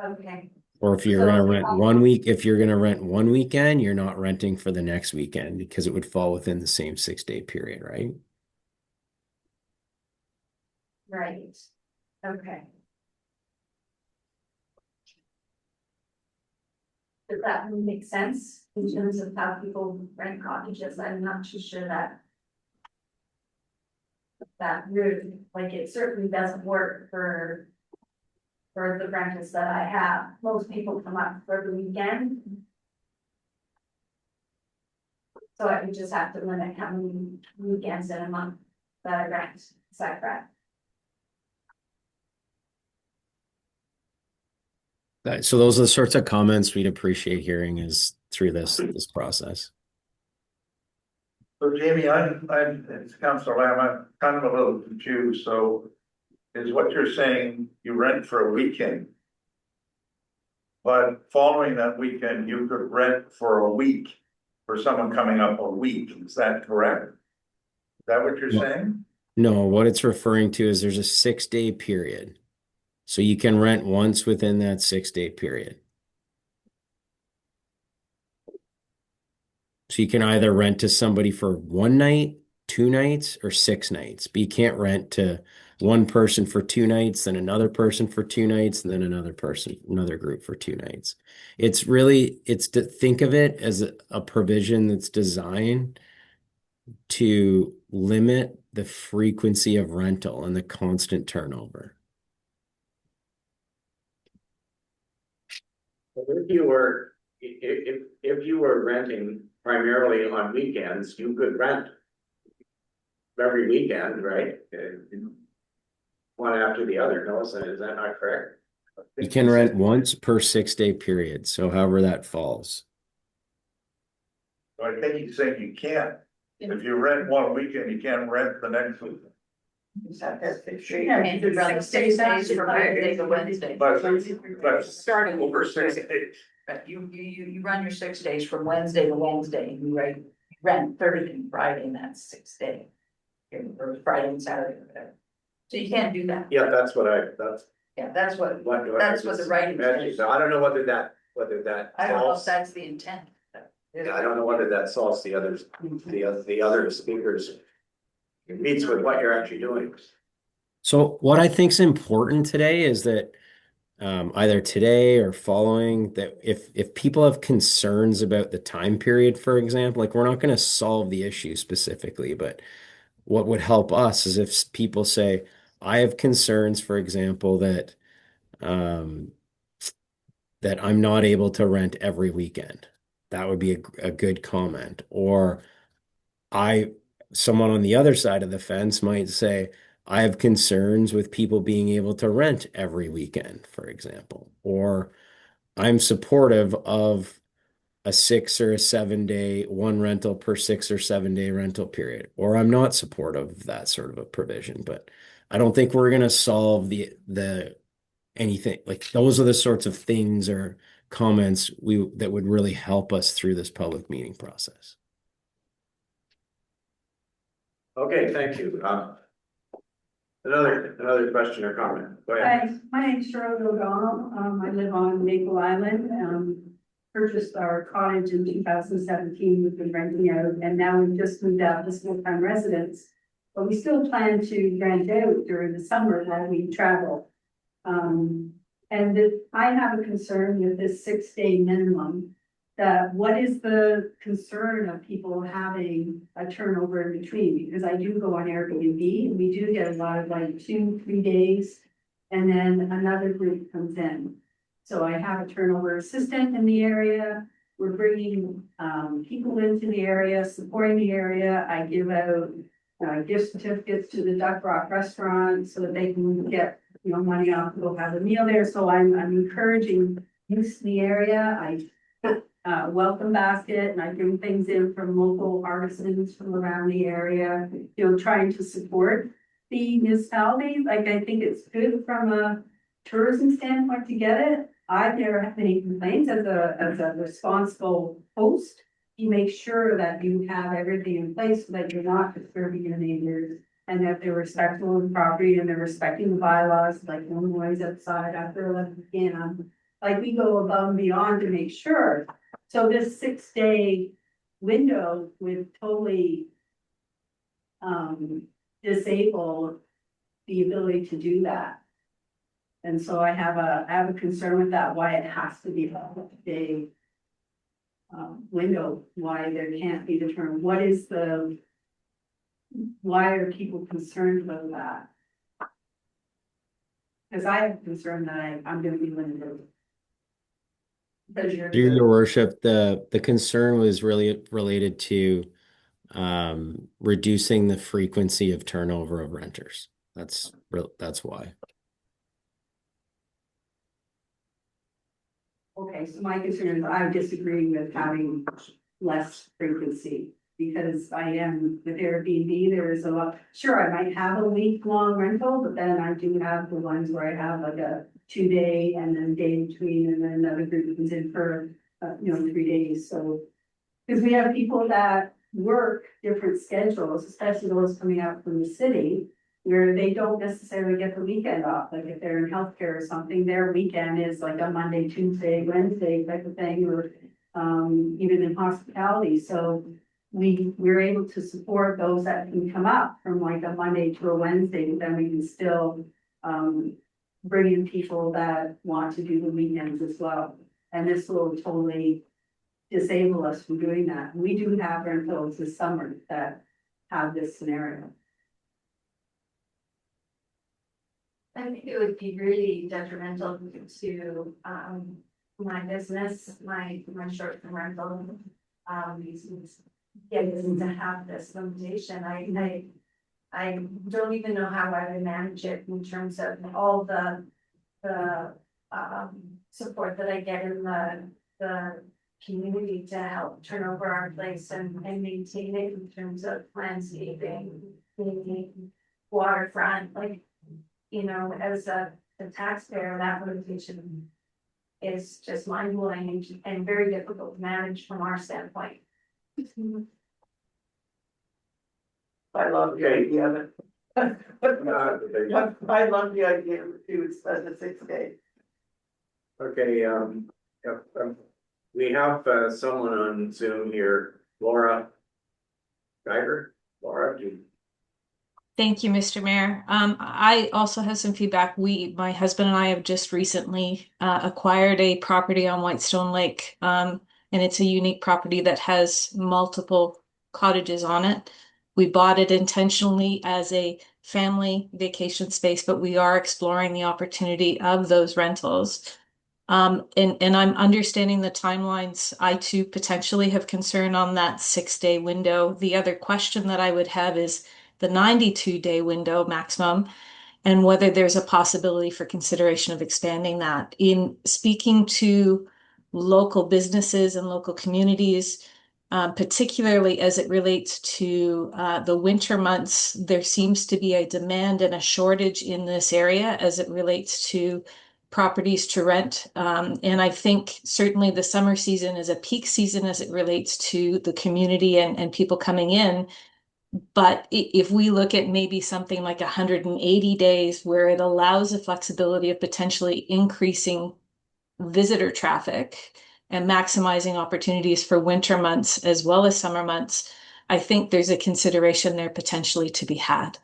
Okay, Or if you're So- going to rent 1 week, if you're going to rent 1 weekend, you're not renting for the next weekend because it would fall within the same 6-day period, right? right, okay. Does that make sense in terms of how people rent cottages? I'm not too sure that. That route, like it certainly doesn't work for. For the rentals that I have, most people come up for the weekend. So I would just have to limit how many weekends in a month that I rent, is that correct? So those are the sorts of comments we'd appreciate hearing is through this process. So Jamie, it's Councillor Lamb, I'm kind of a little confused, so is what you're saying, you rent for a weekend? But following that weekend, you could rent for a week for someone coming up a week, is that correct? Is that what you're No. saying? No, what it's referring to is there's a 6-day period. So you can rent once within that 6-day period. So you can either rent to somebody for 1 night, 2 nights, or 6 nights, but you can't rent to one person for 2 nights, then another person for 2 nights, and then another group for 2 nights. It's to think of it as a provision that's designed to limit the frequency of rental and the constant turnover. If you were renting primarily on weekends, you could rent every weekend, right? One after the other, no, is that not correct? You can rent once per 6-day period, so however that falls. I think he's saying you can't, if you rent one weekend, you can't rent the next weekend. Yeah, you could run 6 days from Monday to Wednesday. But Starting over 6 days. But you run your 6 days from Wednesday to Wednesday, and you rent Thursday and Friday, and that's 6 days. Or Friday and Saturday, or whatever. So you can't do that. Yeah, that's what That's what the writing says. So I don't know whether that I don't know if solves, that's the intent. I don't know whether that solves the other speakers. It meets with what you're actually doing. So what I think is important today is that either today or following, that if people have concerns about the time period, for example, like we're not going to solve the issue specifically, but what would help us is if people say, I have concerns, for example, that that I'm not able to rent every weekend. That would be a good comment. Or someone on the other side of the fence might say, I have concerns with people being able to rent every weekend, for example. Or I'm supportive of a 6 or a 7 day, one rental per 6 or 7 day rental period. Or I'm not supportive of that sort of a provision. But I don't think we're going to solve the anything. Like those are the sorts of things or comments that would really help us through this public meeting process. Okay, thank you. Another question or comment? Go ahead. Hi, my name's Charlotte O'Donnell. I live on Maple Island. Purchased our cottage in 2017. We've been renting out, and now we've just moved out as full-time residents. But we still plan to rent out during the summer while we travel. I have a concern with this 6-day minimum. that what is the concern of people having a turnover in between? Because I do go on Airbnb and we do get a lot of like 2-3 days. And then another group comes in. So I have a turnover assistant in the area. We're bringing people into the area, supporting the area. I give out gift certificates to the Duck Rock restaurant so that they can get, money off to go have a meal there. So I'm encouraging use in the area. I welcome basket and I bring things in from local artisans from around the area, trying to support the municipality. Like, I think it's good from a tourism standpoint to get it. I've never had any complaints as a responsible host. You make sure that you have everything in place so that you're not disturbing your neighbors and that they're respectful of the property and they're respecting the bylaws, like no noise outside after 11 p.m. Like, we go above and beyond to make sure. So this 6-day window would totally disable the ability to do that. And so I have a concern with that, why it has to be a 6-day window, why there can't be determined. Why are people concerned about that? Because I have a concern that I'm gonna be limited. Through your worship, the concern was really related to reducing the frequency of turnover of renters. That's why. Okay, so my concern is I disagree with having less frequency because I am with Airbnb, there is a lot, sure, I might have a week-long rental, but then I do have the ones where I have like a 2-day and then day between and then another group comes in for, 3 days. So, because we have people that work different schedules, especially those coming out from the city, where they don't necessarily get the weekend off. Like if they're in healthcare or something, their weekend is like a Monday, Tuesday, Wednesday type of thing, or even in hospitality. So we're able to support those that can come up from like a Monday to a Wednesday, but then we can still bring in people that want to do the weekends as well. And this will totally disable us from doing that. We do have rentals this summer that have this scenario. I think it would be really detrimental to my business, my short-term rental. Getting to have this limitation, I don't even know how I would manage it in terms of all the support that I get in the community to help turn over our place and maintain it in terms of landscaping, waterfront, like, as a taxpayer, that limitation is just mind-blowing and very difficult to manage from our standpoint. I love the idea of it. I love the idea of it, spend the 6 days. Okay, we have someone on Zoom here, Laura Geiger. Laura, do you? Thank you, Mr. Mayor. I also have some feedback. My husband and I have just recently acquired a property on Whitestone Lake, and it's a unique property that has multiple cottages on it. We bought it intentionally as a family vacation space, but we are exploring the opportunity of those rentals. And I'm understanding the timelines. I too potentially have concern on that 6-day window. The other question that I would have is the 92-day window maximum, and whether there's a possibility for consideration of expanding that. In speaking to local businesses and local communities, particularly as it relates to the winter months, there seems to be a demand and a shortage in this area as it relates to properties to rent. And I think certainly the summer season is a peak season as it relates to the community and people coming in. But if we look at maybe something like 180 days where it allows the flexibility of potentially increasing visitor traffic and maximizing opportunities for winter months as well as summer months, I think there's a consideration there potentially to be had.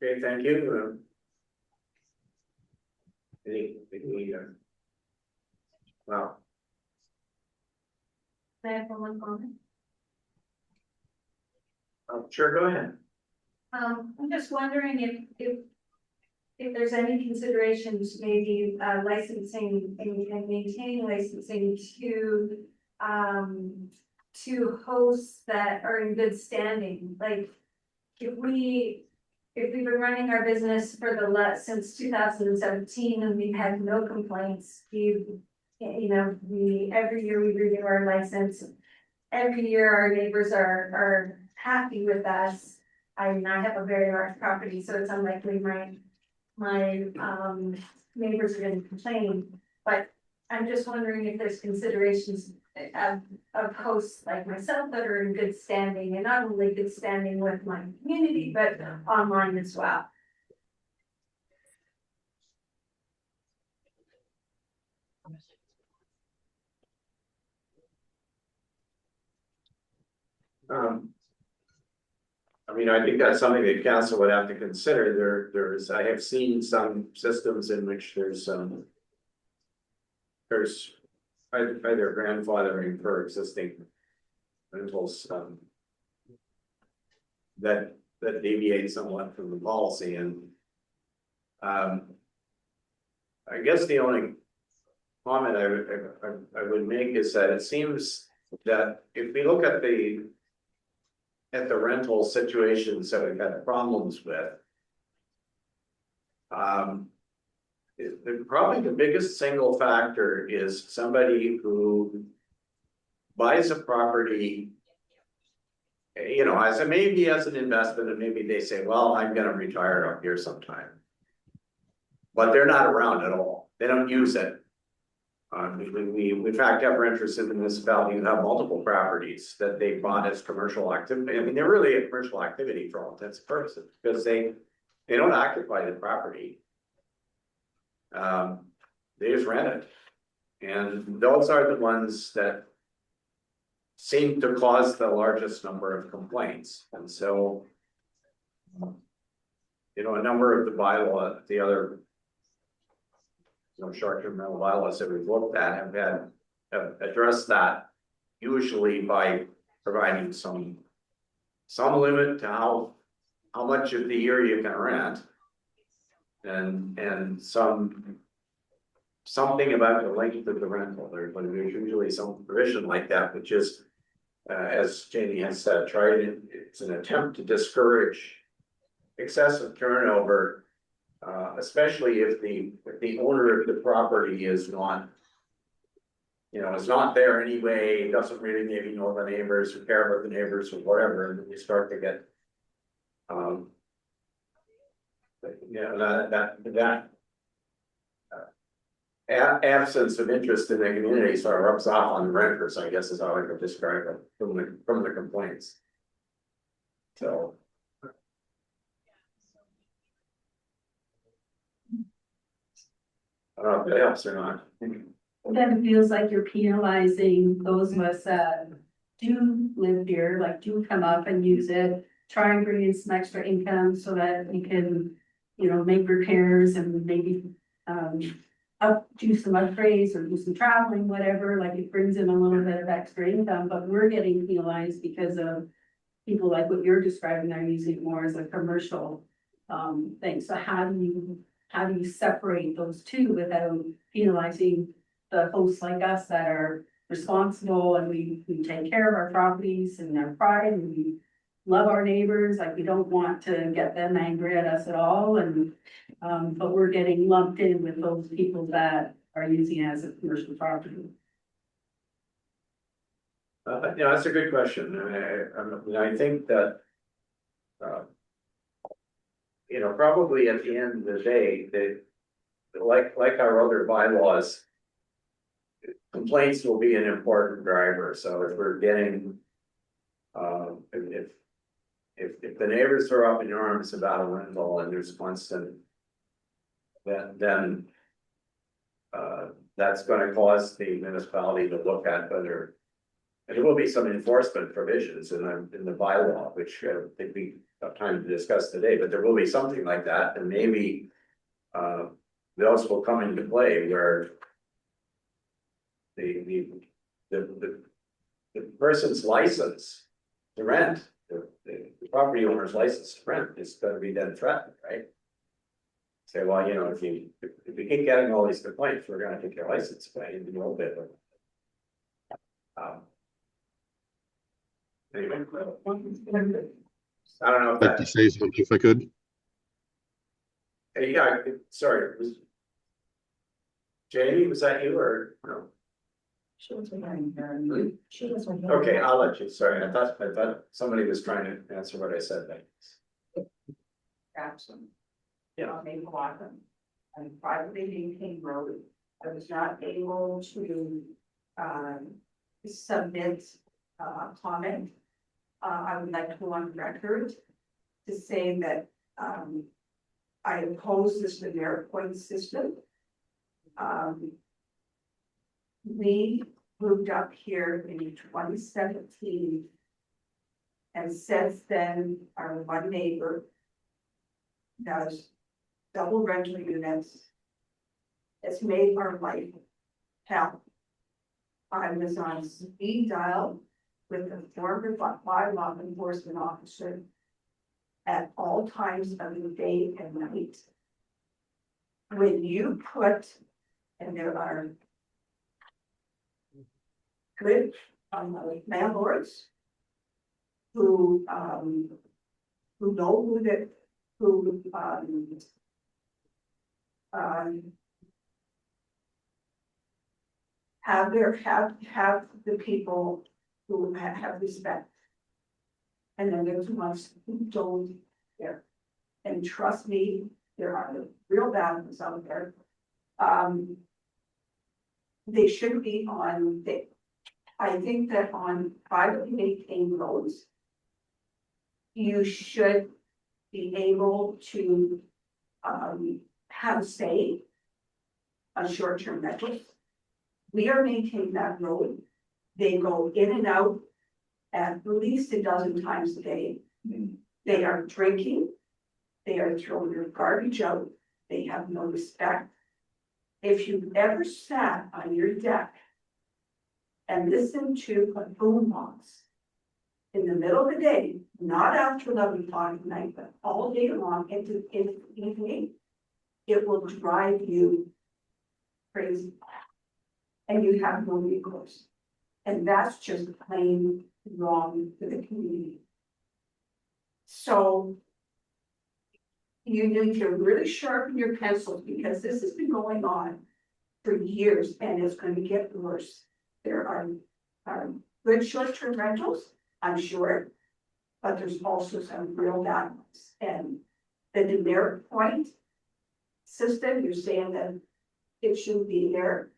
Okay, thank you. Wow. Can I have one comment? Oh, sure, go ahead. I'm just wondering if there's any considerations, maybe licensing and maintaining licensing to hosts that are in good standing, like if we've been running our business for since 2017 and we've had no complaints, every year we renew our license. Every year our neighbors are happy with us. I mean, I have a very large property, so it's unlikely my neighbors are gonna complain. But I'm just wondering if there's considerations of hosts like myself that are in good standing, and not only good standing with my community, but online as well. I mean, I think that's something that council would have to consider. I have seen some systems in which there's either grandfathering for existing rentals, that deviate somewhat from the policy, and I guess the only comment I would make is that it seems that if we look at the rental situations that we've had problems with, probably the biggest single factor is somebody who buys a property, maybe as an investment, and maybe they say, well, I'm gonna retire up here sometime. But they're not around at all. They don't use it. We in fact have renters in the municipality who have multiple properties that they bought as commercial activity. I mean, they're really a commercial activity for all intents and purposes, because they don't occupy the property. They just rent it. And those are the ones that seem to cause the largest number of complaints. And so, a number of the other short-term rental bylaws that we've looked at have addressed that, usually by providing some limit to how much of the year you can rent, and something about the length of the rental. There's usually some provision like that, which is, as Jamie has said, it's an attempt to discourage excessive turnover. Especially if the owner of the property is not, is not there anyway, doesn't really maybe know the neighbors or care about the neighbors or whatever, and then you start to get, absence of interest in the community sort of rubs off on the renters, I guess is how I could describe it from the complaints. So. I don't know if that helps or not. Then it feels like you're penalizing those of us that do live here, like do come up and use it, try and bring in some extra income so that we can, make repairs and maybe do some upgrades or do some traveling, whatever, like it brings in a little bit of extra income, but we're getting penalized because of people like what you're describing, are using it more as a commercial thing. So how do you separate those two without penalizing the hosts like us that are responsible, and we take care of our properties and their pride, and we love our neighbors, like we don't want to get them angry at us at all, and but we're getting lumped in with those people that are using it as a commercial property. That's a good question. I think that probably at the end of the day, like our other bylaws, complaints will be an important driver. So if we're getting, if the neighbors are up in arms about a rental and there's constant, then that's going to cause the municipality to look at whether And there will be some enforcement provisions in the bylaw, which I don't think we have time to discuss today, but there will be something like that, and maybe. Those will come into play where. The person's license to rent, the property owner's license to rent is gonna be then threatened, right? Say, well, you know, if we keep getting all these complaints, we're gonna take your license away in a little bit. Anyway. I don't know if I'd like to that, say something if I could. yeah, sorry, Jamie, was that you or no? She was wondering. She was wondering. Okay, I'll let you, sorry, I thought somebody was trying to answer what I said then. Absent. Yeah. On Maple Island, and privately maintained road, I was not able to, submit, comment. I would like to go on record to say that, I oppose this demerit point system. We moved up here in 2017. And since then, our one neighbor does double rental units. It's made our life hell. I was on speed dial with the former bylaw enforcement officer at all times of the day and night. When you put, and there are good landlords who know who that, who have the people who have respect. And then there's ones who don't care. And trust me, there are real bad ones out there. They should be on, I think that on privately maintained roads, you should be able to have say on short-term rentals. We are maintaining that road. They go in and out at least a dozen times a day. They are drinking. They are throwing their garbage out. They have no respect. If you've ever sat on your deck and listened to a boombox in the middle of the day, not after 11 o'clock at night, but all day long into the evening, it will drive you crazy. And you have no recourse. And that's just plain wrong for the community. So you need to really sharpen your pencils because this has been going on for years and it's going to get worse. There are good short-term rentals, I'm sure, but there's also some real bad ones. And the demerit point system, you're saying that it shouldn't be there.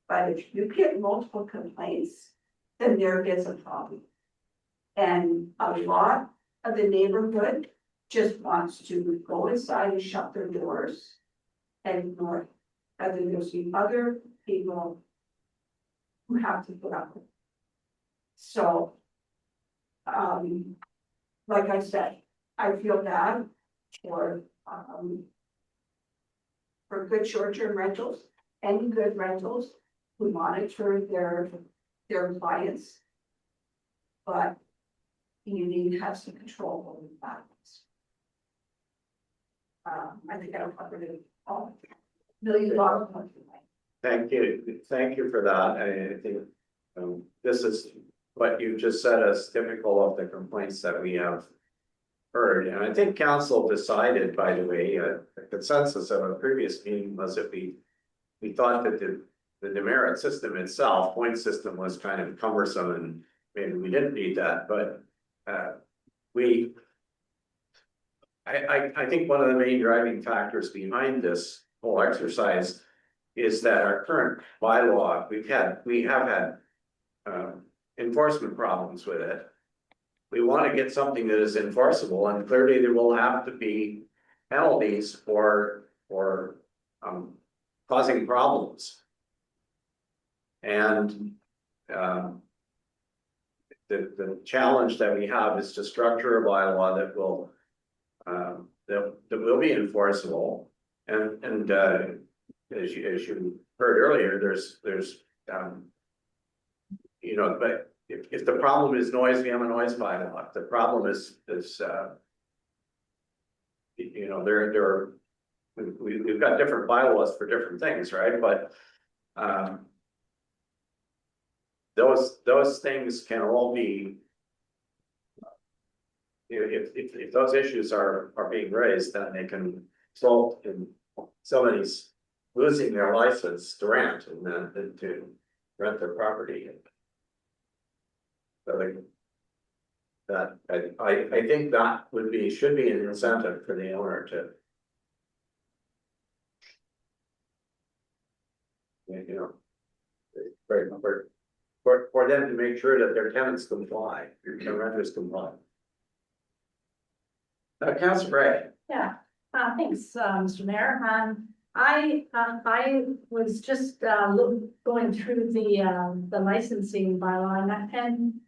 But if you get multiple complaints, then there is a problem. And a lot of the neighborhood just wants to go inside and shut their doors and ignore it. And then there's the other people who have to put up with it. So, like I said, I feel bad for good short-term rentals, any good rentals who monitor their clients. But you need to have some control over that. I think I'll cover it all. $1 million. Thank you for that. I think this is what you just said as typical of the complaints that we have heard. And I think council decided, by the way, the consensus of a previous meeting was that we thought that the demerit system itself, point system, was kind of cumbersome and maybe we didn't need that, but I think one of the main driving factors behind this whole exercise is that our current bylaw, we have had enforcement problems with it. We want to get something that is enforceable, and clearly there will have to be penalties for causing problems. And the challenge that we have is to structure a bylaw that will, that will be enforceable. And as you heard earlier, there's, you know, but if the problem is noise, we have a noise bylaw. If the problem is, you know, we've got different bylaws for different things, right? But, those things can all be, if those issues are being raised, then they can result in somebody's losing their license to rent and then to rent their property. So that, I think that should be an incentive for the owner to, you know, for them to make sure that their tenants comply, their renters comply. Councilor Ray. Yeah, thanks, Mr. Mayor. I was just going through the licensing bylaw and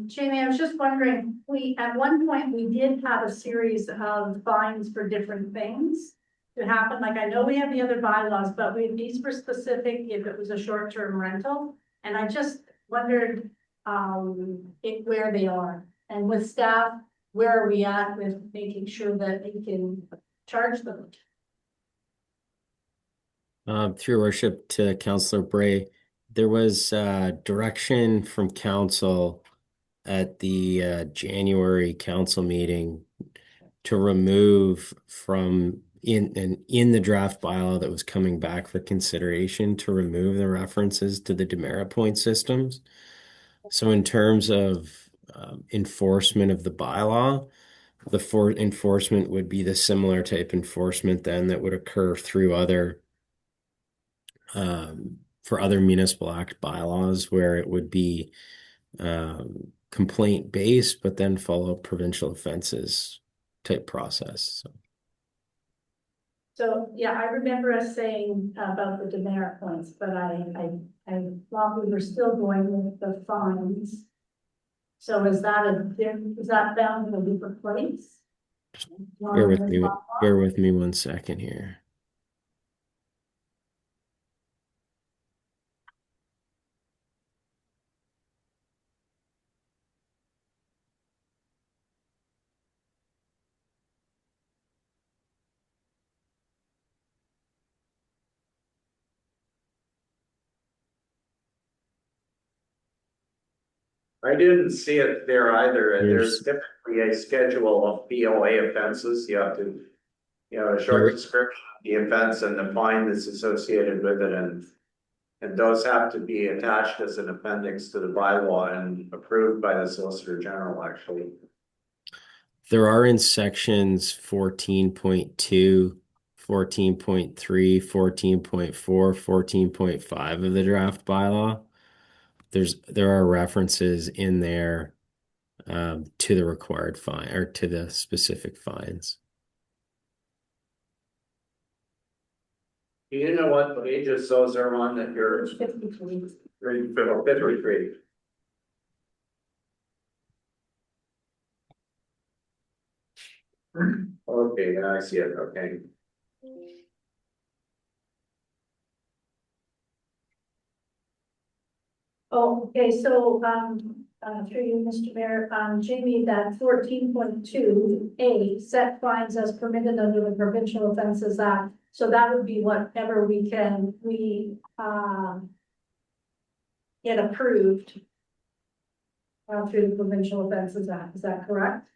Jamie, I was just wondering, at one point we did have a series of fines for different things to happen. Like I know we have the other bylaws, but these were specific if it was a short-term rental. And I just wondered where they are, and with staff, where are we at with making sure that they can charge them? Through your worship to Councillor Bray, there was direction from council at the January council meeting to remove from in the draft bylaw that was coming back for consideration, to remove the references to the demerit point systems. So in terms of enforcement of the bylaw, the enforcement would be the similar type enforcement then that would occur through other for other municipal act bylaws, where it would be complaint based, but then follow provincial offenses type process. So yeah, I remember us saying about the demerit points, but I thought we were still going with the fines. So is that found in a different place? Bear with me 1 second here. I didn't see it there either, and there's typically a schedule of POA offenses. You have to, you know, a short description of the offense and the fine that's associated with it, and those have to be attached as an appendix to the bylaw and approved by the Solicitor General, actually. There are in sections 14.2, 14.3, 14.4, 14.5 of the draft bylaw. There are references in there to the required fine, or to the specific fines. You know what pages those are on that you're 53. Okay, now I see it, okay. Oh, okay, so, through you, Mr. Mayor, Jamie, that 14.2A set fines as permitted under the Provincial Offences Act. So that would be whatever we get approved through the Provincial Offences Act, is that correct?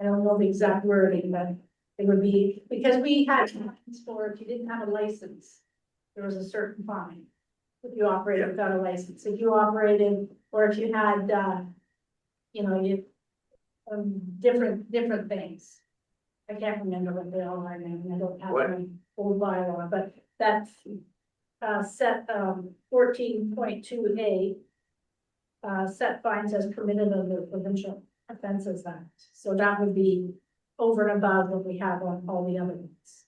I don't know the exact wording, but it would be, because we had fines for if you didn't have a license, there was a certain fine. If you operated without a license, if you operated, or if you had, you know, different things. I can't remember what they all are now, and I don't have my old bylaw, but that's set 14.2A set fines as permitted under the Provincial Offences Act. So that would be over and above what we have on all the other ones,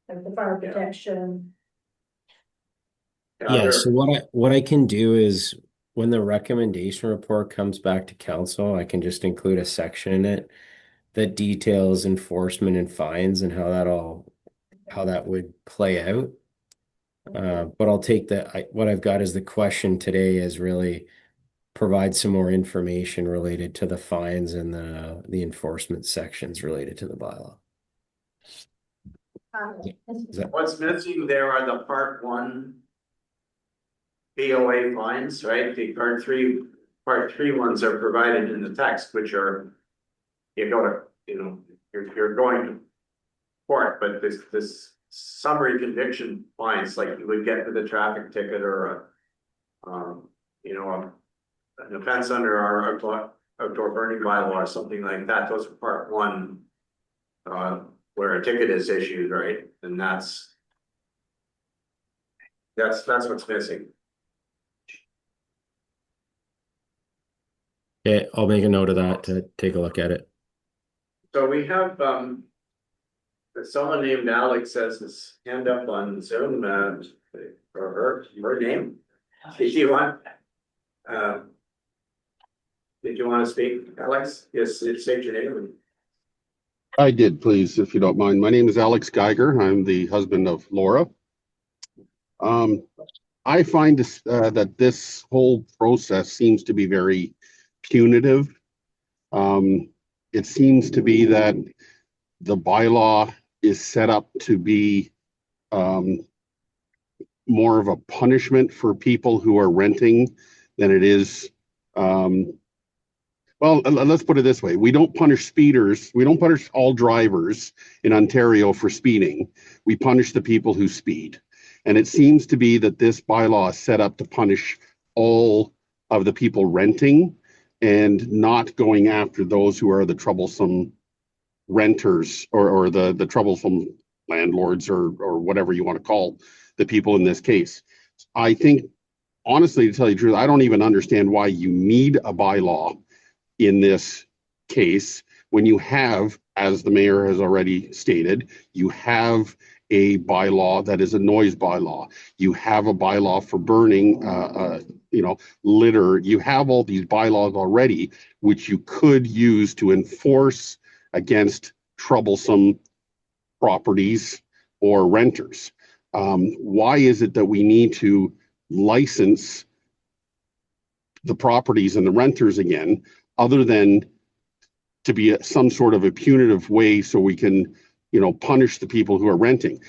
like the fire protection. Yeah, so what I can do is when the recommendation report comes back to council, I can just include a section in it that details enforcement and fines and how that would play out. But I'll take what I've got is the question today is really provide some more information related to the fines and the enforcement sections related to the bylaw. What's missing there are the part one BOA fines, right? The part three ones are provided in the text, which are, you go to, you're going to court, but this summary conviction fines, like you would get with a traffic ticket or an offense under our outdoor burning bylaw or something like that, those are part one, where a ticket is issued, right? And that's what's missing. Okay, I'll make a note of that to take a look at it. So we have, someone named Alex has his hand up on Zoom, or her name. Did you want to speak, Alex? Yes, state your name. I did, please, if you don't mind. My name is Alex Geiger. I'm the husband of Laura. I find that this whole process seems to be very punitive. It seems to be that the bylaw is set up to be more of a punishment for people who are renting than it is. Well, let's put it this way. We don't punish speeders. We don't punish all drivers in Ontario for speeding. We punish the people who speed. And it seems to be that this bylaw is set up to punish all of the people renting and not going after those who are the troublesome renters or the troublesome landlords or whatever you want to call the people in this case. I think, honestly, to tell you the truth, I don't even understand why you need a bylaw in this case when you have, as the mayor has already stated, you have a bylaw that is a noise bylaw. You have a bylaw for burning, litter. You have all these bylaws already, which you could use to enforce against troublesome properties or renters. Why is it that we need to license the properties and the renters again, other than to be some sort of a punitive way so we can, punish the people who are renting?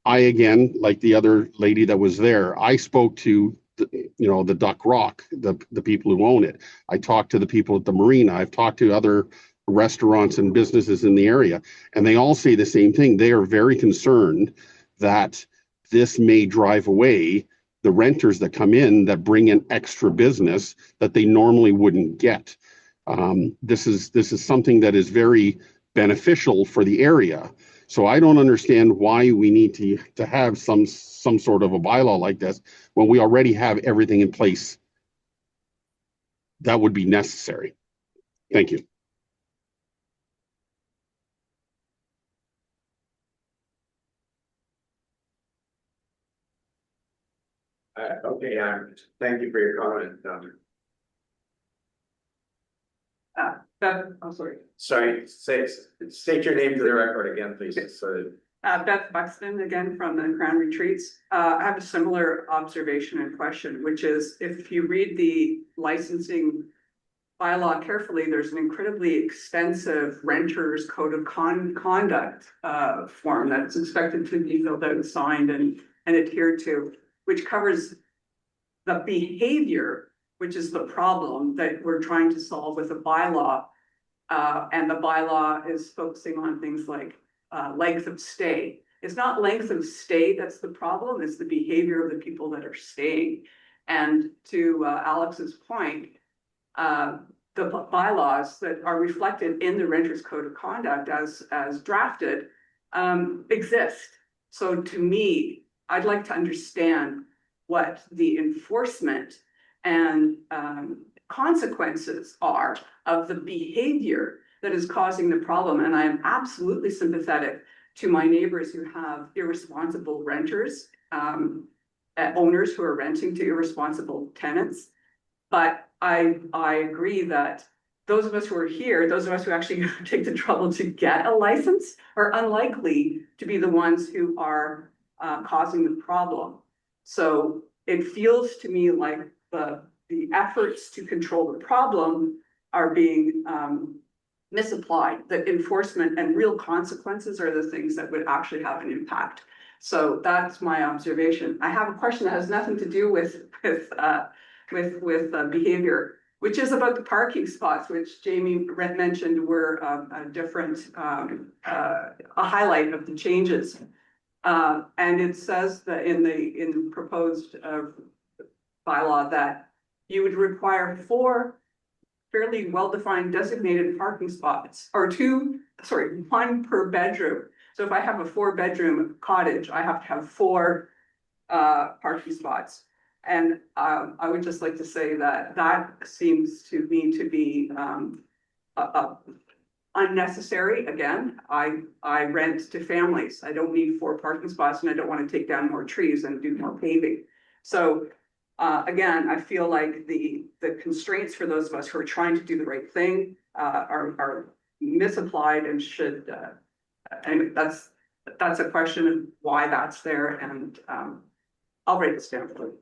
I, again, like the other lady that was there, I spoke to the Duck Rock, the people who own it. I talked to the people at the marina. I've talked to other restaurants and businesses in the area, and they all say the same thing. They are very concerned that this may drive away the renters that come in that bring in extra business that they normally wouldn't get. This is something that is very beneficial for the area. So I don't understand why we need to have some sort of a bylaw like this when we already have everything in place that would be necessary. Thank you. Okay, thank you for your comment, Doctor. Beth, I'm sorry. Sorry, state your name for the record again, please. Beth Buxton again from the Crown Retreats. I have a similar observation and question, which is if you read the licensing bylaw carefully, there's an incredibly extensive renters code of conduct form that's expected to be filled out and signed and adhered to, which covers the behavior, which is the problem that we're trying to solve with a bylaw. And the bylaw is focusing on things like length of stay. It's not length of stay that's the problem, it's the behavior of the people that are staying. And to Alex's point, the bylaws that are reflected in the Renters Code of Conduct as drafted exist. So to me, I'd like to understand what the enforcement and consequences are of the behavior that is causing the problem. And I am absolutely sympathetic to my neighbors who have irresponsible renters, owners who are renting to irresponsible tenants. But I agree that those of us who are here, those of us who actually take the trouble to get a license are unlikely to be the ones who are causing the problem. So it feels to me like the efforts to control the problem are being misapplied. That enforcement and real consequences are the things that would actually have an impact. So that's my observation. I have a question that has nothing to do with behavior, which is about the parking spots, which Jamie mentioned were a different, a highlight of the changes. And it says that in the proposed bylaw that you would require 4 fairly well-defined designated parking spots, or 1 per bedroom. So if I have a 4-bedroom cottage, I have to have 4 parking spots. And I would just like to say that that seems to me to be unnecessary. Again, I rent to families. I don't need 4 parking spots, and I don't want to take down more trees and do more paving. So again, I feel like the constraints for those of us who are trying to do the right thing are misapplied and should. Anyway, that's a question of why that's there, and I'll write this down for you.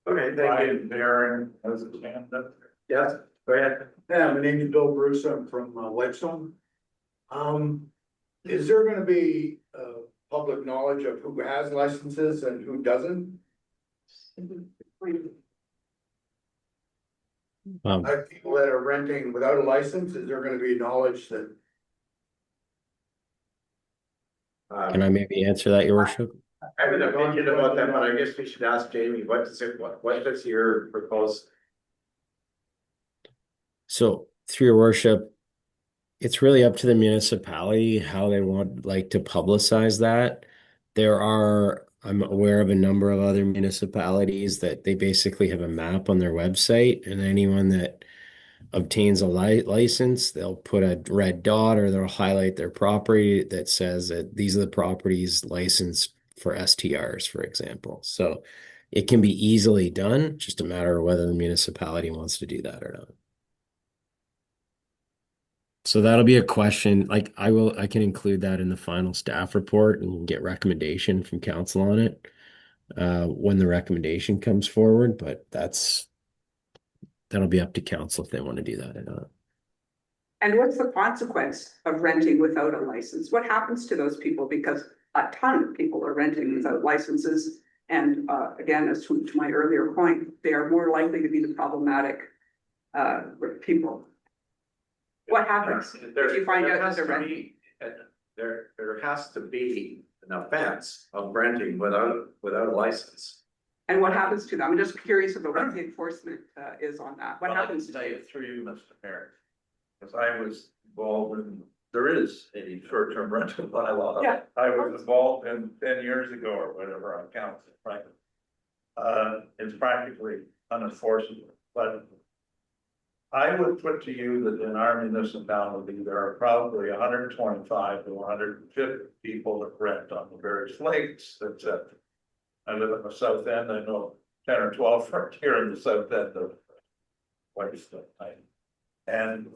Okay, thank you. Brian Barron has a hand up. Yes, go ahead. Yeah, my name is Bill Bruce, I'm from Whitestone. Is there gonna be public knowledge of who has licenses and who doesn't? Like people that are renting without a license, is there gonna be knowledge that? Can I maybe answer that, your worship? I have an opinion about that, but I guess we should ask Jamie, what does your propose? So through your worship, it's really up to the municipality how they want like to publicize that. I'm aware of a number of other municipalities that they basically have a map on their website, and anyone that obtains a license, they'll put a red dot or they'll highlight their property that says that these are the properties licensed for STRs, for example. So it can be easily done, just a matter of whether the municipality wants to do that or not. So that'll be a question, like I can include that in the final staff report and get recommendation from council on it when the recommendation comes forward, but that'll be up to council if they want to do that or not. And what's the consequence of renting without a license? What happens to those people? Because a ton of people are renting without licenses. And again, as to my earlier point, they are more likely to be the problematic people. What happens if you find out that they're renting? There has to be an offense of renting without a license. And what happens to them? I'm just curious about what the enforcement is on that. What happens? I can tell you through you, Mr. Mayor, because I was involved in, there is a short-term rental bylaw. Yeah. I was involved in 10 years ago or whatever on council, right? It's practically unenforceable, but I would put to you that in our municipality, there are probably 125 to 150 people that rent on the various lakes, etc. I live in the south end. I know 10 or 12 from here in the south end of Whitestone. And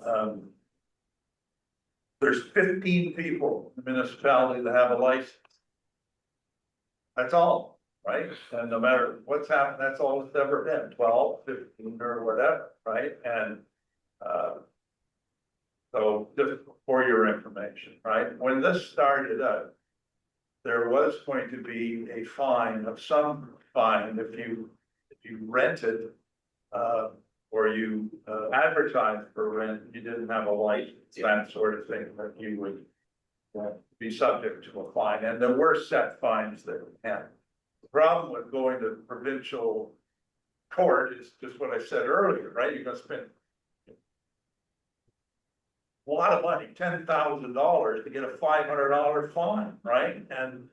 there's 15 people in the municipality that have a license. That's all, right? And no matter what's happened, that's all it's ever been, 12, 15 or whatever, right? And so just for your information, right? When this started out, there was going to be a fine of some fine if you rented or you advertised for rent, you didn't have a license, that sort of thing, that you would be subject to a fine. And there were set fines that we had. The problem with going to provincial court is just what I said earlier, right? You're gonna spend a lot of money, $10,000 to get a $500 fine, right? And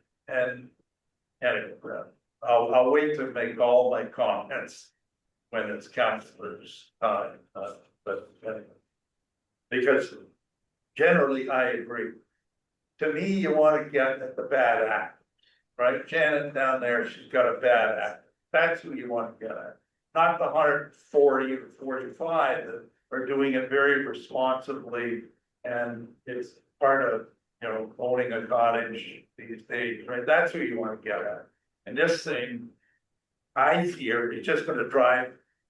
anyway, I'll wait to make all my comments when it's councilors' time, but anyway. Because generally I agree. To me, you want to get at the bad act, right? Janet down there, she's got a bad act. That's who you want to get at. Not the 140 or 45 that are doing it very responsibly. And it's part of, owning a cottage these days, right? That's who you want to get at. And this thing, I fear, it's just gonna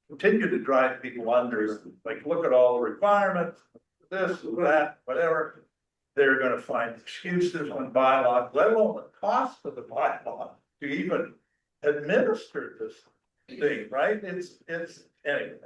continue to drive people under, like, look at all the requirements, this, that, whatever. They're gonna find excuses on bylaw, let alone the cost of the bylaw to even administer this thing, right? Anyway,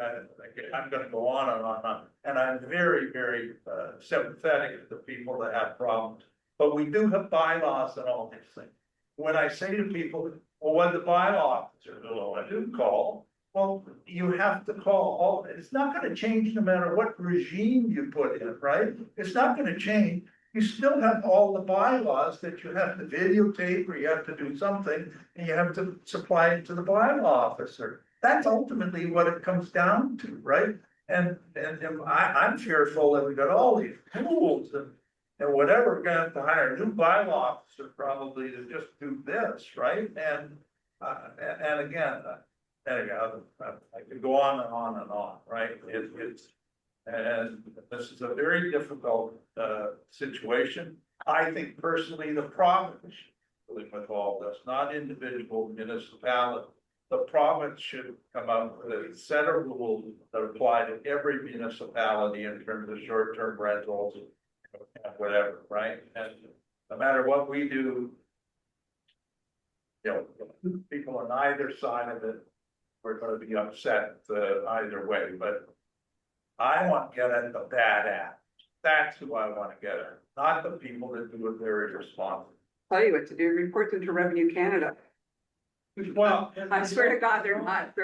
I'm gonna go on and on, and I'm very, very sympathetic to the people that have problems. But we do have bylaws and all these things. When I say to people, well, what the bylaw officer, I do call, well, you have to call it's not gonna change no matter what regime you put in, right? It's not gonna change. You still have all the bylaws that you have to videotape, or you have to do something, and you have to supply it to the bylaw officer. That's ultimately what it comes down to, right? And I'm fearful that we got all these tools and whatever, we're gonna have to hire a new bylaw officer probably to just do this, right? And again, I could go on and on and on, right? And this is a very difficult situation. I think personally, the province should deal with all this, not individual municipalities. The province should come up with a set of rules that apply to every municipality in terms of short-term rentals and whatever, right? And no matter what we do, people on either side of it, we're going to be upset either way. But I want to get at the bad act. That's who I want to get at, not the people that do it very responsibly. Tell you what to do, report them to Revenue Canada. Well, I swear to God, they're not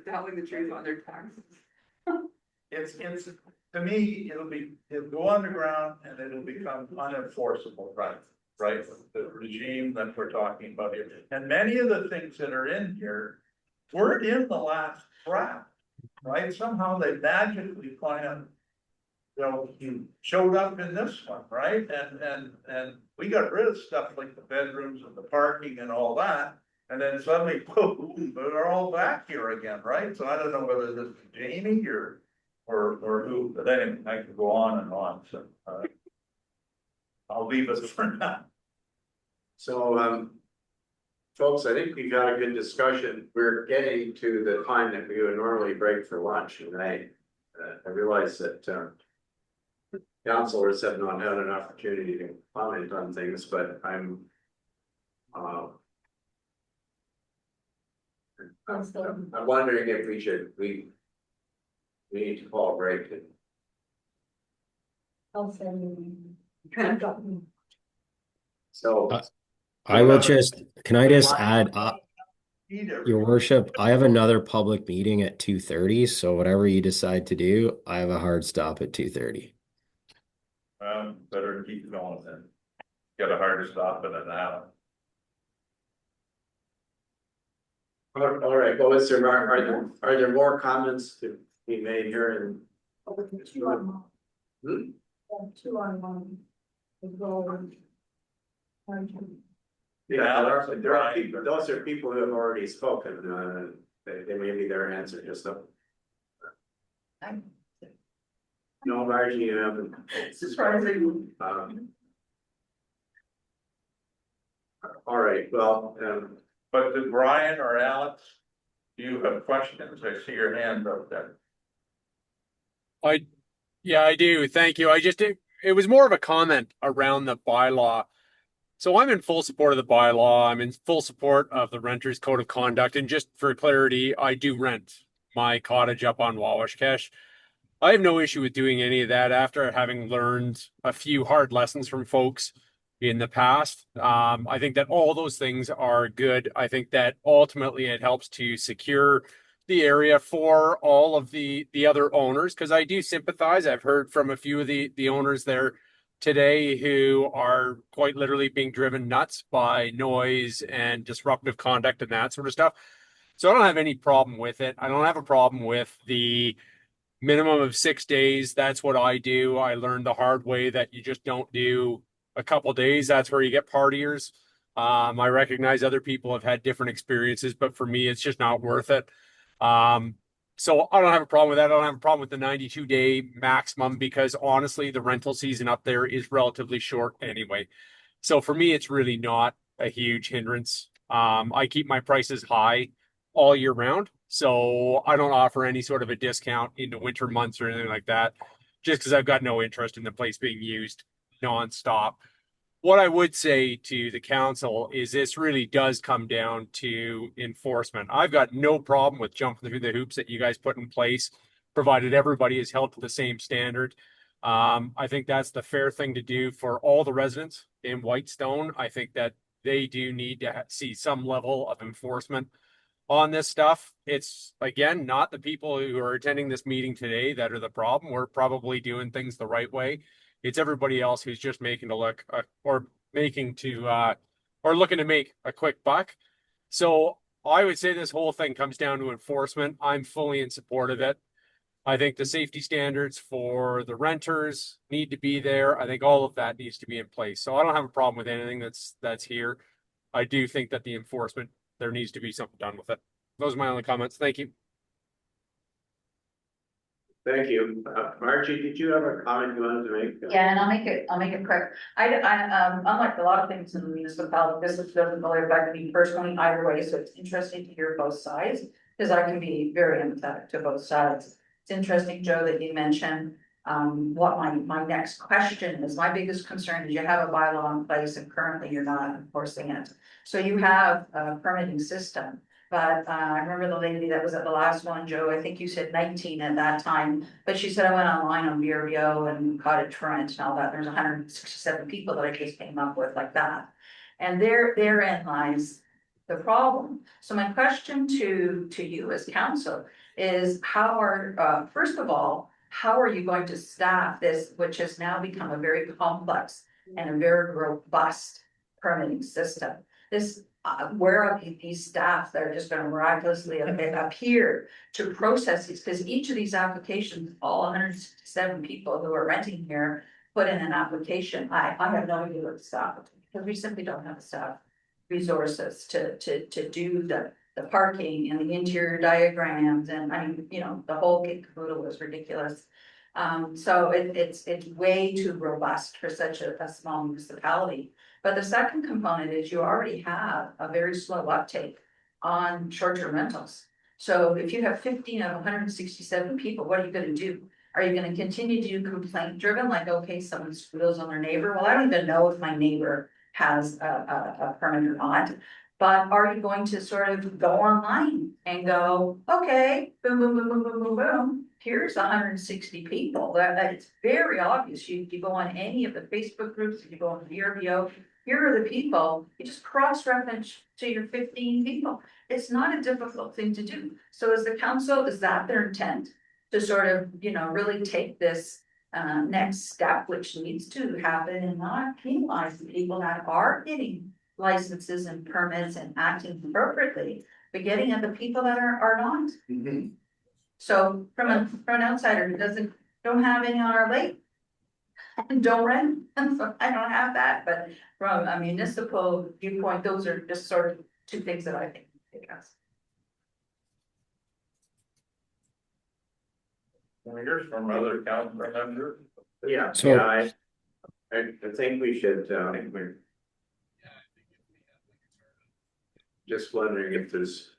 telling the truth on their taxes. It's to me, it'll go underground and it'll become unenforceable, right? The regime that we're talking about here. And many of the things that are in here weren't in the last draft, right? Somehow they magically find, you showed up in this one, right? And we got rid of stuff like the bedrooms and the parking and all that. And then suddenly, boom, they're all back here again, right? So I don't know whether this is Jamie or who, but anyway, I can go on and on, so I'll leave it for now. So, folks, I think we got a good discussion. We're getting to the time that we would normally break for lunch, and I realize that councilors have not had an opportunity to comment on things, but I'm wondering if we need to call a break. I'll send So I will can I just add, Your Worship, I have another public meeting at 2:30, so whatever you decide to do, I have a hard stop at 2:30. Better keep going then. Get a hard stop in an hour. all right, well, are there more comments to be made here? And Two on one. yeah, those are people who have already spoken. They may be their answer just so. No, Margie, you haven't. Surprising. All right, well, But did Brian or Alex, do you have questions? I see your hand up there. Yeah, I do. Thank you. It was more of a comment around the bylaw. So I'm in full support of the bylaw. I'm in full support of the Renters Code of Conduct. And just for clarity, I do rent my cottage up on Wawashkesh. I have no issue with doing any of that after having learned a few hard lessons from folks in the past. I think that all those things are good. I think that ultimately it helps to secure the area for all of the other owners, because I do sympathize. I've heard from a few of the owners there today who are quite literally being driven nuts by noise and disruptive conduct and that sort of stuff. So I don't have any problem with it. I don't have a problem with the minimum of 6 days. That's what I do. I learned the hard way that you just don't do a couple days. That's where you get partiers. I recognize other people have had different experiences, but for me, it's just not worth it. So I don't have a problem with that. I don't have a problem with the 92-day maximum because honestly, the rental season up there is relatively short anyway. So for me, it's really not a huge hindrance. I keep my prices high all year round. So I don't offer any sort of a discount into winter months or anything like that, just because I've got no interest in the place being used nonstop. What I would say to the council is this really does come down to enforcement. I've got no problem with jumping through the hoops that you guys put in place, provided everybody is held to the same standard. I think that's the fair thing to do for all the residents in Whitestone. I think that they do need to see some level of enforcement on this stuff. It's, again, not the people who are attending this meeting today that are the problem. We're probably doing things the right way. It's everybody else who's just making to look or looking to make a quick buck. So I would say this whole thing comes down to enforcement. I'm fully in support of it. I think the safety standards for the renters need to be there. I think all of that needs to be in place. So I don't have a problem with anything that's here. I do think that the enforcement, there needs to be something done with it. Those are my only comments. Thank you. Thank you. Margie, did you have a comment you wanted to make? Yeah, and I'll make it quick. Unlike a lot of things in the municipality, this doesn't really affect me personally either way, so it's interesting to hear both sides, because I can be very empathetic to both sides. It's interesting, Joe, that you mentioned what my next question is. My biggest concern is you have a bylaw in place and currently you're not enforcing it. So you have a permitting system. But I remember the lady that was at the last one, Joe, I think you said 19 at that time, but she said I went online on VRBO and Cottage Front and all that. There's 167 people that I just came up with like that. And therein lies the problem. So my question to you as council is first of all, how are you going to staff this, which has now become a very complex and a very robust permitting system? Where are these staff that are just going to miraculously appear to process these? Because each of these applications, all 167 people who are renting here put in an application. I have no idea what the staff, because we simply don't have the staff resources to do the parking and the interior diagrams, and I mean, the whole kit caboodle was ridiculous. So it's way too robust for such a small municipality. But the second component is you already have a very slow uptake on short-term rentals. So if you have 15 of 167 people, what are you going to do? Are you going to continue to do complaint driven? Like, okay, someone squeals on their neighbor. Well, I don't even know if my neighbor has a permit or not. But are you going to sort of go online and go, okay, boom, boom, boom, boom, boom, boom, boom. Here's 160 people. That it's very obvious. You go on any of the Facebook groups, you go on the VRBO, here are the people. You just cross-reference to your 15 people. It's not a difficult thing to do. So as the council, is that their intent to sort of, really take this next step, which needs to happen and not penalize the people that are getting licenses and permits and acting appropriately, but getting at the people that are not. Mm-hmm. So from an outsider who don't have any on our lake and don't rent, so I don't have that, but from a municipal viewpoint, those are just sort of two things that I think we address. Can we hear from other council members? Yeah, So- I think we should, just wondering if is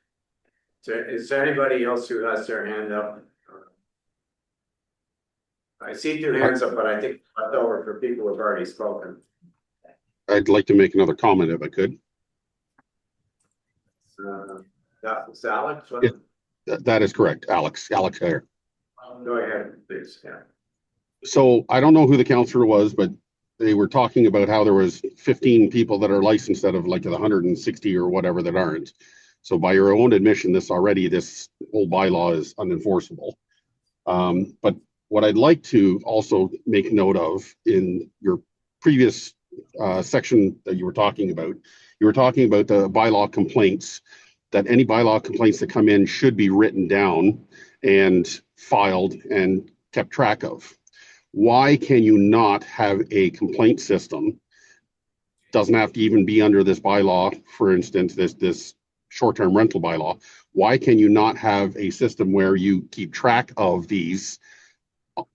there anybody else who has their hand up? I see two hands up, but I think left over for people who've already spoken. I'd like to make another comment if I could. That was Alex. Yeah. That is correct, Alex Hare. Go ahead, please. Yeah. So I don't know who the counselor was, but they were talking about how there was 15 people that are licensed out of like the 160 or whatever that aren't. So by your own admission, this whole bylaw is unenforceable. But what I'd like to also make note of in your previous section that you were talking about the bylaw complaints, that any bylaw complaints that come in should be written down and filed and kept track of. Why can you not have a complaint system doesn't have to even be under this bylaw, for instance, this short-term rental bylaw. Why can you not have a system where you keep track of these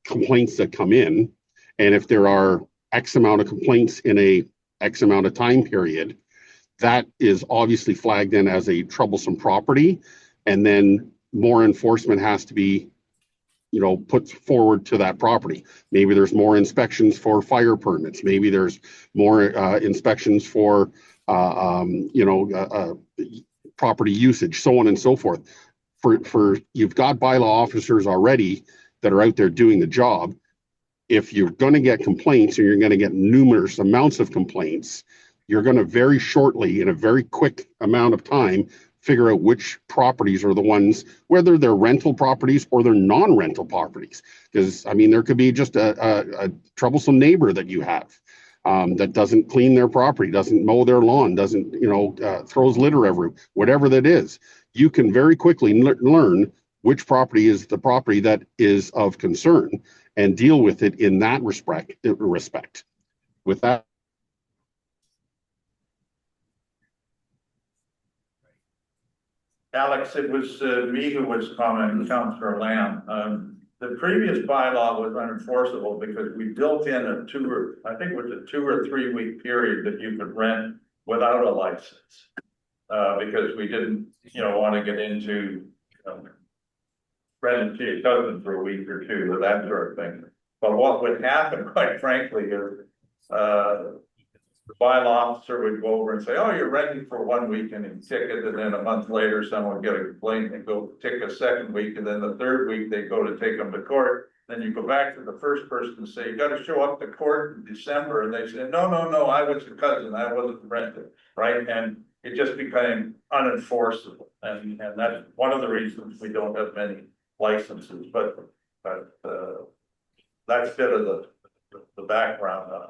complaints that come in? And if there are X amount of complaints in a X amount of time period, that is obviously flagged in as a troublesome property. And then more enforcement has to be, put forward to that property. Maybe there's more inspections for fire permits. Maybe there's more inspections for, property usage, so on and so forth. For you've got bylaw officers already that are out there doing the job. If you're going to get complaints, and you're going to get numerous amounts of complaints, you're going to very shortly, in a very quick amount of time, figure out which properties are the ones, whether they're rental properties or they're non-rental properties. Because, there could be just a troublesome neighbor that you have that doesn't clean their property, doesn't mow their lawn, doesn't, throws litter everywhere, whatever that is. You can very quickly learn which property is the property that is of concern and deal with it in that respect. With that. Alex, it was me who was commenting, Councillor Lamb. The previous bylaw was unenforceable because we built in a 2 or 3 week period that you could rent without a license. Because we didn't, want to get into renting to your cousin for a week or two or that sort of thing. But what would happen, quite frankly, is the bylaw officer would go over and say, "Oh, you're renting for 1 week," and he'd ticket, and then a month later, someone would get a complaint and go tick a second week, and then the third week they go to take them to court. Then you go back to the first person and say, "You got to show up to court in December," and they say, "No, I was a cousin, I wasn't renting," right? And it just became unenforceable, and that's one of the reasons we don't have many licenses. But that's a bit of the background on it.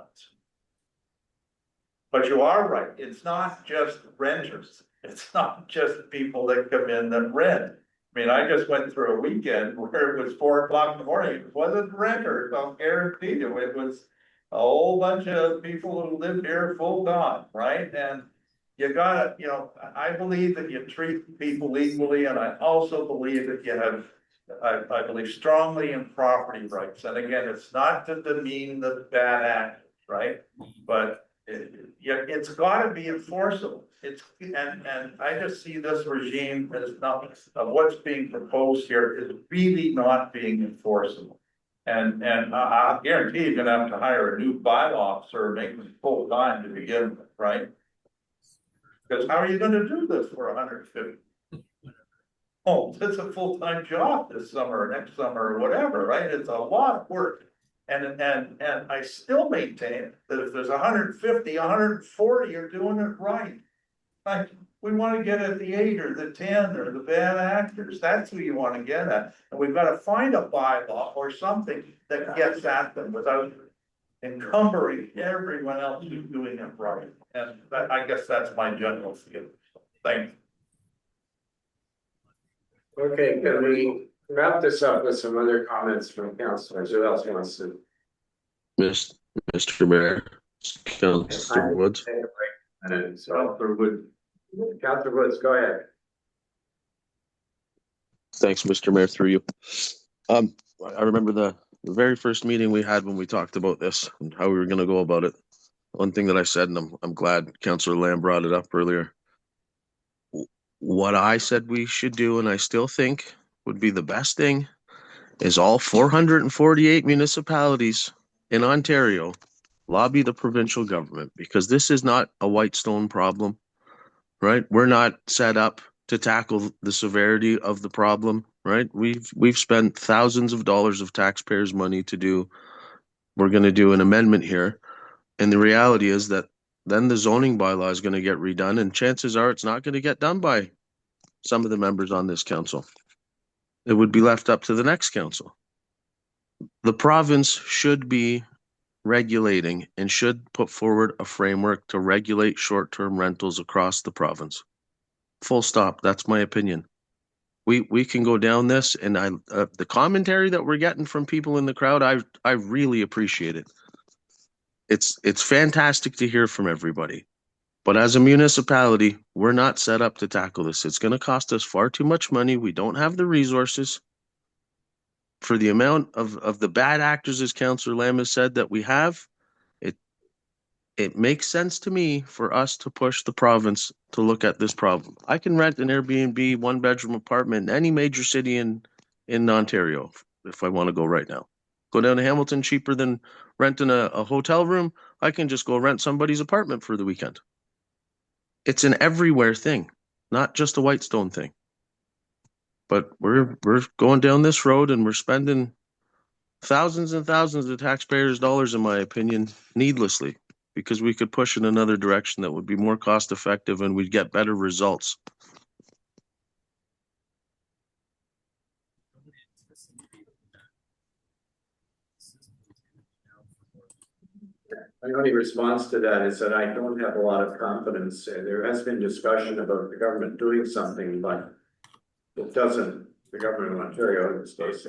But you are right, it's not just renters, it's not just people that come in that rent. I just went through a weekend where it was 4 o'clock in the morning, it wasn't renters, I'll guarantee you, it was a whole bunch of people who live here full time, right? And you gotta, I believe that you treat people equally, and I also believe that you have, I believe strongly in property rights. And again, it's not to demean the bad actors, right? But it's got to be enforceable. And I just see this regime as not of what's being proposed here is really not being enforceable. And I guarantee you're gonna have to hire a new bylaw officer and make them full time to begin with, right? Because how are you gonna do this for 150? Oh, it's a full-time job this summer, or next summer, or whatever, right? It's a lot of work. And I still maintain that if there's 150, 140, you're doing it right. Like, we want to get at the 8 or the 10 or the bad actors. That's who you want to get at. And we've got to find a bylaw or something that gets at them without encumbering everyone else who's doing it right. And I guess that's my general feeling. Thank you. Okay, can we wrap this up with some other comments from councilors? Who else wants to? Mr. Mayor, Councilor Woods. Councilor Woods, go ahead. Thanks, Mr. Mayor, through you. I remember the very first meeting we had when we talked about this and how we were going to go about it. One thing that I said, and I'm glad Councillor Lamb brought it up earlier. What I said we should do, and I still think would be the best thing, is all 448 municipalities in Ontario lobby the provincial government, because this is not a Whitestone problem, right? We're not set up to tackle the severity of the problem, right? We've spent thousands of dollars of taxpayers' money to do. We're going to do an amendment here, and the reality is that then the zoning bylaw is going to get redone, and chances are it's not going to get done by some of the members on this council. It would be left up to the next council. The province should be regulating and should put forward a framework to regulate short-term rentals across the province. Full stop. That's my opinion. We can go down this, and the commentary that we're getting from people in the crowd, I really appreciate it. it's fantastic to hear from everybody. But as a municipality, we're not set up to tackle this. It's going to cost us far too much money. We don't have the resources for the amount of the bad actors, as Councillor Lamb has said, that we have. It makes sense to me for us to push the province to look at this problem. I can rent an Airbnb 1-bedroom apartment in any major city in Ontario if I want to go right now. Go down to Hamilton, cheaper than renting a hotel room. I can just go rent somebody's apartment for the weekend. It's an everywhere thing, not just a Whitestone thing. But we're going down this road and we're spending thousands and thousands of taxpayers' dollars, in my opinion, needlessly, because we could push in another direction that would be more cost effective and we'd get better results. My only response to that is that I don't have a lot of confidence. There has been discussion about the government doing something, but it doesn't, the government of Ontario in this case,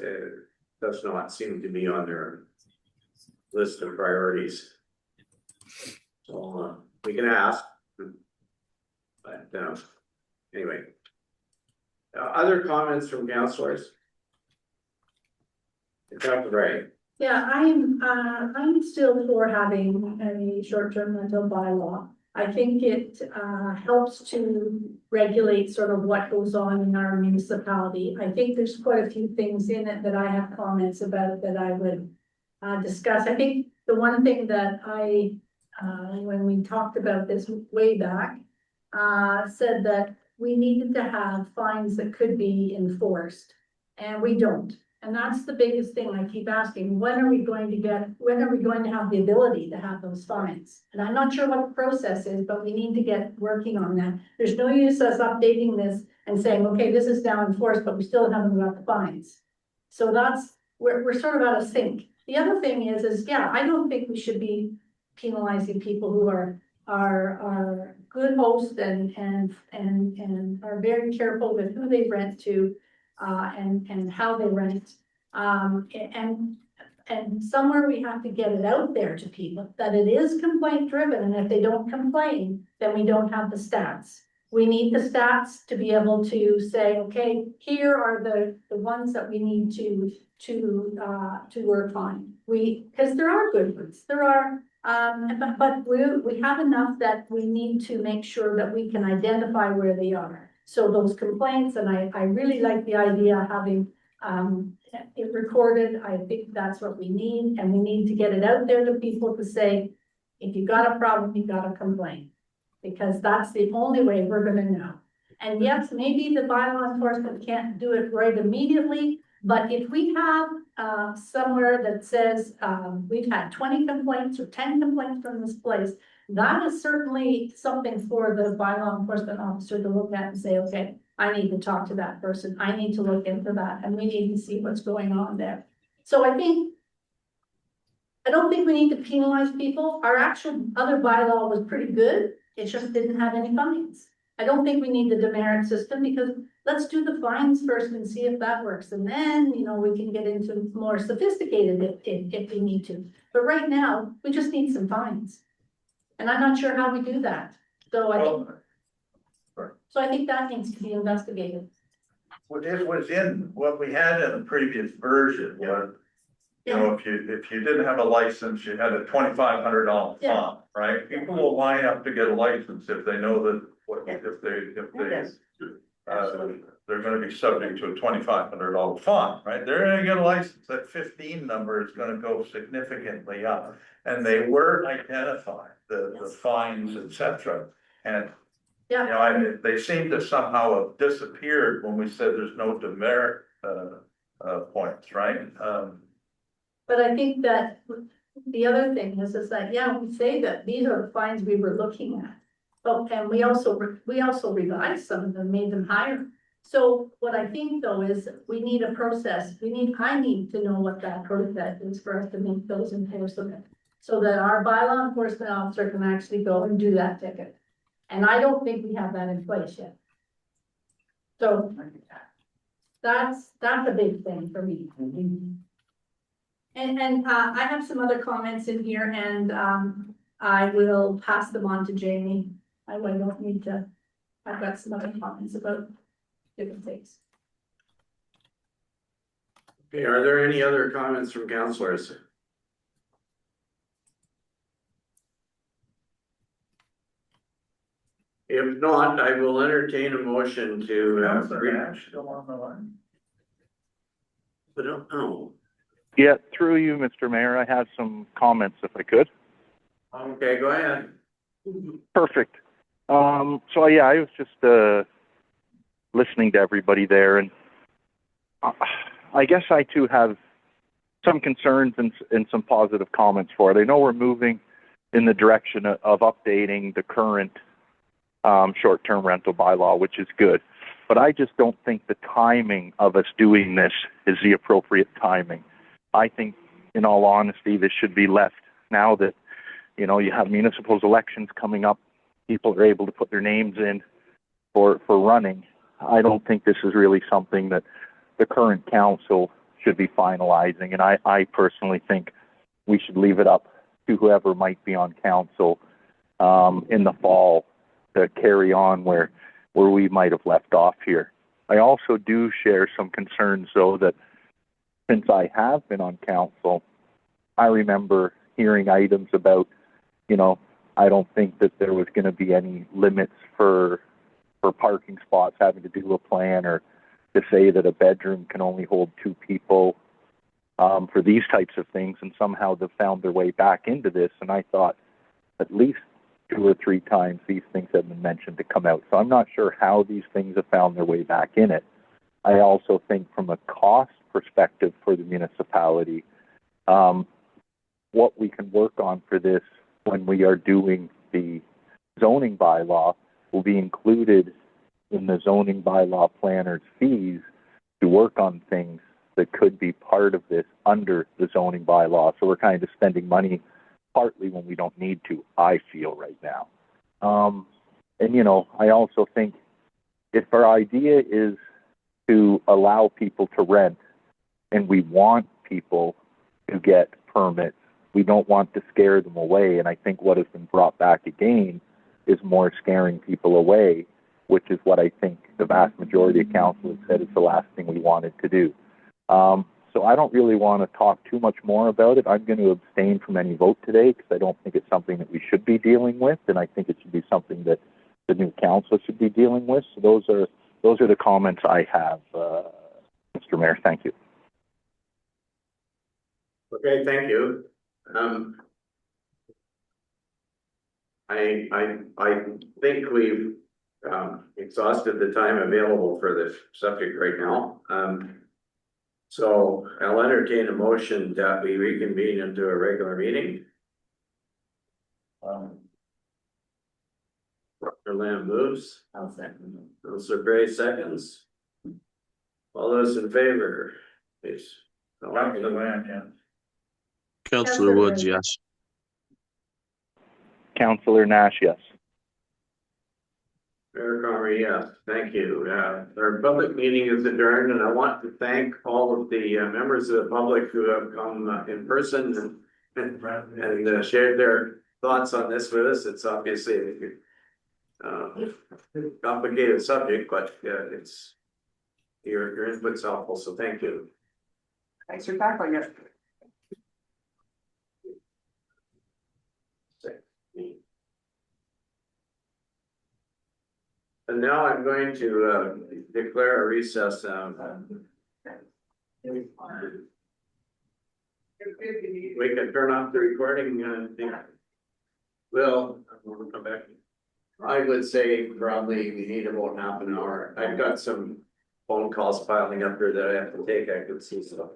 does not seem to be on their list of priorities. So we can ask, but anyway. Other comments from councillors? Dr. Ray. Yeah, I'm still for having a short-term rental bylaw. I think it helps to regulate sort of what goes on in our municipality. I think there's quite a few things in it that I have comments about that I would discuss. I think the one thing that when we talked about this way back, said that we needed to have fines that could be enforced, and we don't. And that's the biggest thing I keep asking, when are we going to have the ability to have those fines? And I'm not sure what the process is, but we need to get working on that. There's no use us updating this and saying, okay, this is now enforced, but we still haven't got the fines. So we're sort of out of sync. The other thing is yeah, I don't think we should be penalizing people who are good hosts and are very careful with who they rent to. And how they rent, and somewhere we have to get it out there to people that it is complaint driven, and if they don't complain, then we don't have the stats. We need the stats to be able to say, okay, here are the ones that we need to work on. Because there are good ones, there are, but we have enough that we need to make sure that we can identify where they are. So those complaints, and I really like the idea of having it recorded. I think that's what we need, and we need to get it out there to people to say, if you got a problem, you got to complain, because that's the only way we're going to know. And yes, maybe the bylaw enforcement can't do it right immediately, but if we have somewhere that says we've had 20 complaints or 10 complaints from this place, that is certainly something for the bylaw enforcement officer to look at and say, okay, I need to talk to that person. I need to look into that, and we need to see what's going on there. So I don't think we need to penalize people. Our actual other bylaw was pretty good. It just didn't have any fines. I don't think we need the demerit system, because let's do the fines first and see if that works. And then, we can get into more sophisticated if we need to. But right now, we just need some fines. And I'm not sure how we do that. So I think that needs to be investigated. It was in what we had in the previous version, if you didn't have a license, you had a $2,500 fine, right? People will line up to get a license if they know that they're gonna be subject to a $2,500 fine, right? They're gonna get a license. That 15 number is gonna go significantly up. And they were identified, the fines, etc. And they seem to somehow have disappeared when we said there's no demerit points, right? But I think that the other thing is that, we say that these are the fines we were looking at. Oh, and we also revised some of them, made them higher. So what I think though is we need a process. I need to know what that process is for us to make those enforcement, so that our bylaw enforcement officer can actually go and do that ticket. And I don't think we have that in place yet. So that's a big thing for me. I have some other comments in here and, I will pass them on to Jamie. I don't need to, I've got some other comments about different things. Okay, are there any other comments from councilors? If not, I will entertain a motion to. Councillor Nash still on the line? I don't know. Yeah, through you, Mr. Mayor, I have some comments if I could. Okay, go ahead. Perfect. So yeah, I was just listening to everybody there, and I guess I too have some concerns and some positive comments for it. I know we're moving in the direction of updating the current short-term rental bylaw, which is good. But I just don't think the timing of us doing this is the appropriate timing. I think, in all honesty, this should be left now that, you know, you have municipal elections coming up. People are able to put their names in for running. I don't think this is really something that the current council should be finalizing. And I personally think we should leave it up to whoever might be on council in the fall to carry on where we might have left off here. I also do share some concerns, though, that since I have been on council, I remember hearing items about, you know, I don't think that there was going to be any limits for parking spots having to do a plan, or to say that a bedroom can only hold 2 people for these types of things, and somehow they've found their way back into this. And I thought at least 2 or 3 times these things have been mentioned to come out. So I'm not sure how these things have found their way back in it. I also think from a cost perspective for the municipality, what we can work on for this when we are doing the zoning bylaw will be included in the zoning bylaw planner's fees to work on things that could be part of this under the zoning bylaw. So we're kind of spending money partly when we don't need to, I feel right now. And, you know, I also think if our idea is to allow people to rent and we want people to get permits, we don't want to scare them away. And I think what has been brought back again is more scaring people away, which is what I think the vast majority of council has said is the last thing we wanted to do. So I don't really want to talk too much more about it. I'm going to abstain from any vote today because I don't think it's something that we should be dealing with, and I think it should be something that the new council should be dealing with. So those are the comments I have, Mr. Mayor. Thank you. Okay, thank you. I think we've exhausted the time available for this subject right now. So I'll entertain a motion that we reconvene into a regular meeting. Dr. Lamb moves. I'll second. Councilor Bray seconds. All those in favor, please. Councillor Lamb, yeah. Councillor Woods, yes. Councillor Nash, yes. Mayor Conry, yes, thank you. Our public meeting is adjourned, and I want to thank all of the members of the public who have come in person and shared their thoughts on this with us. It's obviously a complicated subject, but it's your input's helpful, so thank you. Thanks for tackling it. And now I'm going to declare a recess. We can turn off the recording. We'll come back. I would say probably we need about half an hour. I've got some phone calls piling up here that I have to take. I could see stuff.